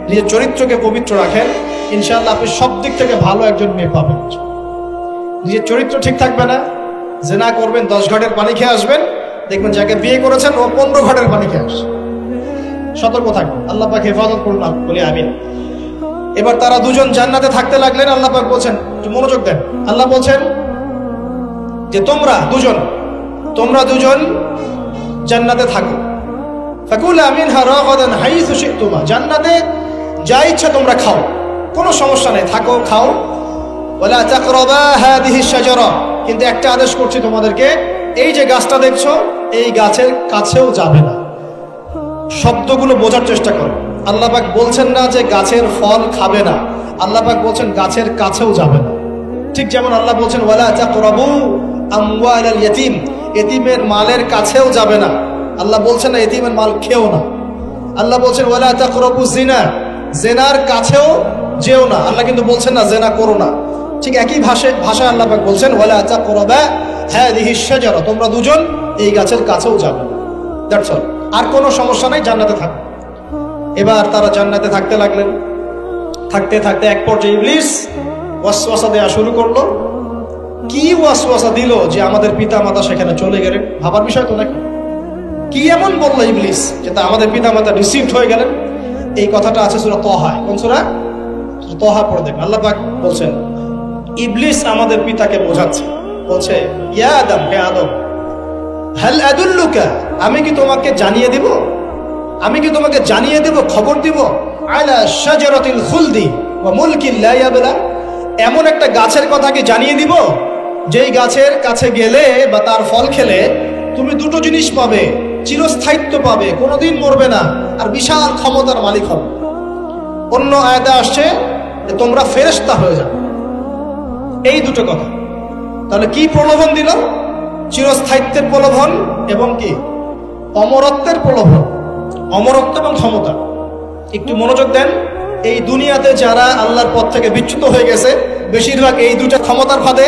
নিজের চরিত্রকে পবিত্র রাখেন, ইনশাআল্লাহ আপনি সব দিক থেকে ভালো একজন মেয়ে পাবেন। নিজের চরিত্র ঠিক থাকবে না, জেনা করবেন, 10 ঘাটের পানি খেয়ে আসবেন, দেখবেন যাকে বিয়ে করেছেন ও 15 ঘাটের পানি খেয়ে আসে। সতর্ক থাকবেন, আল্লাহ পাক হেফাজত করুন, বলি আমিন। এবার তারা দুজন জান্নাতে থাকতে লাগলেন। আল্লাহ পাক বলছেন, মনোযোগ দেন, আল্লাহ বলছেন যে তোমরা দুজন জান্নাতে থাকো। ফাকুলা মিনহা রাগাদান হাইসু শি'তুমা, জান্নাতে যা ইচ্ছা তোমরা খাও, কোনো সমস্যা নেই, থাকো খাও। ওয়ালা তাকরাবা হাদিহি শাজারা, কিন্তু একটা আদেশ করছি তোমাদেরকে, এই যে গাছটা দেখছো এই গাছের কাছেও যাবে না। শব্দগুলো বোঝার চেষ্টা করো। আল্লাহ পাক বলছেন না যে গাছের ফল খাবে না, আল্লাহ পাক বলছেন গাছের কাছেও যাবে না। ঠিক যেমন আল্লাহ বলছেন ওয়ালা তাকরাবু আমওয়ালাল ইয়াতীম, এতিমের মালের কাছেও যাবে না। আল্লাহ বলছেন না এতিমের মাল খেও না। আল্লাহ বলছেন ওয়ালা তাকরাবু জিনা, জেনার কাছেও যেও না। আল্লাহ কিন্তু বলছেন না জেনা করো না। ঠিক একই ভাষায় আল্লাহ পাক বলছেন ওয়ালা তাকরাবা হাদিহি শাজারা, তোমরা দুজন এই গাছের কাছেও যাবে না। দ্যাটস অল, আর কোনো সমস্যা নাই, জান্নাতে থাকো। এবার তারা জান্নাতে থাকতে লাগলেন। থাকতে থাকতে এক পর্যায়ে ইবলিস ওয়াসওয়াসা দেয়া শুরু করলো। কি ওয়াসওয়াসা দিল যে আমাদের পিতা মাতা সেখানে চলে গেলেন? ভাবার বিষয় তো নাকি? কি এমন বললো ইবলিস যে তা আমাদের পিতা মাতা রিসিভড হয়ে গেলেন? এই কথাটা আছে সূরা তাহা। কোন সূরা? তাহা পড়ে দেখবেন। আল্লাহ পাক বলছেন ইবলিস আমাদের পিতাকে বোঝাচ্ছে, বলছে ইয়া আদম, হে আদম, হাল আদুল্লুকা, আমি কি তোমাকে জানিয়ে দেব, খবর দিব, আলা শাজারাতিল খুলদি ওয়া মুলকিন লা ইয়াবলা, এমন একটা গাছের কথা কি জানিয়ে দিব যেই গাছের কাছে গেলে বা তার ফল খেলে তুমি দুটো জিনিস পাবে, চিরস্থায়িত্ব পাবে, কোনোদিন মরবে না, আর বিশাল ক্ষমতার মালিক হবে। অন্য আয়াতে আসছে যে তোমরা ফেরেশতা হয়ে যাবে। এই দুটো কথা। তাহলে কি প্রলোভন দিল? চিরস্থায়িত্বের প্রলোভন এবং কি অমরত্বের প্রলোভন, অমরত্ব এবং ক্ষমতা। একটু মনোযোগ দেন, এই দুনিয়াতে যারা আল্লাহর পথ থেকে বিচ্যুত হয়ে গেছে বেশিরভাগ এই দুটো ক্ষমতার ফাঁদে,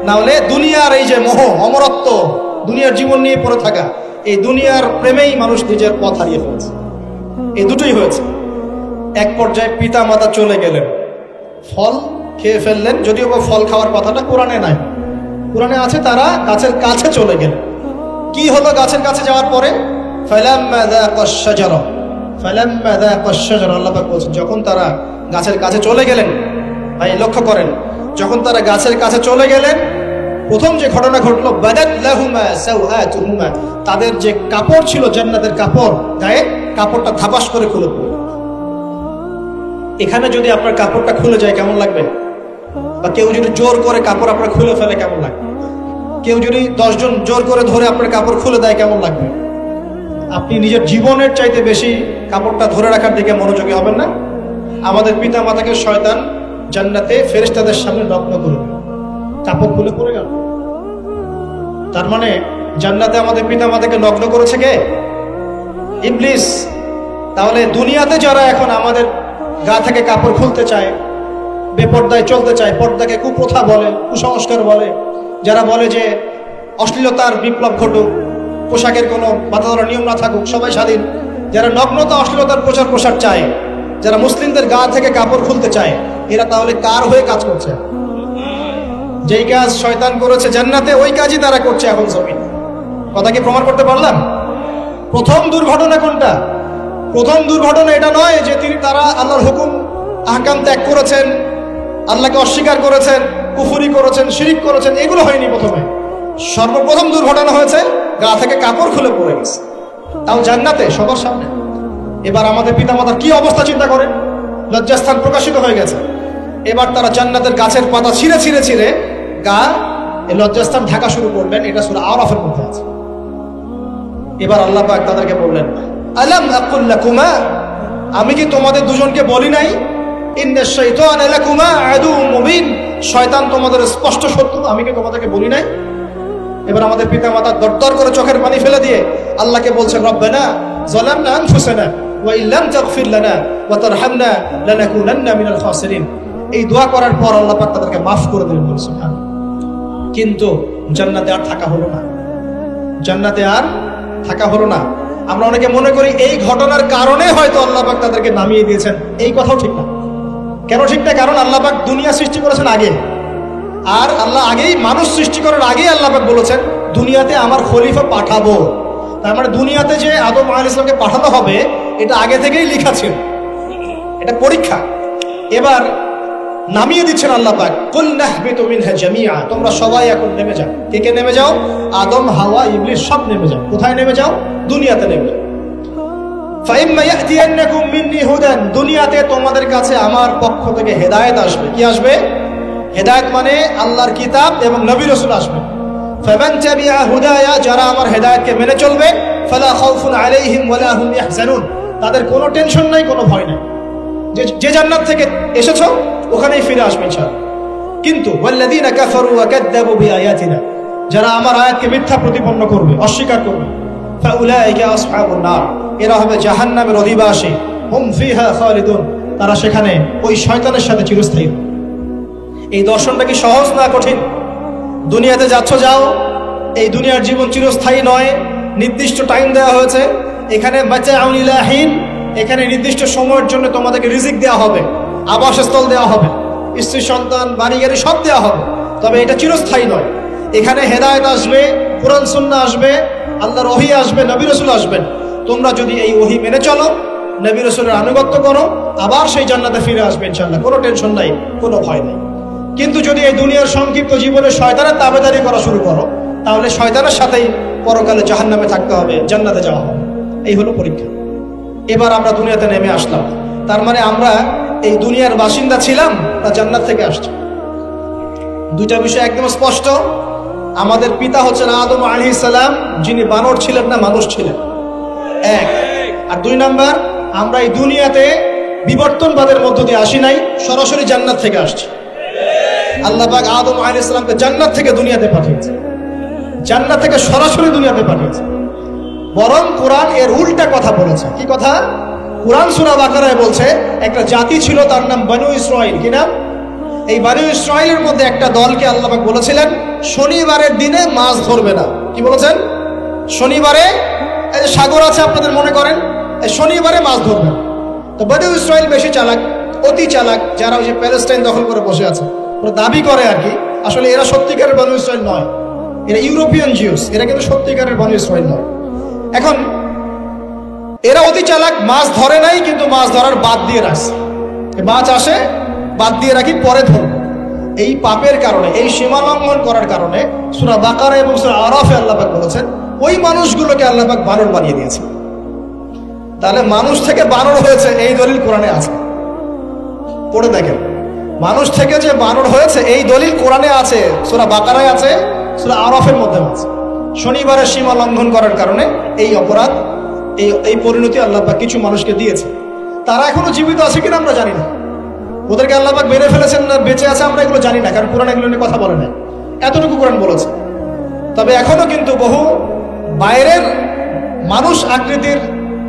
না হলে দুনিয়ার এই যে মোহ, অমরত্ব, দুনিয়ার জীবন নিয়ে পড়ে থাকা, এই দুনিয়ার প্রেমেই মানুষ নিজের পথ হারিয়ে ফেলেছে। এই দুটোই হয়েছে। এক পর্যায়ে পিতা মাতা চলে গেলেন, ফল খেয়ে ফেললেন, যদিও বা ফল খাওয়ার কথাটা কোরআনে নাই, কোরআনে আছে তারা গাছের কাছে চলে গেলেন। কি হলো গাছের কাছে যাওয়ার পরে? ফালাম্মা যাকাশ শাজারা, ফালাম্মা যাকাশ শাজারা, আল্লাহ পাক বলছেন যখন তারা গাছের কাছে চলে গেলেন। ভাই লক্ষ্য করেন, যখন তারা গাছের কাছে চলে গেলেন, প্রথম যে ঘটনা ঘটলো, বাদাত লাহুমা সাওআতুহুমা, তাদের যে কাপড় ছিল জান্নাতের কাপড়, গায়ে কাপড়টা ধাপাস করে খুলে পড়ল। এখানে যদি আপনার কাপড়টা খুলে যায় কেমন লাগবে? বা কেউ যদি জোর করে কাপড় আপনার খুলে ফেলে কেমন লাগবে? কেউ যদি 10 জন জোর করে ধরে আপনার কাপড় খুলে দেয় কেমন লাগবে? আপনি নিজের জীবনের চাইতে বেশি কাপড়টা ধরে রাখার দিকে মনোযোগী হবেন না? আমাদের পিতা মাতাকে শয়তান জান্নাতে ফেরেশতাদের সামনে নগ্ন করবে, কাপড় খুলে পড়ে গেল। তার মানে জান্নাতে আমাদের পিতা মাতাকে নগ্ন করেছে কে? ইবলিস। তাহলে দুনিয়াতে যারা এখন আমাদের গা থেকে কাপড় খুলতে চায়, বেপর্দায় চলতে চায়, পর্দাকে কুপ্রথা বলে, কুসংস্কার বলে, যারা বলে যে অশ্লীলতার বিপ্লব ঘটুক, পোশাকের কোনো বাধা ধরা নিয়ম না থাকুক, সবাই স্বাধীন, যারা নগ্নতা অশ্লীলতার প্রসার চায়, যারা মুসলিমদের গা থেকে কাপড় খুলতে চায়, এরা তাহলে কার হয়ে কাজ করছে? যেই কাজ শয়তান করেছে জান্নাতে, ওই কাজই তারা করছে এখন জমিনে। কথা কি প্রমাণ করতে পারলাম? প্রথম দুর্ঘটনা কোনটা? প্রথম দুর্ঘটনা এটা নয় যে তারা আল্লাহর হুকুম আহকাম ত্যাগ করেছেন, আল্লাহকে অস্বীকার করেছেন, কুফরি করেছেন, শিরিক করেছেন, এগুলো হয়নি। প্রথমে সর্বপ্রথম দুর্ঘটনা হয়েছে গা থেকে কাপড় খুলে পড়ে গেছে, তাও জান্নাতে, সবার সামনে। এবার আমাদের পিতামাতার কি অবস্থা চিন্তা করেন, লজ্জাস্থান প্রকাশিত হয়ে গেছে। এবার তারা জান্নাতের গাছের পাতা ছিঁড়ে গা এই লজ্জাস্থান ঢাকা শুরু করলেন। এটা সূরা আরাফের মধ্যে আছে। এবার আল্লাহ পাক তাদেরকে বললেন, আলাম আকুল লাকুমা, আমি কি তোমাদের দুজনকে বলি নাই, ইন্নাশ শাইতানা লাকুমা আদুউম মুবিন, শয়তান তোমাদের স্পষ্ট শত্রু, আমি কি তোমাদেরকে বলি নাই? এবার আমাদের পিতামাতা দরদর করে চোখের পানি ফেলে দিয়ে আল্লাহকে বলছেন, রব্বানা যালামনা আনফুসানা ওয়া ইল্লাম তাগফির লানা ওয়া তারহামনা লানাকুনান্না মিনাল খাসিরিন। এই দোয়া করার পর আল্লাহ পাক তাদেরকে মাফ করে দিলেন, সুবহানাল্লাহ। কিন্তু জান্নাতে আর থাকা হলো না, জান্নাতে আর থাকা হলো না। আমরা অনেকে মনে করি এই ঘটনার কারণে হয়তো আল্লাহ পাক তাদেরকে নামিয়ে দিয়েছেন, এই কথাও ঠিক না। কেন ঠিক না? কারণ আল্লাহ পাক দুনিয়া সৃষ্টি করেছেন আগে, আর আল্লাহ আগেই মানুষ সৃষ্টি করার আগেই আল্লাহ পাক বলেছেন দুনিয়াতে আমার খলিফা পাঠাবো। তার মানে দুনিয়াতে যে আদম আলাইহিস সালামকে পাঠানো হবে এটা আগে থেকেই লেখা ছিল, এটা পরীক্ষা। এবার নামিয়ে দিচ্ছেন আল্লাহ পাক, কুল নাহবিতু মিনহা জামিআ, তোমরা সবাই এখন নেমে যাও। কে কে নেমে যাও? আদম, হাওয়া, ইবলিস সব নেমে যাও। কোথায় নেমে যাও? দুনিয়াতে নেমে যাও। ফাইম্মা ইয়াতিয়ান্নাকুম মিন্নি হুদান, দুনিয়াতে তোমাদের কাছে আমার পক্ষ থেকে হেদায়েত আসবে। কি আসবে? হেদায়েত মানে আল্লাহর কিতাব এবং নবী রাসূল আসবে। ফামান তাবিআ হুদায়া, যারা আমার হেদায়েতকে মেনে চলবে, ফালা খাউফুন আলাইহিম ওয়ালা হুম ইয়াহজানুন, তাদের কোনো টেনশন নাই, কোনো ভয় নাই। যে জান্নাত থেকে এসেছো ওখানেই ফিরে আসবে ইনশাআল্লাহ। কিন্তু ওয়াল্লাযীনা কাফারু ওয়া কাযযাবু বিআয়াতিনা, যারা আমার আয়াতকে মিথ্যা প্রতিপন্ন করবে, অস্বীকার করবে, ফাউলাইকা আসহাবুন নার, এরা হবে জাহান্নামের অধিবাসী। হুম ফিহা খালিদুন, তারা সেখানে ওই শয়তানের সাথে চিরস্থায়ী। এই দর্শনটা কি সহজ না কঠিন? দুনিয়াতে যাচ্ছ যাও, এই দুনিয়ার জীবন চিরস্থায়ী নয়, নির্দিষ্ট টাইম দেওয়া হয়েছে। এখানে মাতাউন ইলাহিন, এখানে নির্দিষ্ট সময়ের জন্য তোমাদেরকে রিজিক দেওয়া হবে, আবাসস্থল দেওয়া হবে, স্ত্রী সন্তান, বাড়ি গাড়ি সব দেওয়া হবে। তবে এটা চিরস্থায়ী নয়। এখানে হেদায়েত আসবে, কুরআন সুন্নাহ আসবে, আল্লাহর ওহী আসবে, নবী রাসূল আসবেন। তোমরা যদি এই ওহী মেনে চলো, নবী রাসূলের আনুগত্য করো, আবার সেই জান্নাতে ফিরে আসবে ইনশাআল্লাহ। কোনো টেনশন নাই, কোনো ভয় নাই। কিন্তু যদি এই দুনিয়ার সংক্ষিপ্ত জীবনে শয়তানের তাবেদারি করা শুরু করো, তাহলে শয়তানের সাথেই পরকালে জাহান্নামে থাকতে হবে, জান্নাতে যাওয়া হবে। এই হলো পরীক্ষা। এবার আমরা দুনিয়াতে নেমে আসলাম, তার মানে আমরা এই দুনিয়ার বাসিন্দা ছিলাম না জান্নাত থেকে আসছি? দুইটা বিষয় একদম স্পষ্ট। আমাদের পিতা হচ্ছেন আদম আলাইহিস সালাম, যিনি বানর ছিলেন না, মানুষ ছিলেন, এক। আর দুই নাম্বার, আমরা এই দুনিয়াতে বিবর্তনবাদের মধ্য দিয়ে আসি নাই, সরাসরি জান্নাত থেকে আসছি। আল্লাহ পাক আদম আলাইহিস সালামকে জান্নাত থেকে দুনিয়াতে পাঠিয়েছে, জান্নাত থেকে সরাসরি দুনিয়াতে পাঠিয়েছে। বরং কোরআন এর উল্টা কথা বলেছে। কি কথা? কোরআন সূরা বাকারায় বলছে একটা জাতি ছিল, তার নাম বনু ইসরাঈল। কি নাম? এই বনু ইসরাঈলের মধ্যে একটা দলকে আল্লাহ পাক বলেছিলেন শনিবারের দিনে মাছ ধরবে না। কি বলেছেন? শনিবারে, এই যে সাগর আছে আপনাদের মনে করেন, এই শনিবারে মাছ ধরবে। তো বনু ইসরাঈল বেশি চালাক, অতি চালাক, যারা ওই যে প্যালেস্টাইন দখল করে বসে আছে, ওরা দাবি করে আর কি, আসলে এরা সত্যিকারের বনু ইসরাঈল নয়, এরা ইউরোপিয়ান জিউস, এরা কিন্তু সত্যিকারের বনু ইসরাঈল নয়। এখন এরা অতি চালাক, মাছ ধরে নাই, কিন্তু মাছ ধরার বাদ দিয়ে রাখছে। মাছ আসে, বাদ দিয়ে রাখি, পরে ধরব। এই পাপের কারণে, এই সীমা লঙ্ঘন করার কারণে সূরা বাকারা এবং সূরা আরাফে আল্লাহ পাক বলেছেন ওই মানুষগুলোকে আল্লাহ পাক বানর বানিয়ে দিয়েছে। তাহলে মানুষ থেকে বানর হয়েছে এই দলিল কোরআনে আছে, পড়ে দেখেন। মানুষ থেকে যে বানর হয়েছে এই দলিল কোরআনে আছে, সূরা বাকারায় আছে, সূরা আরাফের মধ্যে আছে। শনিবারের সীমা লঙ্ঘন করার কারণে এই অপরাধ, এই পরিণতি আল্লাহ পাক কিছু মানুষকে দিয়েছে। তারা এখনো জীবিত আছে কিনা আমরা জানি না, ওদেরকে আল্লাহ পাক মেরে ফেলেছেন না বেঁচে আছে আমরা এগুলো জানি না, কারণ কোরআন এগুলো নিয়ে কথা বলে নাই, এতটুকু কোরআন বলেছে। তবে এখনো কিন্তু বহু বাইরের মানুষ আকৃতির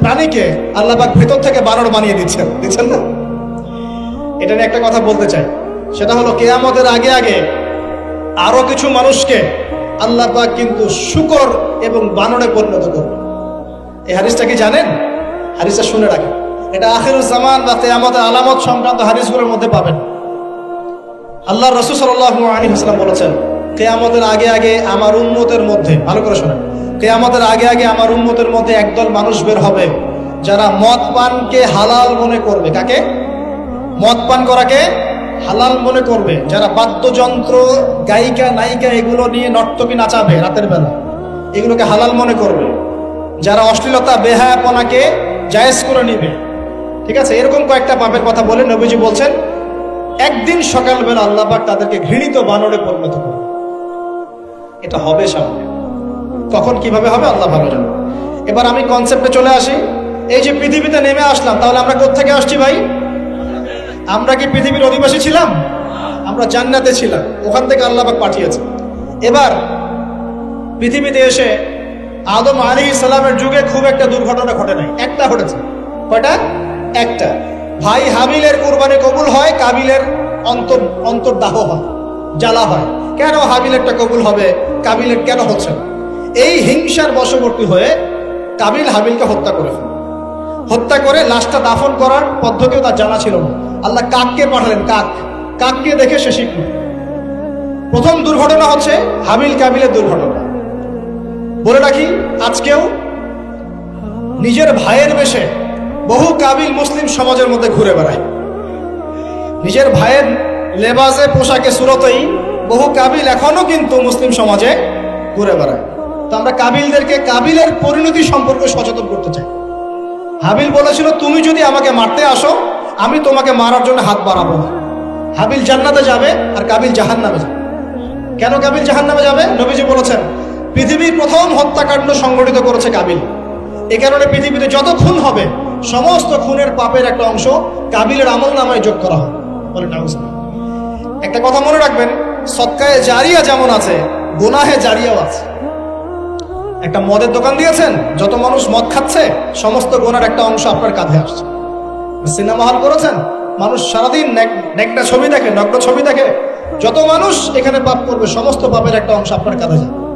প্রাণীকে আল্লাহ পাক ভেতর থেকে বানর বানিয়ে দিচ্ছেন না। এটা নিয়ে একটা কথা বলতে চাই, সেটা হলো কিয়ামতের আগে আগে আরো কিছু মানুষকে আল্লাহ পাক কিন্তু শূকর এবং বানরে পরিণত করবে। এই হাদিসটা কি জানেন? হাদিসটা শুনে রাখেন, এটা আখিরুজ জামান বা কিয়ামতের আলামত সংক্রান্ত হাদিসগুলোর মধ্যে পাবেন। আল্লাহর রাসূল সাল্লাল্লাহু আলাইহি ওয়াসাল্লাম বলেছেন কিয়ামতের আগে আগে আমার উম্মতের মধ্যে, ভালো করে শোনেন, কিয়ামতের আগে আগে আমার উম্মতের মধ্যে একদল মানুষ বের হবে যারা মদ পানকে হালাল মনে করবে। কাকে? মদ পান করাকে হালাল মনে করবে। যারা বাদ্যযন্ত্র, গায়িকা, নায়িকা এগুলো নিয়ে নর্তকী নাচাবে রাতের বেলা, এগুলোকে হালাল মনে করবে। যারা অশ্লীলতা, বেহায়াপনাকে জায়েজ করে নিবে, ঠিক আছে, এরকম কয়েকটা পাপের কথা বলে নবীজি বলছেন একদিন সকালবেলা আল্লাহ পাক তাদেরকে ঘৃণিত বানরে পরিণত করবে। এটা হবে সামনে, কখন কিভাবে হবে আল্লাহ ভালো জানে। এবার আমি কনসেপ্টে চলে আসি। এই যে পৃথিবীতে নেমে আসলাম, তাহলে আমরা কোত্থেকে আসছি ভাই? আমরা কি পৃথিবীর অধিবাসী ছিলাম? আমরা জান্নাতে ছিলাম, ওখান থেকে আল্লাহ পাক পাঠিয়েছে। এবার পৃথিবীতে এসে আদম আলাইহিস সালামের যুগে খুব একটা দুর্ঘটনা ঘটে নাই, একটা ঘটেছে। কয়টা? একটা। ভাই হাবিলের কুরবানি কবুল হয়, কাবিলের অন্তর্দাহ হয়, জ্বালা হয়। কেন হাবিলেরটা কবুল হবে, কাবিলের কেন হচ্ছে না? এই হিংসার বশবর্তী হয়ে কাবিল হাবিলকে হত্যা করে ফেলে। হত্যা করে লাশটা দাফন করার পদ্ধতিও তার জানা ছিল না। আল্লাহ কাককে পাঠালেন, কাককে দেখে সে শিখল। প্রথম দুর্ঘটনা হচ্ছে হাবিল কাবিলের দুর্ঘটনা। বলে রাখি, আজকেও নিজের ভাইয়ের বেশে বহু কাবিল মুসলিম সমাজের মধ্যে ঘুরে বেড়ায়। নিজের ভাইয়ের লেবাসে পোশাকে সুরতেই বহু কাবিল এখনো কিন্তু মুসলিম সমাজে ঘুরে বেড়ায়। তো আমরা কাবিলদেরকে কাবিলের পরিণতি সম্পর্কে সচেতন করতে চাই। হাবিল বলেছিল, তুমি যদি আমাকে মারতে আসো, আমি তোমাকে মারার জন্য হাত বাড়াবো না। হাবিল জান্নাতে যাবে আর কাবিল জাহান্নামে যাবে। কেন কাবিল জাহান্নামে যাবে? নবীজি বলেছেন, পৃথিবীর প্রথম হত্যাকাণ্ড সংগঠিত করেছে কাবিল। এ কারণে পৃথিবীতে যত খুন হবে, সমস্ত খুনের পাপের একটা অংশ কাবিলের আমল নামায় যোগ করা হবে। একটা কথা মনে রাখবেন, সদকায়ে জারিয়া যেমন আছে, গুনাহে জারিয়াও আছে। একটা মদের দোকান দিয়েছেন, যত মানুষ মদ খাচ্ছে, সমস্ত গুনার একটা অংশ আপনার কাঁধে আসছে। সিনেমা হল করেছেন, মানুষ সারাদিন নেকটা ছবি দেখে, নগ্ন ছবি দেখে, যত মানুষ এখানে পাপ করবে, সমস্ত পাপের একটা অংশ আপনার কাঁধে যাবে।